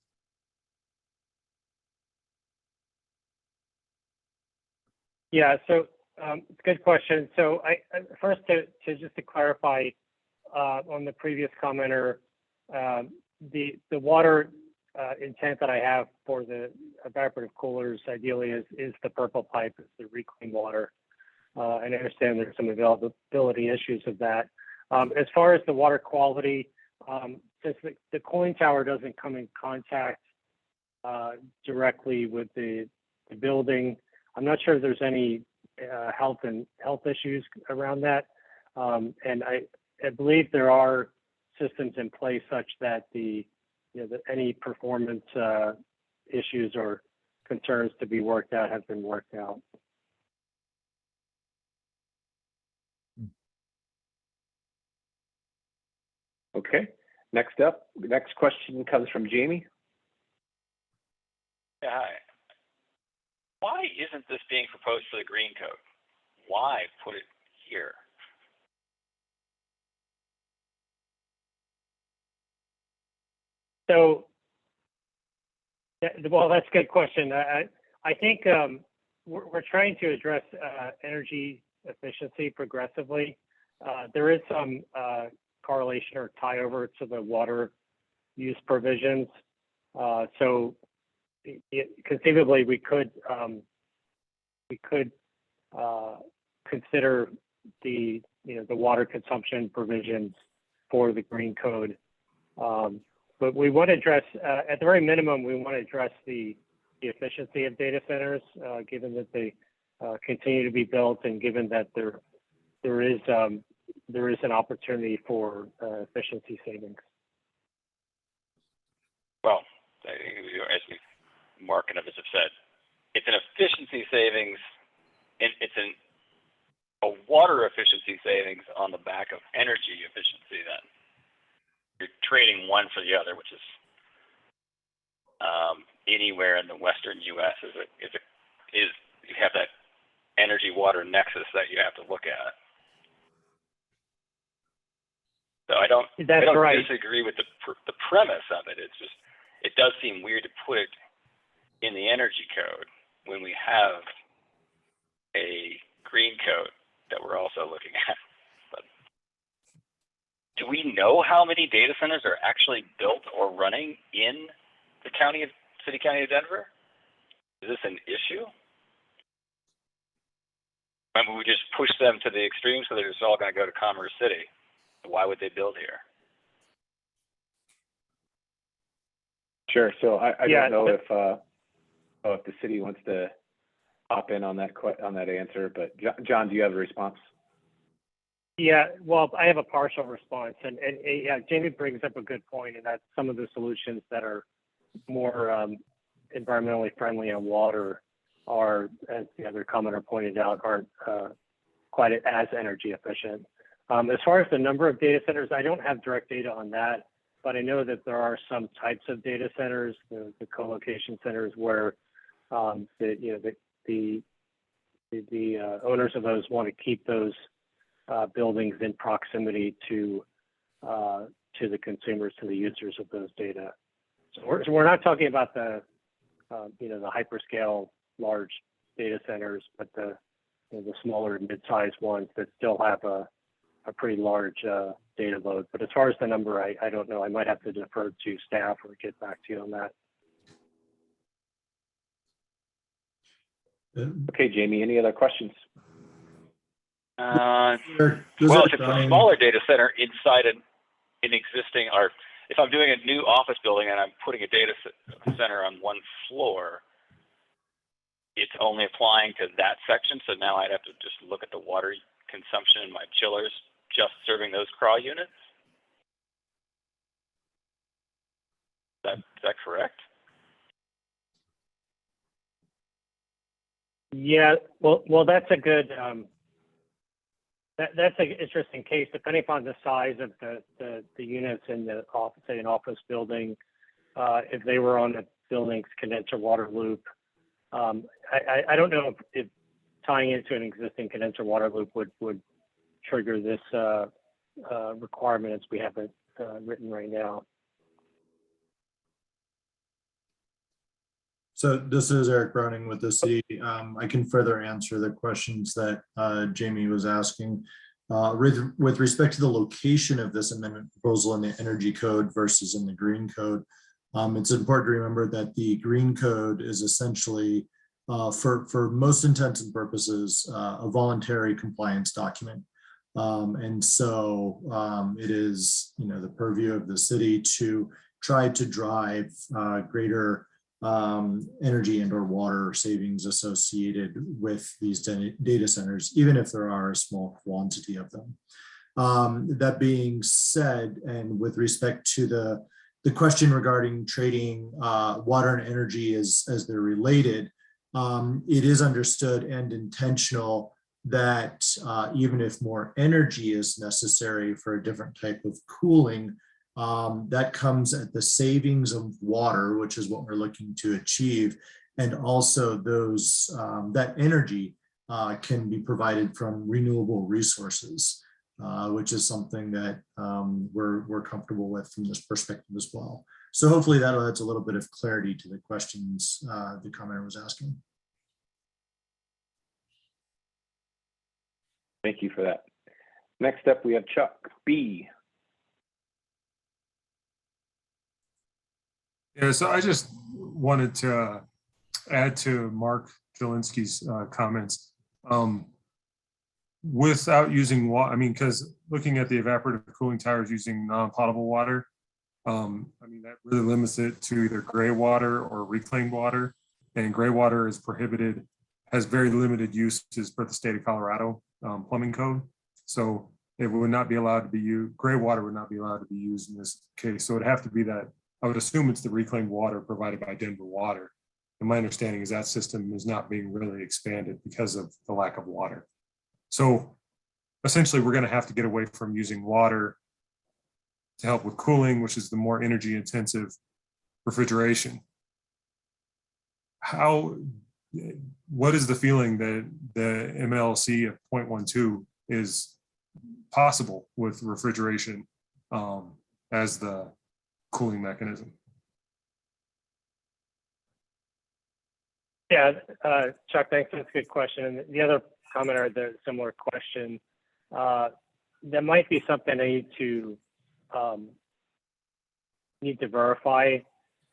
Yeah, so it's a good question. So I first just to clarify on the previous commenter, the water intent that I have for the evaporative coolers ideally is the purple pipe, it's the reclaimed water. And I understand there's some availability issues of that. As far as the water quality, since the cooling tower doesn't come in contact directly with the building, I'm not sure if there's any health issues around that. And I believe there are systems in place such that that any performance issues or concerns to be worked out have been worked out. Okay, next up, the next question comes from Jamie. Yeah, hi. Why isn't this being proposed for the green code? Why put it here? So, well, that's a good question. I think we're trying to address energy efficiency progressively. There is some correlation or tie over to the water use provisions. So conceivably, we could consider the water consumption provisions for the green code. But we want to address, at the very minimum, we want to address the efficiency of data centers, given that they continue to be built, and given that there is an opportunity for efficiency savings. Well, as Mark and others have said, it's an efficiency savings, and it's a water efficiency savings on the back of energy efficiency. Then you're trading one for the other, which is anywhere in the Western U.S. is you have that energy water nexus that you have to look at. So I don't disagree with the premise of it. It's just, it does seem weird to put it in the energy code when we have a green code that we're also looking at. But do we know how many data centers are actually built or running in the city county of Denver? Is this an issue? I mean, we just push them to the extreme so they're just all going to go to Commerce City. Why would they build here? Sure. So I don't know if the city wants to hop in on that answer, but John, do you have a response? Yeah, well, I have a partial response, and yeah, Jamie brings up a good point, and that's some of the solutions that are more environmentally friendly on water are, as the other commenter pointed out, aren't quite as energy efficient. As far as the number of data centers, I don't have direct data on that, but I know that there are some types of data centers, the co-location centers, where the owners of those want to keep those buildings in proximity to the consumers, to the users of those data. So we're not talking about the hyperscale large data centers, but the smaller and mid-sized ones that still have a a pretty large data load. But as far as the number, I don't know. I might have to defer to staff or get back to you on that. Okay, Jamie, any other questions? Well, if it's a smaller data center inside an existing, or if I'm doing a new office building and I'm putting a data center on one floor, it's only applying to that section. So now I'd have to just look at the water consumption in my chillers, just serving those CRAW units. Is that correct? Yeah, well, that's a good, that's an interesting case, depending upon the size of the units in the office, say an office building. If they were on the building's condenser water loop, I don't know if tying into an existing condenser water loop would trigger this requirement as we have it written right now. So this is Eric Browning with the city. I can further answer the questions that Jamie was asking. With respect to the location of this amendment proposal in the energy code versus in the green code, it's important to remember that the green code is essentially, for most intents and purposes, a voluntary compliance document. And so it is, the purview of the city to try to drive greater energy and or water savings associated with these data centers, even if there are a small quantity of them. That being said, and with respect to the question regarding trading water and energy as they're related, it is understood and intentional that even if more energy is necessary for a different type of cooling, that comes at the savings of water, which is what we're looking to achieve. And also those that energy can be provided from renewable resources, which is something that we're comfortable with from this perspective as well. So hopefully that adds a little bit of clarity to the questions the commenter was asking. Thank you for that. Next up, we have Chuck B. Yeah, so I just wanted to add to Mark Zielinski's comments. Without using water, because looking at the evaporative cooling towers using non-potable water, that really limits it to either gray water or reclaimed water. And gray water is prohibited, has very limited uses per the state of Colorado plumbing code. So it would not be allowed to be used, gray water would not be allowed to be used in this case. So it'd have to be that, I would assume it's the reclaimed water provided by Denver Water. And my understanding is that system is not being really expanded because of the lack of water. So essentially, we're going to have to get away from using water to help with cooling, which is the more energy intensive refrigeration. What is the feeling that the MLC of 0.12 is possible with refrigeration as the cooling mechanism? Yeah, Chuck, thanks. That's a good question. The other commenter, the similar question, that might be something I need to verify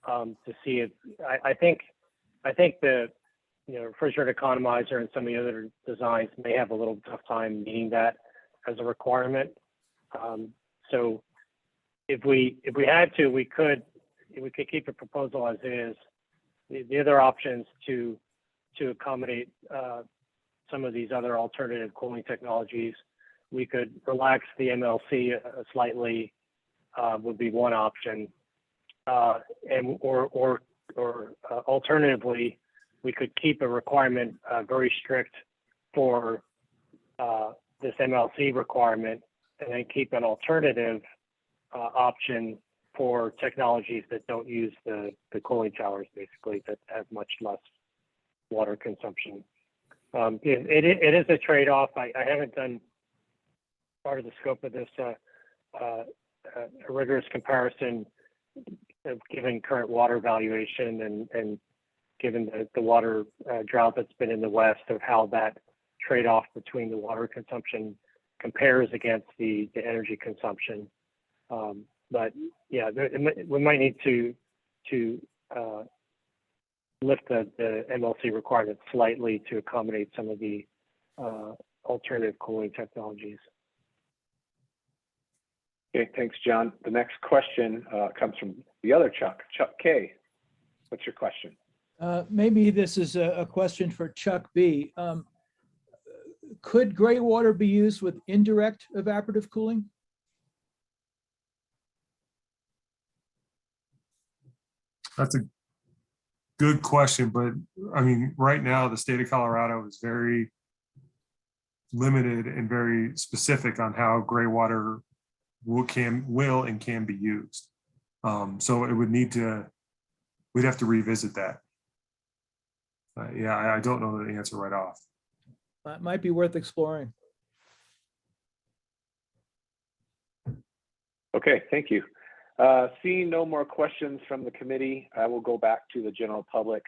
to see if I think the refrigerator economizer and some of the other designs may have a little tough time meeting that as a requirement. So if we had to, we could keep the proposal as is. The other options to accommodate some of these other alternative cooling technologies, we could relax the MLC slightly, would be one option, and or alternatively, we could keep a requirement very strict for this MLC requirement, and then keep an alternative option for technologies that don't use the cooling towers, basically, that have much less water consumption. It is a trade-off. I haven't done part of the scope of this a rigorous comparison of given current water valuation and given the water drought that's been in the West, of how that trade-off between the water consumption compares against the energy consumption. But yeah, we might need to lift the MLC requirement slightly to accommodate some of the alternative cooling technologies. Okay, thanks, John. The next question comes from the other Chuck K. What's your question? Maybe this is a question for Chuck B. Could gray water be used with indirect evaporative cooling? That's a good question, but I mean, right now, the state of Colorado is very limited and very specific on how gray water will and can be used. So it would we'd have to revisit that. Yeah, I don't know the answer right off. That might be worth exploring. Okay, thank you. Seeing no more questions from the committee, I will go back to the general public.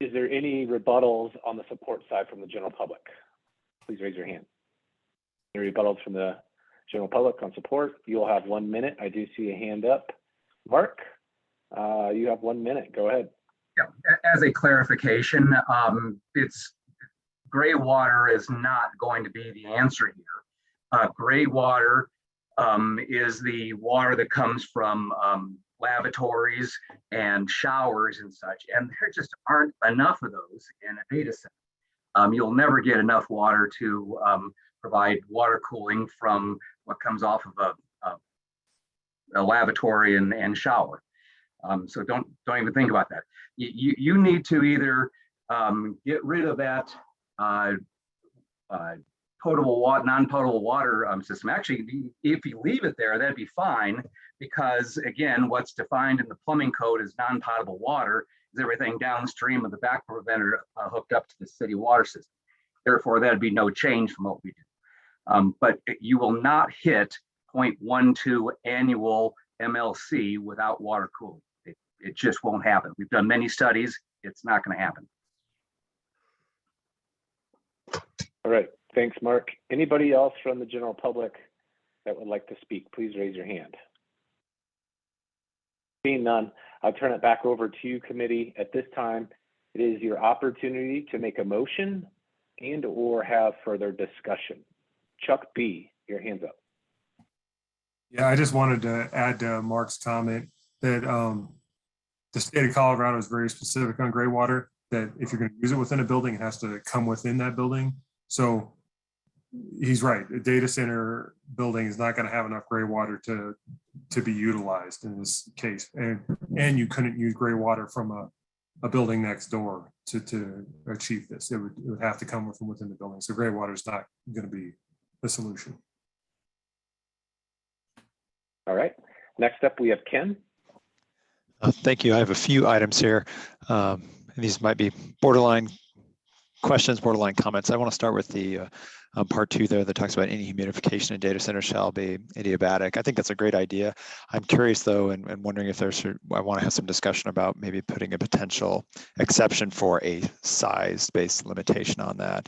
Is there any rebuttals on the support side from the general public? Please raise your hand. Any rebuttals from the general public on support? You'll have 1 minute. I do see a hand up. Mark, you have 1 minute. Go ahead. Yeah, as a clarification, it's gray water is not going to be the answer here. Gray water is the water that comes from lavatories and showers and such, and there just aren't enough of those in a data center. You'll never get enough water to provide water cooling from what comes off of a lavatory and shower. So don't even think about that. You need to either get rid of that potable water, non-potable water system. Actually, if you leave it there, that'd be fine, because again, what's defined in the plumbing code as non-potable water is everything downstream of the back preventer hooked up to the city water system. Therefore, that'd be no change from what we do. But you will not hit 0.12 annual MLC without water cooling. It just won't happen. We've done many studies. It's not going to happen. All right. Thanks, Mark. Anybody else from the general public that would like to speak, please raise your hand. Seeing none, I'll turn it back over to you, committee. At this time, it is your opportunity to make a motion and or have further discussion. Chuck B, your hand's up. Yeah, I just wanted to add to Mark's comment that the state of Colorado is very specific on gray water, that if you're going to use it within a building, it has to come within that building. So he's right. A data center building is not going to have enough gray water to be utilized in this case. And you couldn't use gray water from a building next door to achieve this. It would have to come from within the building. So gray water is not going to be the solution. All right. Next up, we have Ken. Thank you. I have a few items here. And these might be borderline questions, borderline comments. I want to start with the part 2 there that talks about any humidification in data centers shall be adiabatic. I think that's a great idea. I'm curious though, and wondering if I want to have some discussion about maybe putting a potential exception for a size-based limitation on that.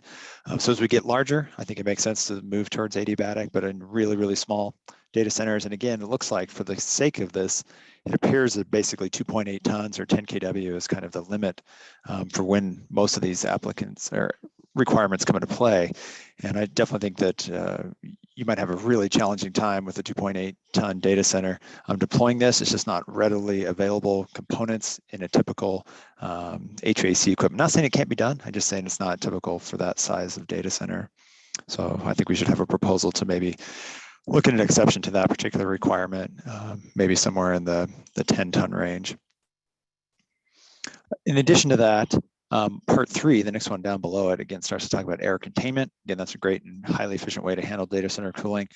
So as we get larger, I think it makes sense to move towards adiabatic, but in really, really small data centers. And again, it looks like for the sake of this, it appears that basically 2.8 tons or 10 kW is kind of the limit for when most of these applicants or requirements come into play. And I definitely think that you might have a really challenging time with a 2.8 ton data center deploying this. It's just not readily available components in a typical HVAC equipment. Not saying it can't be done. I'm just saying it's not typical for that size of data center. So I think we should have a proposal to maybe look at an exception to that particular requirement, maybe somewhere in the 10 ton range. In addition to that, part 3, the next one down below it, again, starts to talk about air containment. Again, that's a great and highly efficient way to handle data center cooling.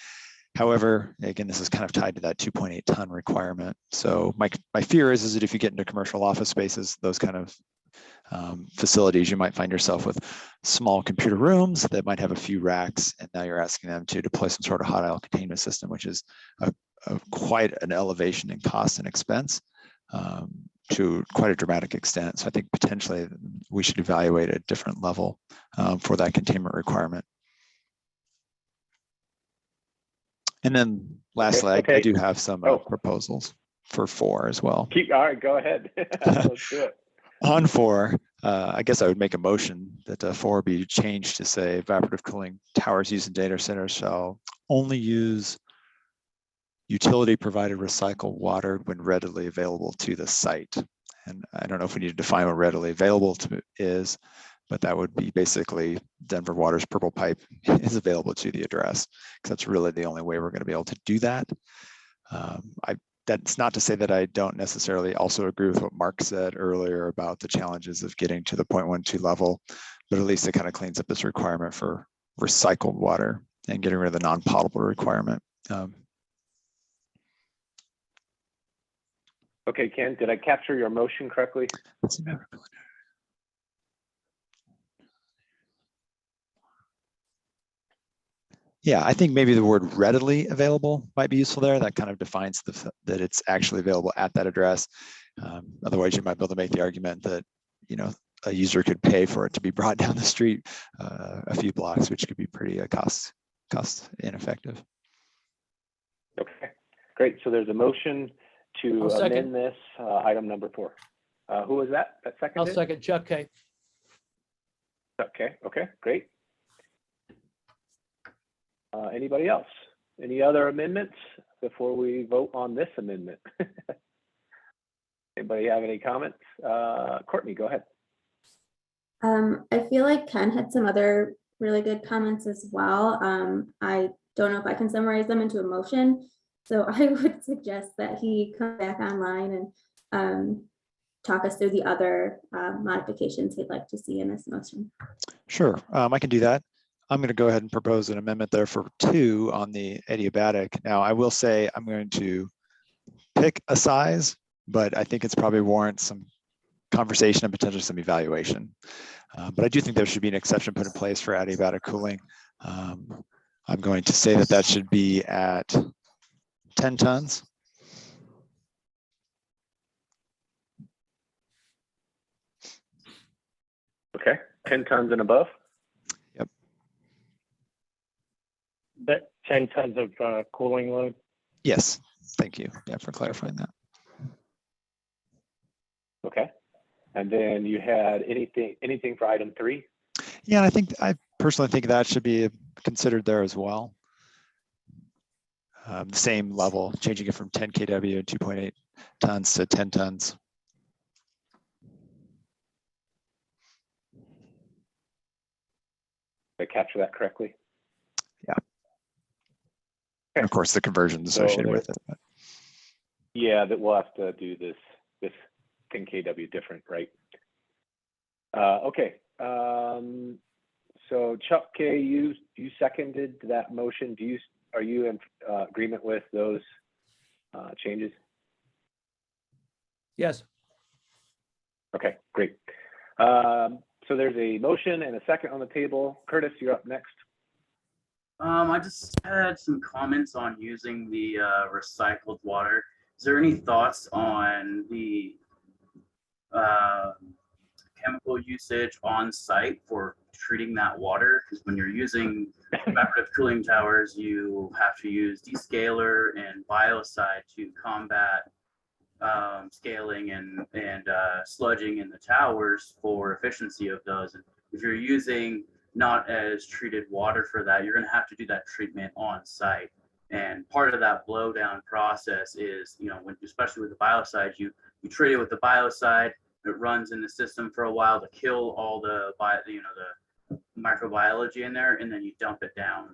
However, again, this is kind of tied to that 2.8 ton requirement. So my fear is that if you get into commercial office spaces, those kind of facilities, you might find yourself with small computer rooms that might have a few racks, and now you're asking them to deploy some sort of hot aisle containment system, which is quite an elevation in cost and expense to quite a dramatic extent. So I think potentially we should evaluate a different level for that containment requirement. And then lastly, I do have some proposals for 4 as well. All right, go ahead. Let's do it. On 4, I guess I would make a motion that 4 be changed to say evaporative cooling towers used in data centers shall only use utility provided recycled water when readily available to the site. And I don't know if we need to define what readily available is, but that would be basically Denver Water's purple pipe is available to the address, because that's really the only way we're going to be able to do that. That's not to say that I don't necessarily also agree with what Mark said earlier about the challenges of getting to the 0.12 level, but at least it kind of cleans up this requirement for recycled water and getting rid of the non-potable requirement. Okay, Ken, did I capture your motion correctly? Yeah, I think maybe the word readily available might be useful there. That kind of defines that it's actually available at that address. Otherwise, you might be able to make the argument that, you know, a user could pay for it to be brought down the street a few blocks, which could be pretty cost ineffective. Okay, great. So there's a motion to amend this item number 4. Who was that? That seconded? I'll second. Chuck K. Okay, great. Anybody else? Any other amendments before we vote on this amendment? Anybody have any comments? Courtney, go ahead. I feel like Ken had some other really good comments as well. I don't know if I can summarize them into a motion. So I would suggest that he come back online and talk us through the other modifications he'd like to see in this motion. Sure, I can do that. I'm going to go ahead and propose an amendment there for 2 on the adiabatic. Now, I will say I'm going to pick a size, but I think it's probably warrants some conversation and potentially some evaluation. But I do think there should be an exception put in place for adiabatic cooling. I'm going to say that that should be at 10 tons. Okay, 10 tons and above. Yep. That 10 tons of cooling load? Yes, thank you. Yeah, for clarifying that. Okay, and then you had anything for item 3? Yeah, I personally think that should be considered there as well. The same level, changing it from 10 kW and 2.8 tons to 10 tons. Did I capture that correctly? Yeah. And of course, the conversion associated with it. But. Yeah, that we'll have to do this 10 kW different, right? Okay. So Chuck K, you seconded that motion. Are you in agreement with those changes? Yes. Okay, great. So there's a motion and a second on the table. Curtis, you're up next. I just had some comments on using the recycled water. Is there any thoughts on the chemical usage on site for treating that water? Because when you're using evaporative cooling towers, you have to use descaler and biocide to combat scaling and sludging in the towers for efficiency of those. And if you're using not as treated water for that, you're going to have to do that treatment on site. And part of that blowdown process is, you know, when, especially with the biocide, you treat it with the biocide. It runs in the system for a while to kill all the the microbiology in there, and then you dump it down.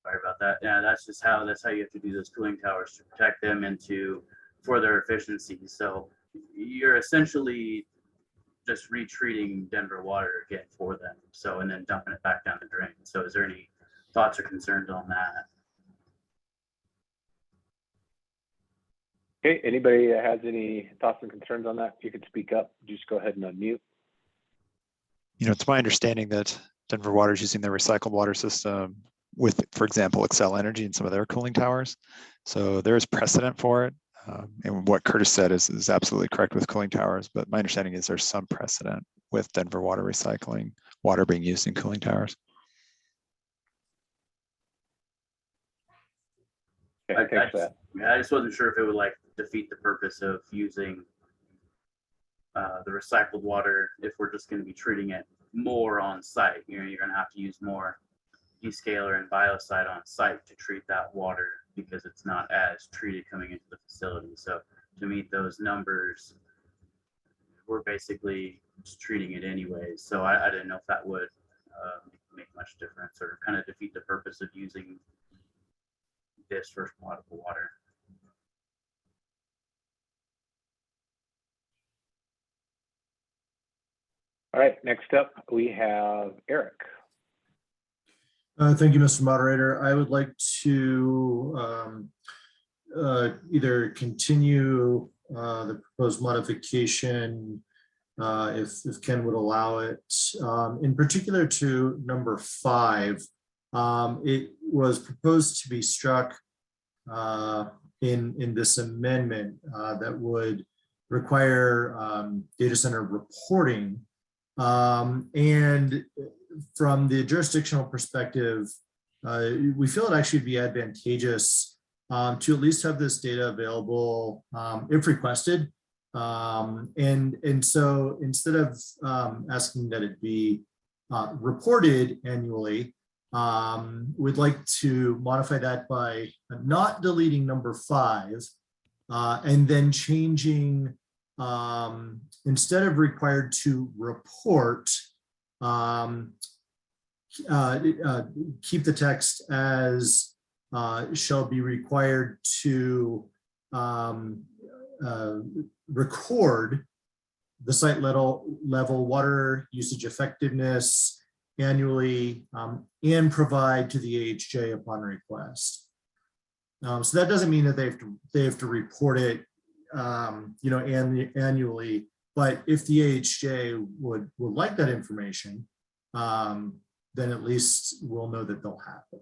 Sorry about that. Yeah, that's how you have to do those cooling towers, to protect them and for their efficiency. So you're essentially just retreating Denver water again for them. So, and then dumping it back down the drain. So is there any thoughts or concerns on that? Okay, anybody has any thoughts and concerns on that? If you could speak up, just go ahead and unmute. You know, it's my understanding that Denver Water is using their recycled water system with, for example, Xcel Energy and some of their cooling towers. So there is precedent for it. And what Curtis said is absolutely correct with cooling towers, but my understanding is there's some precedent with Denver Water recycling water being used in cooling towers. Okay, thanks for that. I just wasn't sure if it would like defeat the purpose of using the recycled water if we're just going to be treating it more on site. You know, you're going to have to use more descaler and biocide on site to treat that water because it's not as treated coming into the facility. So to meet those numbers, we're basically just treating it anyways. So I didn't know if that would make much difference or kind of defeat the purpose of using this for potable water. All right, next up we have Eric. Thank you, Mr. Moderator. I would like to either continue the proposed modification if Ken would allow it. In particular to number 5, it was proposed to be struck in this amendment that would require data center reporting. And from the jurisdictional perspective, we feel it actually would be advantageous to at least have this data available if requested. And so instead of asking that it be reported annually, we'd like to modify that by not deleting number 5 and then changing instead of required to report, keep the text as shall be required to record the site level water usage effectiveness annually and provide to the AHJ upon request. So that doesn't mean that they have to report it annually, but if the AHJ would like that information, then at least we'll know that they'll have it.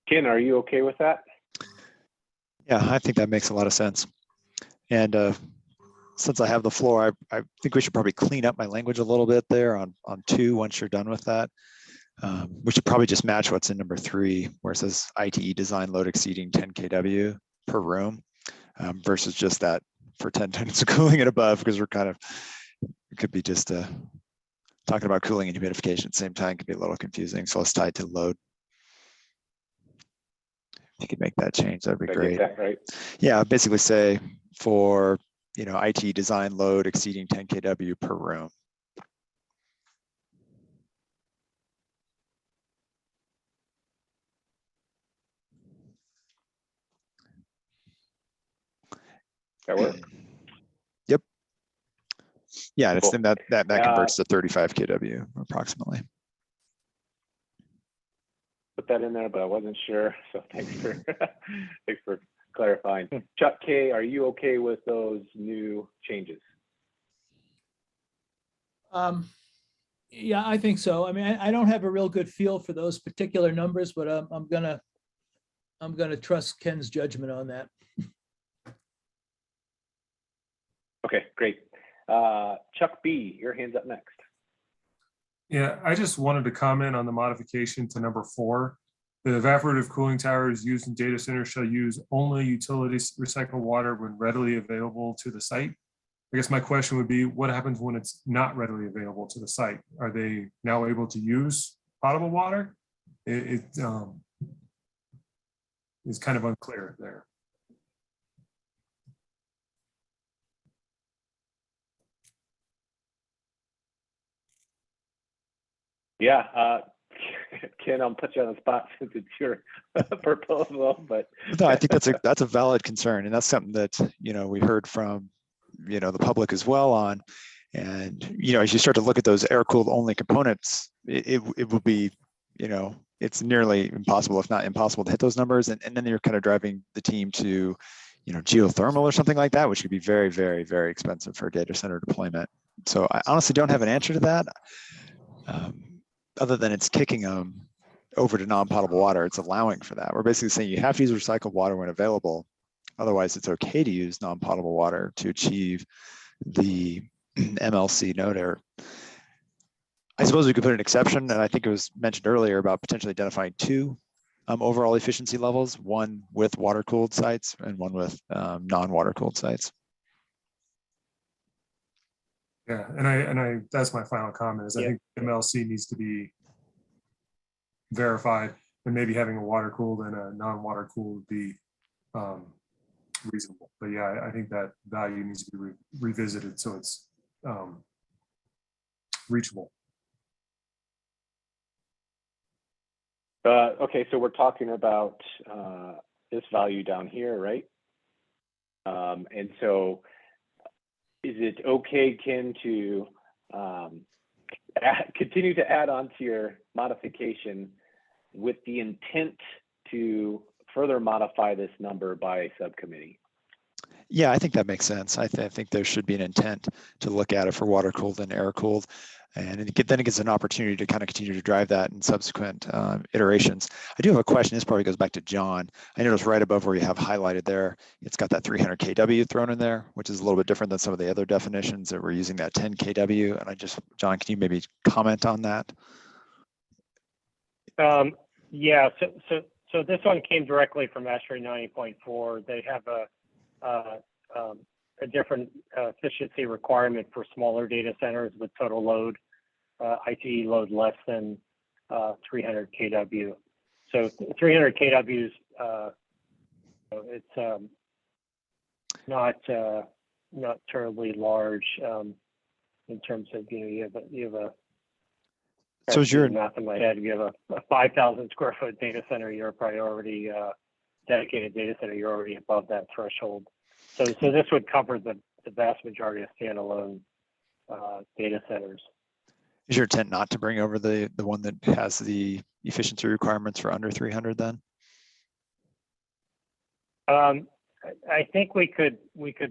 Ken, are you okay with that? Yeah, I think that makes a lot of sense. And since I have the floor, I think we should probably clean up my language a little bit there on 2 once you're done with that. We should probably just match what's in number 3, where it says ITE design load exceeding 10 kW per room versus just that for 10 tons of cooling and above, because we're kind of, it could be just talking about cooling and humidification at the same time, could be a little confusing. So let's tie it to load. If you could make that change, that'd be great. That right? Yeah, basically say for, IT design load exceeding 10 kW per room. That work? Yep. Yeah, it's Cool. that converts to 35 kW approximately. Put that in there, but I wasn't sure. So thanks for thanks for clarifying. Chuck K, are you okay with those new changes? Yeah, I think so. I mean, I don't have a real good feel for those particular numbers, but I'm gonna trust Ken's judgment on that. Okay, great. Chuck B, your hand's up next. Yeah, I just wanted to comment on the modification to number 4. The evaporative cooling towers used in data centers shall use only utility recycled water when readily available to the site. I guess my question would be, what happens when it's not readily available to the site? Are they now able to use potable water? It's kind of unclear there. Yeah, Ken, I'll put you on the spot since it's your proposal, but No, I think that's a valid concern, and that's something that we heard from the public as well on. And as you start to look at those air cooled only components, it would be it's nearly impossible, if not impossible, to hit those numbers. And then you're kind of driving the team to geothermal or something like that, which could be very, very, very expensive for a data center deployment. So I honestly don't have an answer to that. Other than it's kicking them over to non-potable water, it's allowing for that. We're basically saying you have to use recycled water when available. Otherwise, it's okay to use non-potable water to achieve the MLC node error. I suppose we could put an exception, and I think it was mentioned earlier about potentially identifying two overall efficiency levels, one with water-cooled sites and one with non-water-cooled sites. Yeah, and that's my final comment is I think MLC needs to be verified, and maybe having a water-cooled and a non-water cooled would be reasonable. But yeah, I think that value needs to be revisited so it's reachable. Okay, so we're talking about this value down here, right? And so is it okay, Ken, to continue to add on to your modification with the intent to further modify this number by a subcommittee? Yeah, I think that makes sense. I think there should be an intent to look at it for water cooled and air cooled. And then it gives an opportunity to kind of continue to drive that in subsequent iterations. I do have a question. This probably goes back to John. I noticed right above where you have highlighted there, it's got that 300 kW thrown in there, which is a little bit different than some of the other definitions that we're using that 10 kW. And John, can you maybe comment on that? Yeah, so this one came directly from ASHRAE 90.4. They have a different efficiency requirement for smaller data centers with total load, ITE load less than 300 kW. So 300 kW is it's not terribly large in terms of you have a so is your math in my head. If you have a 5,000 square foot data center, you're probably already dedicated data center. You're already above that threshold. So this would cover the vast majority of standalone data centers. Is your intent not to bring over the one that has the efficiency requirements for under 300 then? I think we could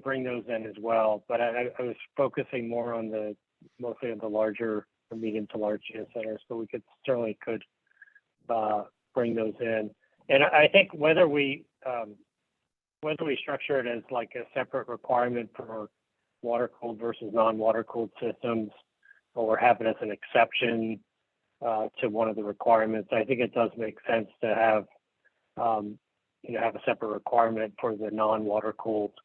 bring those in as well, but I was focusing more on mostly on the larger, the medium to large data centers, but we certainly could bring those in. And I think whether we structure it as like a separate requirement for water cooled versus non-water cooled systems, or have it as an exception to one of the requirements, I think it does make sense to have have a separate requirement for the non-water cooled.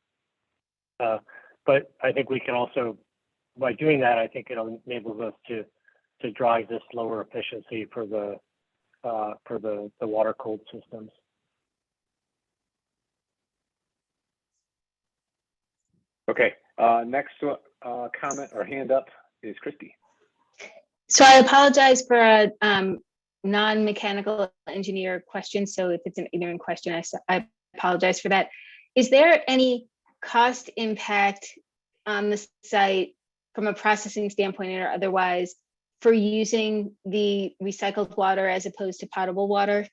But I think we can also, by doing that, I think it enables us to drive this lower efficiency for the water cooled systems. Okay, next comment or hand up is Christy. So I apologize for a non-mechanical engineer question. So if it's an ignorant question, I apologize for that. Is there any cost impact on the site from a processing standpoint or otherwise for using the recycled water as opposed to potable water?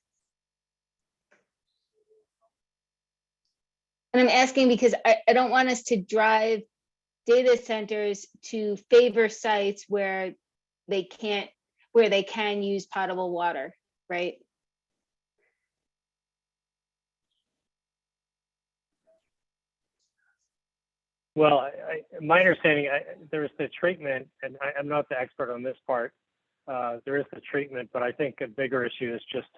And I'm asking because I don't want us to drive data centers to favor sites where they can use potable water, right? Well, my understanding, there's the treatment, and I'm not the expert on this part. There is the treatment, but I think a bigger issue is just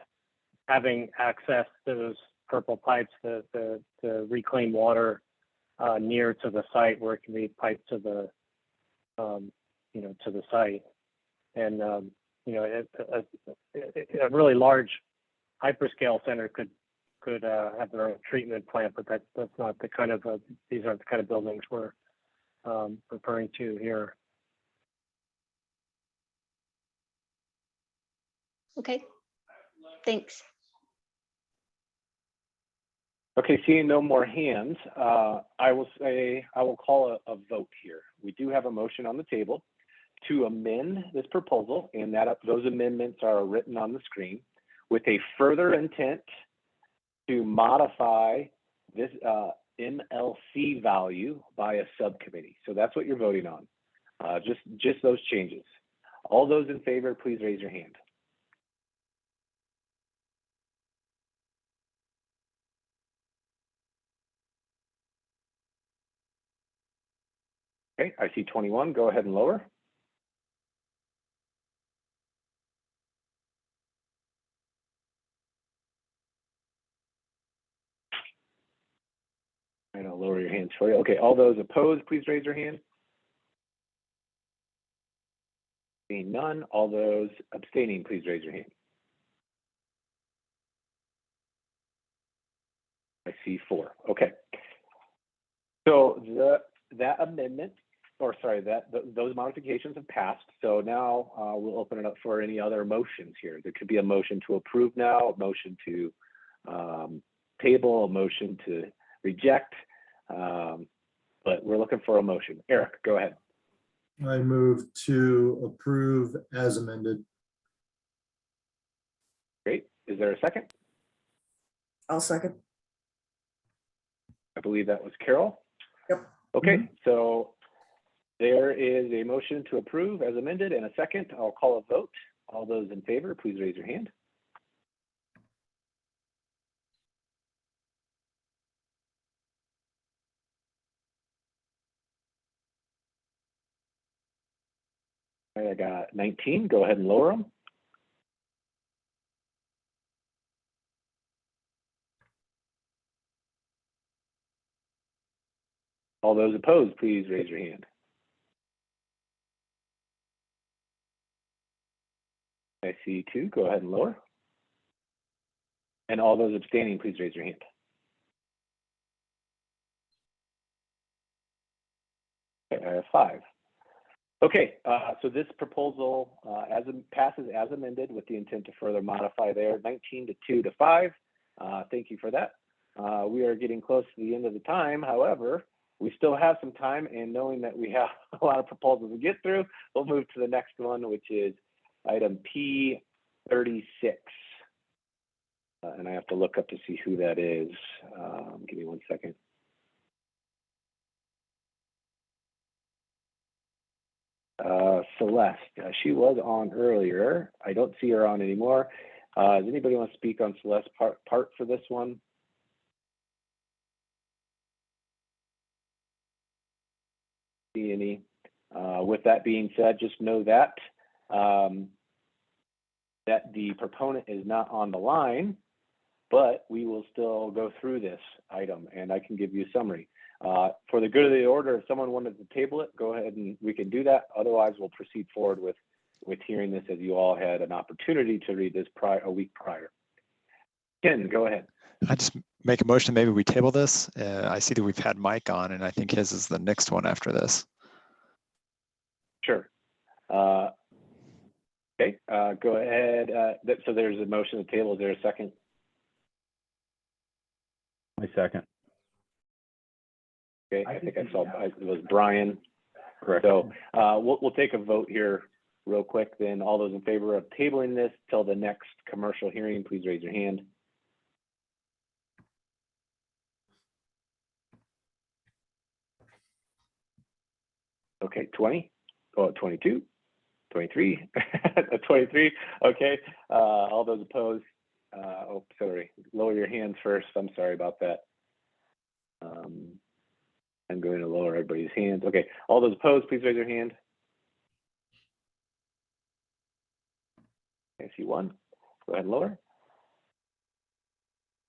having access to those purple pipes, the reclaimed water near to the site where it can be piped to the to the site. And a really large hyperscale center could have their own treatment plant, but that's not the kind of these aren't the kind of buildings we're referring to here. Okay, thanks. Okay, seeing no more hands, I will call a vote here. We do have a motion on the table to amend this proposal, and those amendments are written on the screen with a further intent to modify this MLC value by a subcommittee. So that's what you're voting on, just those changes. All those in favor, please raise your hand. Okay, I see 21. Go ahead and lower. for you. Okay, all those opposed, please raise your hand. Seeing none, all those abstaining, please raise your hand. I see 4. Okay. So that amendment, or sorry, those modifications have passed. So now we'll open it up for any other motions here. There could be a motion to approve now, a motion to table, a motion to reject, but we're looking for a motion. Eric, go ahead. I move to approve as amended. Great. Is there a second? I'll second. I believe that was Carol. Yep. Okay, so there is a motion to approve as amended and a second. I'll call a vote. All those in favor, please raise your hand. All right, I got 19. Go ahead and lower them. All those opposed, please raise your hand. I see 2. Go ahead and lower. And all those abstaining, please raise your hand. Okay, I have 5. Okay, so this proposal passes as amended with the intent to further modify there, 19 to 2 to 5. Thank you for that. We are getting close to the end of the time. However, we still have some time, and knowing that we have a lot of proposals to get through, we'll move to the next one, which is item P36. And I have to look up to see who that is. Give me 1 second. Celeste, she was on earlier. I don't see her on anymore. Does anybody want to speak on Celeste's part for this one? See any? With that being said, just know that that the proponent is not on the line, but we will still go through this item, and I can give you a summary. For the good of the order, if someone wanted to table it, go ahead and we can do that. Otherwise, we'll proceed forward with hearing this, as you all had an opportunity to read this a week prior. Ken, go ahead. I just make a motion, maybe we table this. I see that we've had Mike on, and I think his is the next one after this. Sure. Okay, go ahead. So there's a motion to table. Is there a second? My second. Okay, I think I saw it was Brian. Correct. So we'll take a vote here real quick. Then all those in favor of tabling this till the next commercial hearing, please raise your hand. Okay, 20. Oh, 22. 23. 23. Okay. All those opposed. Oh, sorry. Lower your hands first. I'm sorry about that. I'm going to lower everybody's hands. Okay. All those opposed, please raise your hand. I see 1. Go ahead and lower.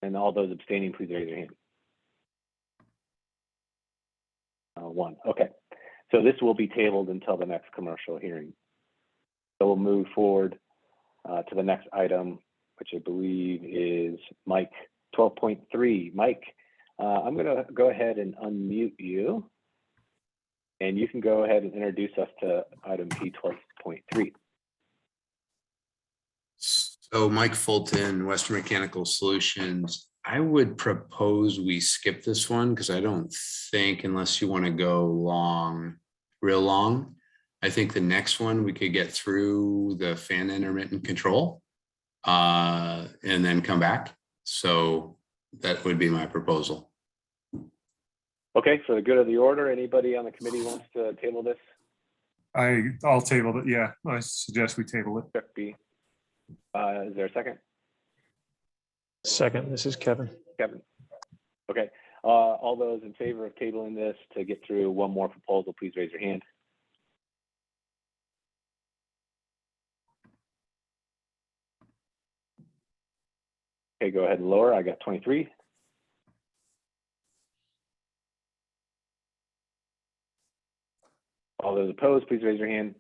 And all those abstaining, please raise your hand. 1. Okay. So this will be tabled until the next commercial hearing. So we'll move forward to the next item, which I believe is Mike 12.3. Mike, I'm going to go ahead and unmute you, and you can go ahead and introduce us to item P 12.3. So Mike Fulton, Western Mechanical Solutions. I would propose we skip this one because I don't think, unless you want to go real long, I think the next one we could get through the fan intermittent control and then come back. So that would be my proposal. Okay, for the good of the order, anybody on the committee wants to table this? I'll table it. Yeah, I suggest we table it. Is there a second? Second, this is Kevin. Kevin. Okay. All those in favor of tabling this to get through one more proposal, please raise your hand. Okay, go ahead and lower. I got 23. All those opposed, please raise your hand.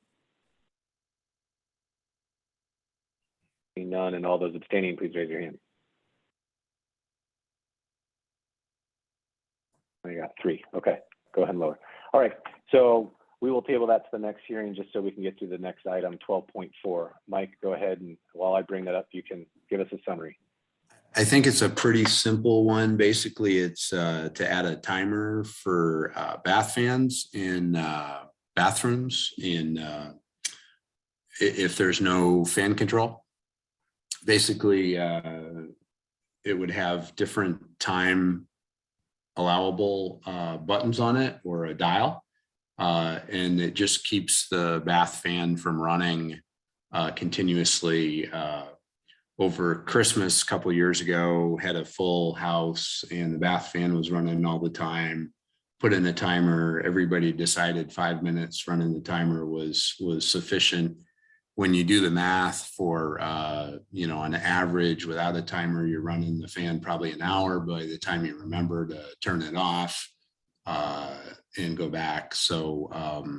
Seeing none, and all those abstaining, please raise your hand. I got 3. Okay, go ahead and lower. All right, so we will table that to the next hearing just so we can get to the next item, 12.4. Mike, go ahead, and while I bring that up, you can give us a summary. I think it's a pretty simple one. Basically, it's to add a timer for bath fans in bathrooms if there's no fan control. Basically, it would have different time allowable buttons on it or a dial, and it just keeps the bath fan from running continuously. Over Christmas a couple of years ago, had a full house and the bath fan was running all the time. Put in a timer. Everybody decided 5 minutes running the timer was sufficient. When you do the math for, on average without a timer, you're running the fan probably an hour by the time you remember to turn it off and go back. So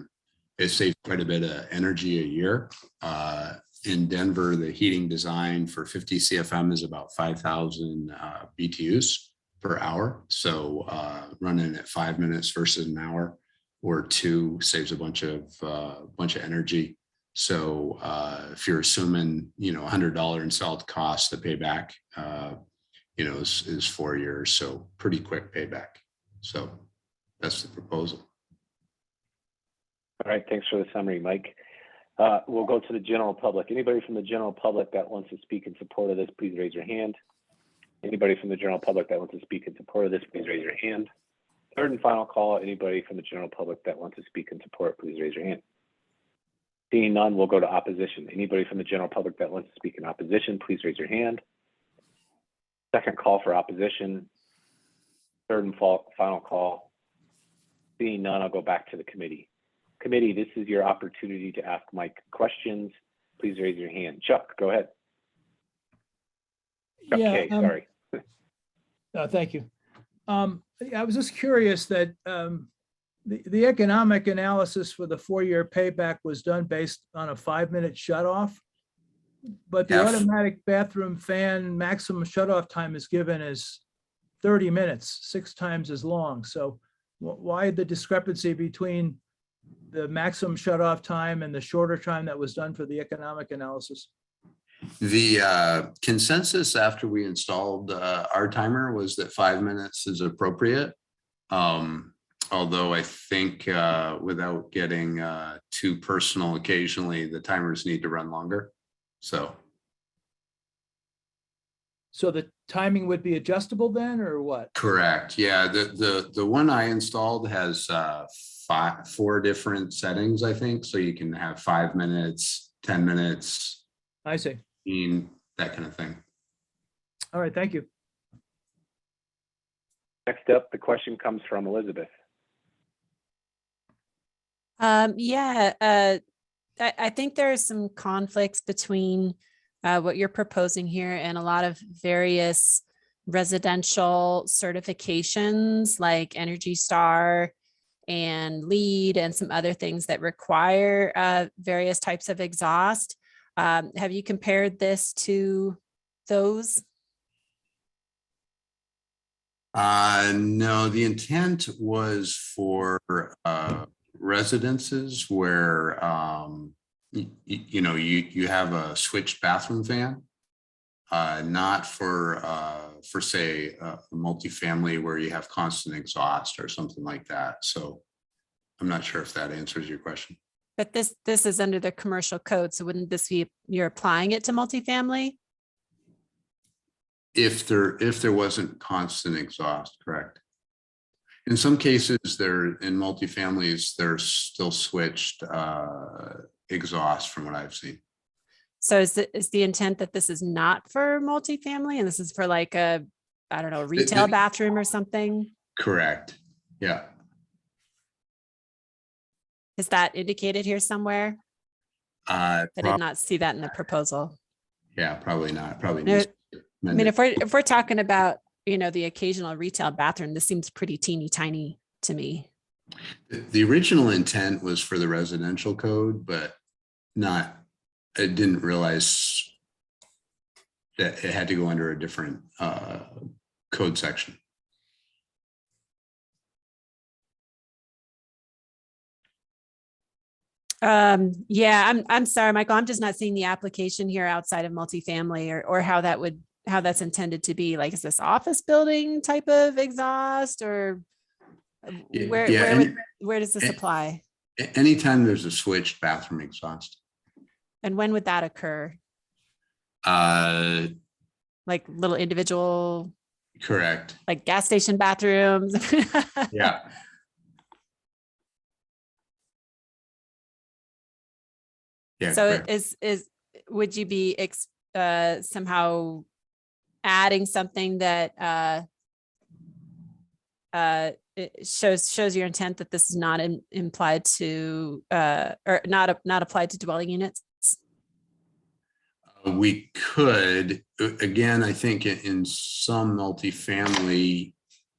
it saves quite a bit of energy a year. In Denver, the heating design for 50 CFM is about 5,000 BTUs per hour. So running at 5 minutes versus an hour or 2 saves a bunch of energy. So if you're assuming, $100 installed cost, the payback, is 4 years. So pretty quick payback. So that's the proposal. All right, thanks for the summary, Mike. We'll go to the general public. Anybody from the general public that wants to speak in support of this, please raise your hand. Anybody from the general public that wants to speak in support of this, please raise your hand. Third and final call, anybody from the general public that wants to speak in support, please raise your hand. Seeing none, we'll go to opposition. Anybody from the general public that wants to speak in opposition, please raise your hand. Second call for opposition. Third and final call. Seeing none, I'll go back to the committee. Committee, this is your opportunity to ask Mike questions. Please raise your hand. Chuck, go ahead. Chuck K, sorry. Thank you. I was just curious that the economic analysis for the 4-year payback was done based on a 5-minute shutoff, but the automatic bathroom fan maximum shutoff time is given as 30 minutes, 6 times as long. So why the discrepancy between the maximum shutoff time and the shorter time that was done for the economic analysis? The consensus after we installed our timer was that 5 minutes is appropriate. Although I think without getting too personal, occasionally the timers need to run longer. So the timing would be adjustable then, or what? Correct. Yeah, the one I installed has 4 different settings, I think. So you can have 5 minutes, 10 minutes. I see. That kind of thing. All right, thank you. Next up, the question comes from Elizabeth. I think there are some conflicts between what you're proposing here and a lot of various residential certifications like Energy Star and LEED and some other things that require various types of exhaust. Have you compared this to those? No, the intent was for residences where you have a switched bathroom fan, not for say a multifamily where you have constant exhaust or something like that. So I'm not sure if that answers your question. But this is under the commercial code, so wouldn't this be, you're applying it to multifamily? If there wasn't constant exhaust, correct. In some cases, in multifamilies, there's still switched exhaust from what I've seen. So is the intent that this is not for multifamily and this is for like a, I don't know, retail bathroom or something? Correct. Yeah. Is that indicated here somewhere? I did not see that in the proposal. Yeah, probably not. Probably. No, I mean, if we're talking about, the occasional retail bathroom, this seems pretty teeny tiny to me. The original intent was for the residential code, but I didn't realize that it had to go under a different code section. Yeah, I'm sorry, Michael. I'm just not seeing the application here outside of multifamily or how that's intended to be. Like, is this office building type of exhaust, or where does this apply? Anytime there's a switched bathroom exhaust. And when would that occur? Like little individual, Correct. like gas station bathrooms? Yeah. Yeah. So correct. would you be somehow adding something that it shows your intent that this is not implied to or not applied to dwelling units? We could, again, I think in some multifamily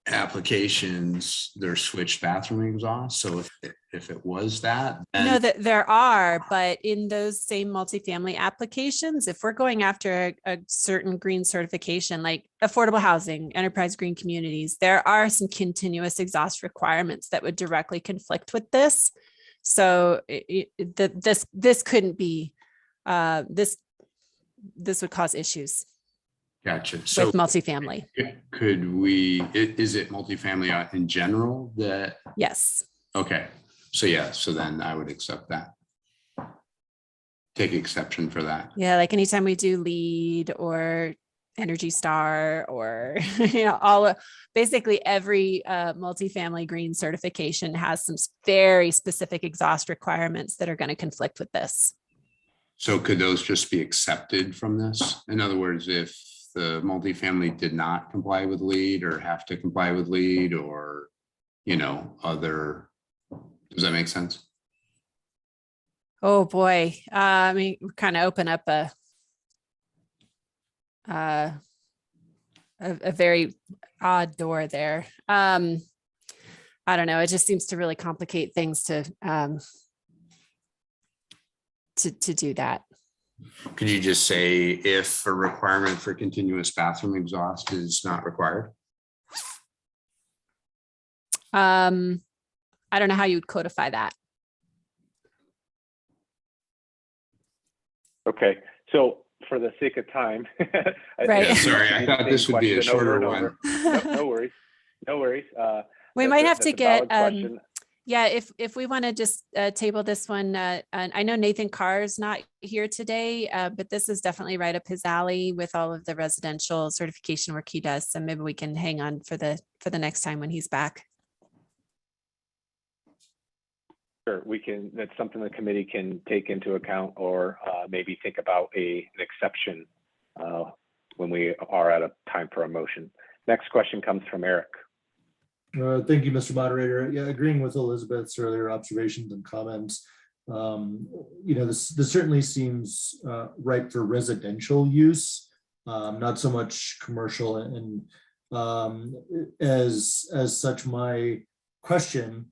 applications, there's switched bathroom exhaust. So if it was that, No, that there are, but in those same multifamily applications, if we're going after a certain green certification, like affordable housing, enterprise green communities, there are some continuous exhaust requirements that would directly conflict with this. So this couldn't be this would cause issues. Gotcha. So with multifamily. Could we, is it multifamily in general that? Yes. Okay. So yeah, so then I would accept that. Take exception for that. Yeah, like anytime we do LEED or Energy Star or basically every multifamily green certification has some very specific exhaust requirements that are going to conflict with this. So could those just be accepted from this? In other words, if the multifamily did not comply with LEED or have to comply with LEED or, other, does that make sense? Oh boy. I mean, we kind of open up a very odd door there. I don't know. It just seems to really complicate things to do that. Could you just say if a requirement for continuous bathroom exhaust is not required? I don't know how you would codify that. Okay, so for the sake of time, right. Yeah, sorry, I thought this would be a shorter one. No worries, no worries. We might have to get Yeah, if we want to just table this one, and I know Nathan Carr's not here today, but this is definitely right up his alley with all of the residential certification work he does. So maybe we can hang on for the next time when he's back. Sure, we can. That's something the committee can take into account, or maybe think about an exception when we are at a time for a motion. Next question comes from Eric. Thank you, Mr. Moderator. Yeah, agreeing with Elizabeth's earlier observations and comments. This certainly seems ripe for residential use, not so much commercial. And as such, my question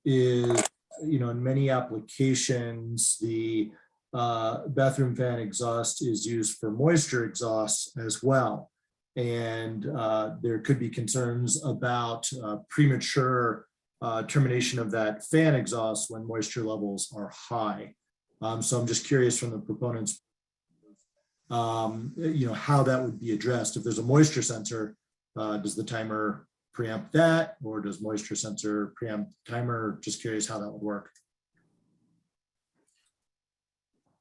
is, in many applications, the bathroom fan exhaust is used for moisture exhaust as well. And there could be concerns about premature termination of that fan exhaust when moisture levels are high. So I'm just curious from the proponents, how that would be addressed. If there's a moisture sensor, does the timer preempt that, or does moisture sensor preempt timer? Just curious how that would work.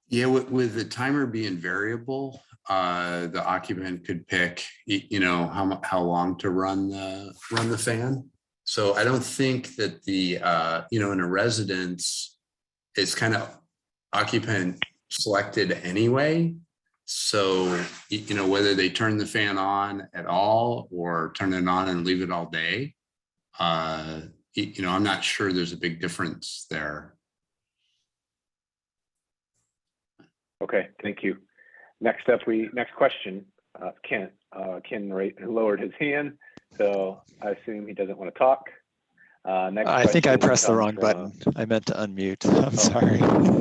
Yeah, with the timer being variable, the occupant could pick, how long to run the fan. So I don't think that the, in a residence, it's kind of occupant selected anyway. So, whether they turn the fan on at all or turn it on and leave it all day, I'm not sure there's a big difference there. Okay, thank you. Next question, Ken, who lowered his hand, so I assume he doesn't want to talk. Next I think I question pressed the comes wrong from- button. I meant to unmute. I'm sorry.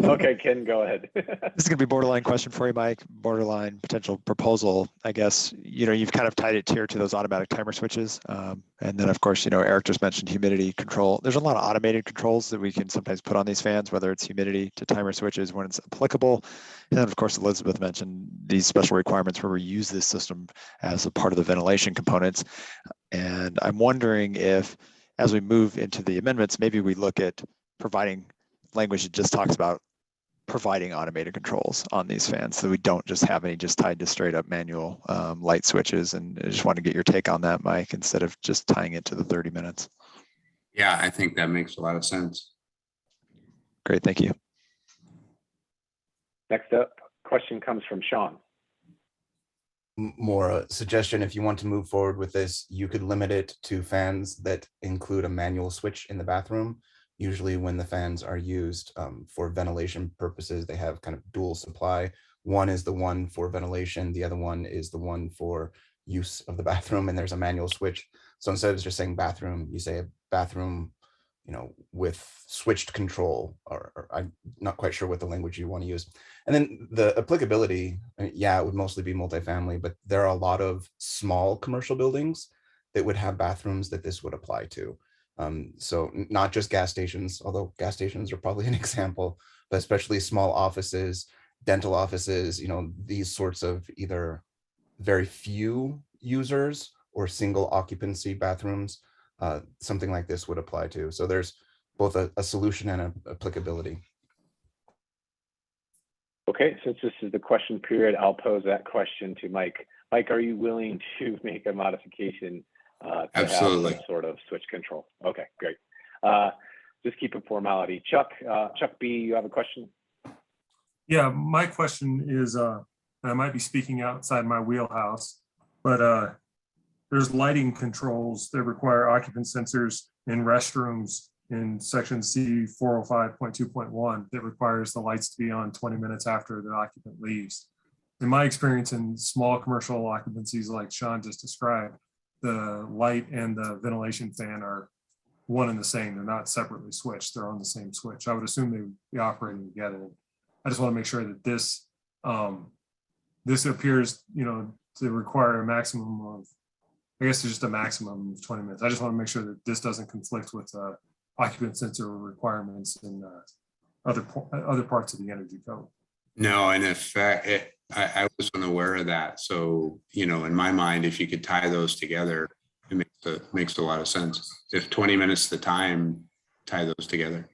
Okay, Ken, go ahead. This is going to be borderline question for you, Mike. Borderline potential proposal. I guess, you've kind of tied it here to those automatic timer switches. And then of course, Eric just mentioned humidity control. There's a lot of automated controls that we can sometimes put on these fans, whether it's humidity to timer switches when it's applicable. And then of course, Elizabeth mentioned these special requirements where we use this system as a part of the ventilation components. And I'm wondering if, as we move into the amendments, maybe we look at providing language that just talks about providing automated controls on these fans, so we don't just have any just tied to straight up manual light switches. And I just want to get your take on that, Mike, instead of just tying it to the 30 minutes. Yeah, I think that makes a lot of sense. Great, thank you. Next up, question comes from Sean. More a suggestion, if you want to move forward with this, you could limit it to fans that include a manual switch in the bathroom. Usually when the fans are used for ventilation purposes, they have kind of dual supply. One is the one for ventilation, the other one is the one for use of the bathroom, and there's a manual switch. So instead of just saying bathroom, you say a bathroom, with switched control, or I'm not quite sure what the language you want to use. And then the applicability, yeah, it would mostly be multifamily, but there are a lot of small commercial buildings that would have bathrooms that this would apply to. So not just gas stations, although gas stations are probably an example, but especially small offices, dental offices, these sorts of either very few users or single occupancy bathrooms. Something like this would apply to. So there's both a solution and an applicability. Okay, since this is the question period, I'll pose that question to Mike. Mike, are you willing to make a modification to Absolutely. have some sort of switch control? Okay, great. Just keep it formality. Chuck B, you have a question? Yeah, my question is, I might be speaking outside my wheelhouse, but there's lighting controls that require occupant sensors in restrooms in section C 405.2.1 that requires the lights to be on 20 minutes after the occupant leaves. In my experience in small commercial occupancies like Sean just described, the light and the ventilation fan are one and the same. They're not separately switched. They're on the same switch. I would assume they would be operating together. I just want to make sure that this appears, to require a maximum of, I guess there's just a maximum of 20 minutes. I just want to make sure that this doesn't conflict with occupant sensor requirements in other parts of the energy code. No, and in fact, I was unaware of that. So, in my mind, if you could tie those together, it makes a lot of sense. If 20 minutes the time, tie those together.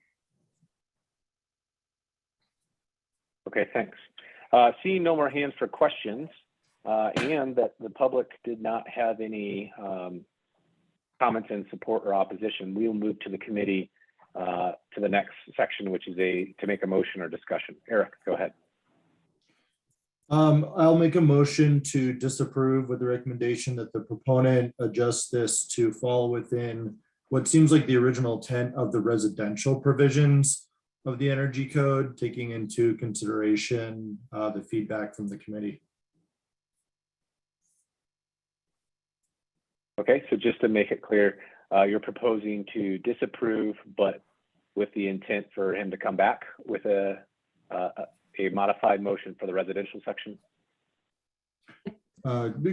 Okay, thanks. Seeing no more hands for questions, and that the public did not have any comments in support or opposition, we will move to the committee to the next section, which is to make a motion or discussion. Eric, go ahead. I'll make a motion to disapprove with the recommendation that the proponent adjust this to fall within what seems like the original intent of the residential provisions of the energy code, taking into consideration the feedback from the committee. Okay, so just to make it clear, you're proposing to disapprove, but with the intent for him to come back with a modified motion for the residential section?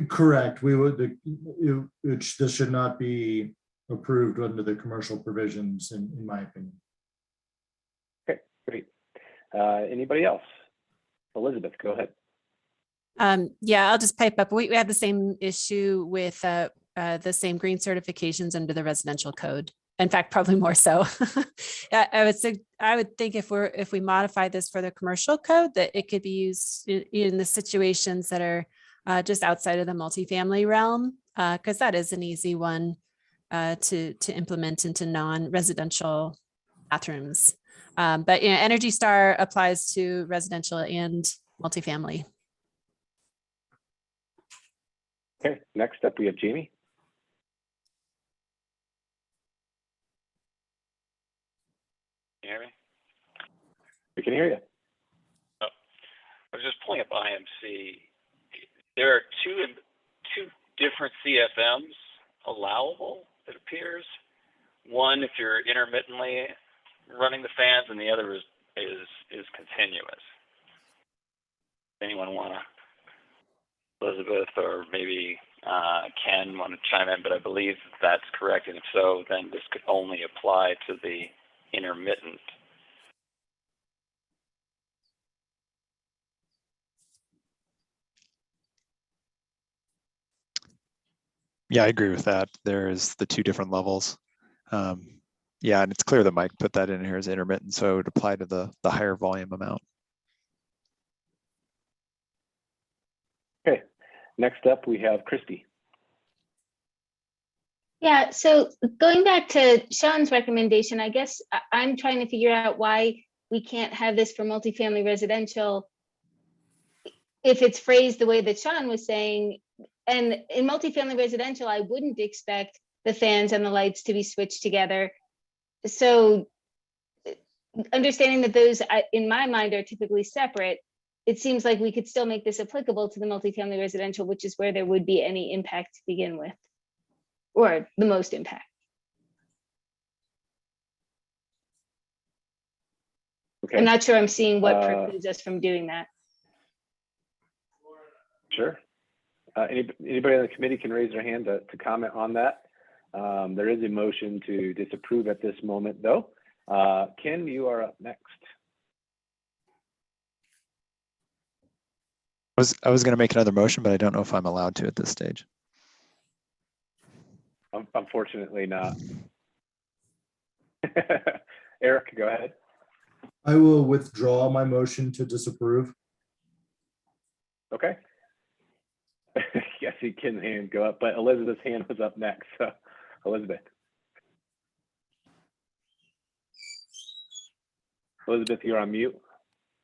Correct. We would, this should not be approved under the commercial provisions, in my opinion. Okay, great. Anybody else? Elizabeth, go ahead. Yeah, I'll just pipe up. We had the same issue with the same green certifications under the residential code. In fact, probably more so. I would think if we modify this for the commercial code, that it could be used in the situations that are just outside of the multifamily realm, because that is an easy one to implement into non-residential bathrooms. But Energy Star applies to residential and multifamily. Okay, next up we have Jamie. Can you hear me? We can hear you. Oh, I was just pulling up IMC. There are two different CFMs allowable, it appears. one if you're intermittently running the fans, and the other is continuous. Anyone want to, Elizabeth or maybe Ken want to chime in? But I believe that's correct, and if so, then this could only apply to the intermittent. Yeah, I agree with that. There's the two different levels. Yeah, and it's clear that Mike put that in here as intermittent, so it would apply to the higher volume amount. Okay, next up we have Christy. Yeah, so going back to Sean's recommendation, I guess I'm trying to figure out why we can't have this for multifamily residential if it's phrased the way that Sean was saying. And in multifamily residential, I wouldn't expect the fans and the lights to be switched together. So understanding that those, in my mind, are typically separate, it seems like we could still make this applicable to the multifamily residential, which is where there would be any impact to begin with, or the most impact. Okay. I'm not sure I'm seeing what precludes us from doing that. Sure. Anybody on the committee can raise their hand to comment on that. There is a motion to disapprove at this moment, though. Ken, you are up next. I was going to make another motion, but I don't know if I'm allowed to at this stage. Unfortunately not. Eric, go ahead. I will withdraw my motion to disapprove. Okay. I see Ken's hand go up, but Elizabeth's hand was up next. So, Elizabeth. Elizabeth, you're on mute.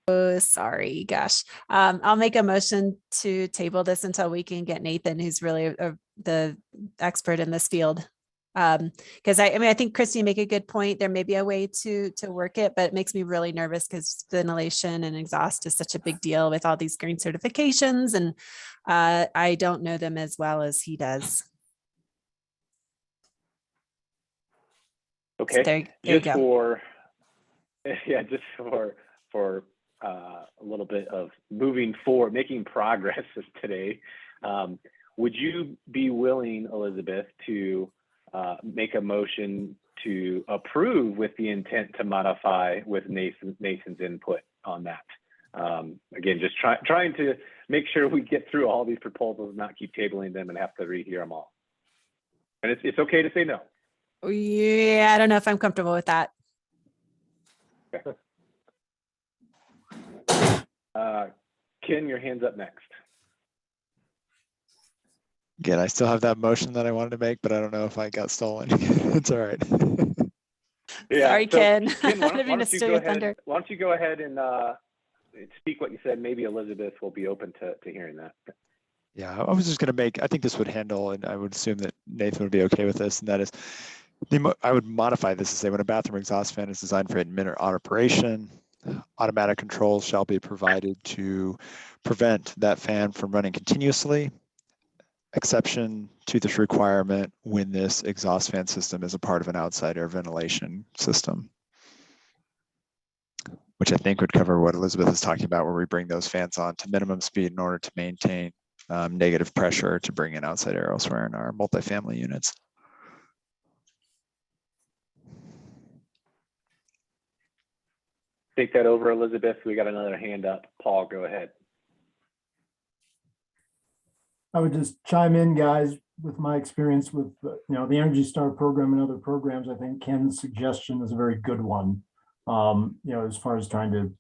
Oh, sorry, gosh. I'll make a motion to table this until we can get Nathan, who's really the expert in this field. Because I think Christy make a good point. There may be a way to work it, but it makes me really nervous because ventilation and exhaust is such a big deal with all these green certifications, and I don't know them as well as he does. Okay. So there you go. Just for a little bit of moving forward, making progress today. Would you be willing, Elizabeth, to make a motion to approve with the intent to modify with Nathan's input on that? Again, just trying to make sure we get through all these proposals and not keep tabling them and have to rehear them all. And it's okay to say no. Yeah, I don't know if I'm comfortable with that. Okay. Ken, your hand's up next. Again, I still have that motion that I wanted to make, but I don't know if I got stolen. It's all right. Yeah, sorry, so, Ken. Why don't you go ahead and speak what you said? Maybe Elizabeth will be open to hearing that. Yeah, I was just going to I think this would handle, and I would assume that Nathan would be okay with this, and that is, I would modify this to say when a bathroom exhaust fan is designed for intermittent operation, automatic controls shall be provided to prevent that fan from running continuously. Exception to this requirement when this exhaust fan system is a part of an outside air ventilation system, which I think would cover what Elizabeth is talking about, where we bring those fans on to minimum speed in order to maintain negative pressure to bring in outside air elsewhere in our multifamily units. Take that over, Elizabeth. We got another hand up. Paul, go ahead. I would just chime in, guys, with my experience with the Energy Star program and other programs. I think Ken's suggestion is a very good one. As far as trying to,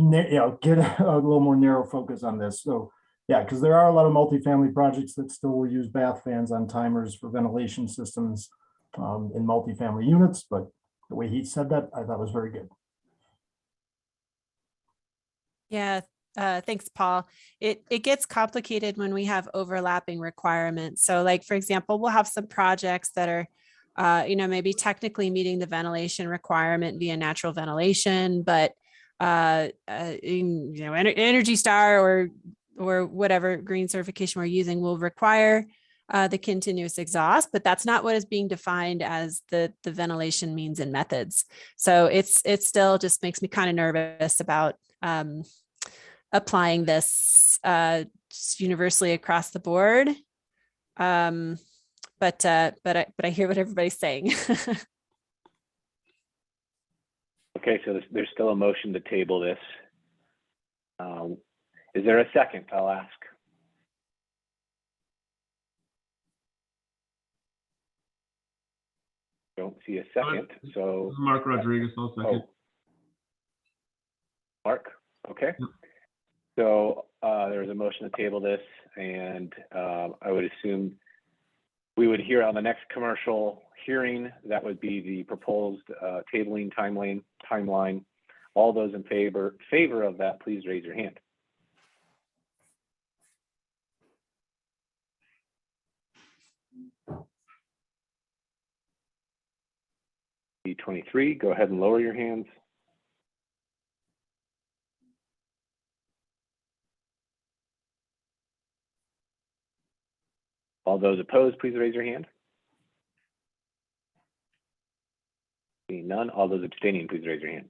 get a little more narrow focus on this. So, yeah, because there are a lot of multifamily projects that still will use bath fans on timers for ventilation systems in multifamily units. But the way he said that, I thought was very good. Yeah. Thanks, Paul. It gets complicated when we have overlapping requirements. So like, for example, we'll have some projects that are, maybe technically meeting the ventilation requirement via natural ventilation, but, Energy Star or whatever green certification we're using will require the continuous exhaust, but that's not what is being defined as the ventilation means and methods. So it still just makes me kind of nervous about applying this universally across the board. But I hear what everybody's saying. Okay, so there's still a motion to table this. Is there a second? I'll ask. Don't see a second, so. Mark Rodriguez, I'll second. Mark, okay. So there's a motion to table this, and I would assume we would hear on the next commercial hearing, that would be the proposed tabling timeline. All those in favor of that, please raise your hand. B23, go ahead and lower your hands. All those opposed, please raise your hand. Seeing none, all those abstaining, please raise your hand.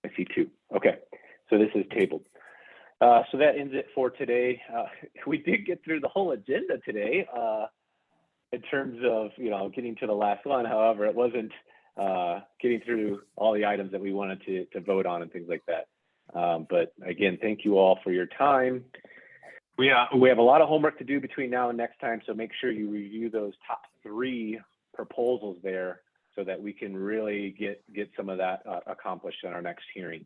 I see two. Okay, so this is tabled. So that ends it for today. We did get through the whole agenda today in terms of, getting to the last one. However, it wasn't getting through all the items that we wanted to vote on and things like that. But again, thank you all for your time. We have a lot of homework to do between now and next time, so make sure you review those top 3 proposals there so that we can really get some of that accomplished in our next hearing.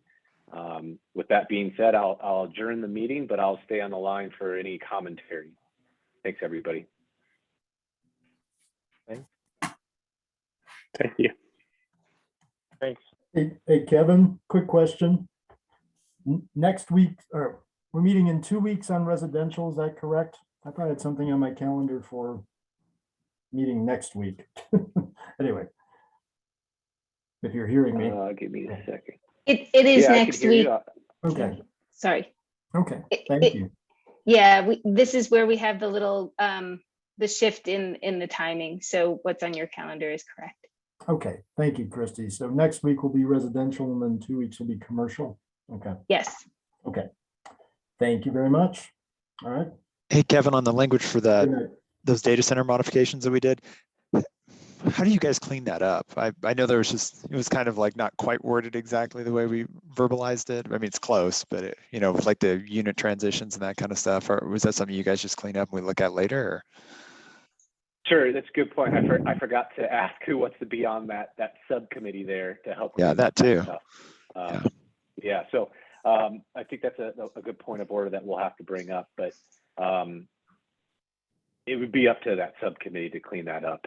With that being said, I'll adjourn the meeting, but I'll stay on the line for any commentary. Thanks, everybody. Thank you. Thanks. Hey, Kevin, quick question. Next week, or we're meeting in 2 weeks on residential, is that correct? I probably had something on my calendar for meeting next week. Anyway, if you're hearing me. Give me a second. It is next week. Okay. Sorry. Okay, thank you. Yeah, this is where we have the little, the shift in the timing. So what's on your calendar is correct. Okay, thank you, Christy. So next week will be residential and then 2 weeks will be commercial. Okay. Yes. Okay. Thank you very much. All right. Hey, Kevin, on the language for those data center modifications that we did, how do you guys clean that up? I know there was it was kind of like not quite worded exactly the way we verbalized it. I mean, it's close, but with like the unit transitions and that kind of stuff, or was that something you guys just clean up and we look at later? Or? Sure, that's a good point. I forgot to ask who wants to be on that subcommittee there to help. Yeah, that too. Yeah, so I think that's a good point of order that we'll have to bring up, but it would be up to that subcommittee to clean that up.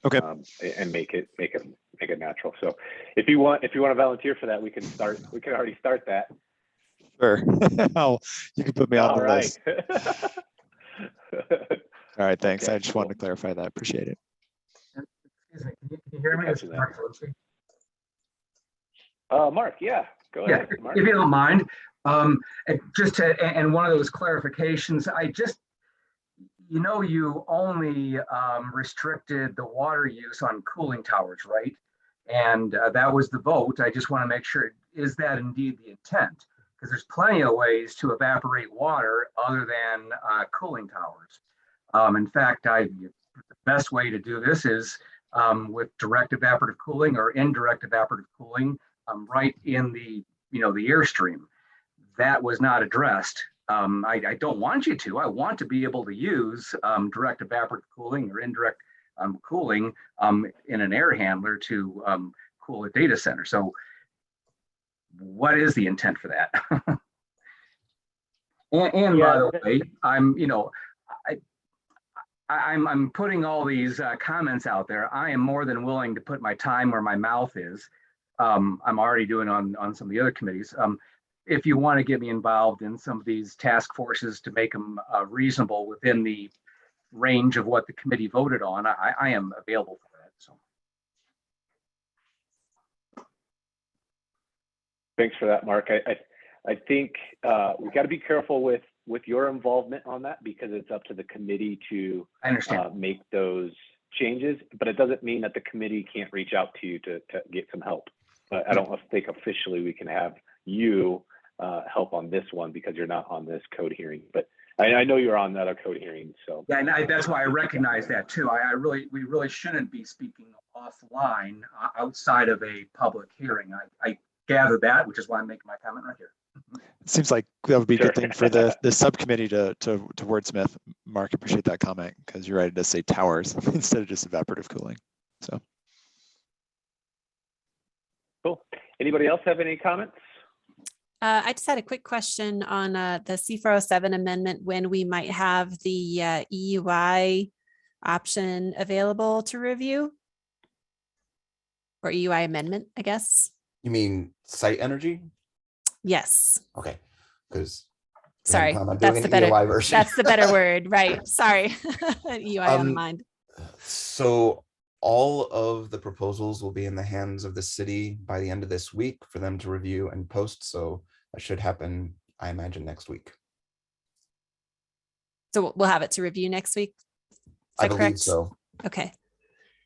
Okay. And make it natural. So if you want to volunteer for that, we can already start that. Sure. You can put me on the list. All right, thanks. Okay, I just wanted to clarify that. Appreciate it. Excuse me, can you hear me? It's Mark Zielinski. Mark, yeah, go ahead. Mark. If you don't mind, and one of those clarifications, you only restricted the water use on cooling towers, right? And that was the vote. I just want to make sure, is that indeed the intent? Because there's plenty of ways to evaporate water other than cooling towers. In fact, the best way to do this is with direct evaporative cooling or indirect evaporative cooling right in the airstream. That was not addressed. I don't want you to. I want to be able to use direct evaporative cooling or indirect cooling in an air handler to cool a data center. So what is the intent for that? and by the way, I'm putting all these comments out there. I am more than willing to put my time where my mouth is. I'm already doing on some of the other committees. If you want to get me involved in some of these task forces to make them reasonable within the range of what the committee voted on, I am available for that. So. Thanks for that, Mark. I think we got to be careful with your involvement on that because it's up to the committee to I understand. make those changes, but it doesn't mean that the committee can't reach out to you to get some help. I don't think officially we can have you help on this one because you're not on this code hearing, but I know you're on the other code hearing. So Yeah, and that's why I recognize that too. we really shouldn't be speaking offline outside of a public hearing. I gather that, which is why I'm making my comment right here. It seems like that would be a good thing for the subcommittee to wordsmith. Mark, appreciate that comment because you're right, it does say towers instead of just evaporative cooling. So cool. Anybody else have any comments? I just had a quick question on the C407 amendment, when we might have the EUI option available to review, or EUI amendment, I guess. You mean site energy? Yes. Okay, because sorry, that's the better version. That's the better word, right? Sorry, EUI on the mind. So all of the proposals will be in the hands of the city by the end of this week for them to review and post. So that should happen, I imagine, next week. So we'll have it to review next week. I believe so. Okay.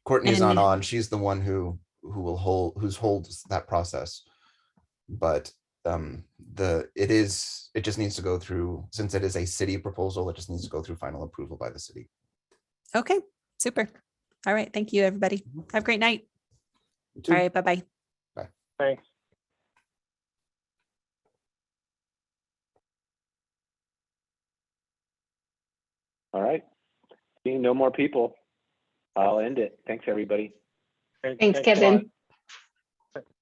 Courtney's not on. She's the one who holds that process. But it just needs to go through, since it is a city proposal, it just needs to go through final approval by the city. Okay, super. All right, thank you, everybody. Have a great night. You too. All right, bye-bye. Bye. Thanks. All right. Seeing no more people, I'll end it. Thanks, everybody. Thanks, Kevin.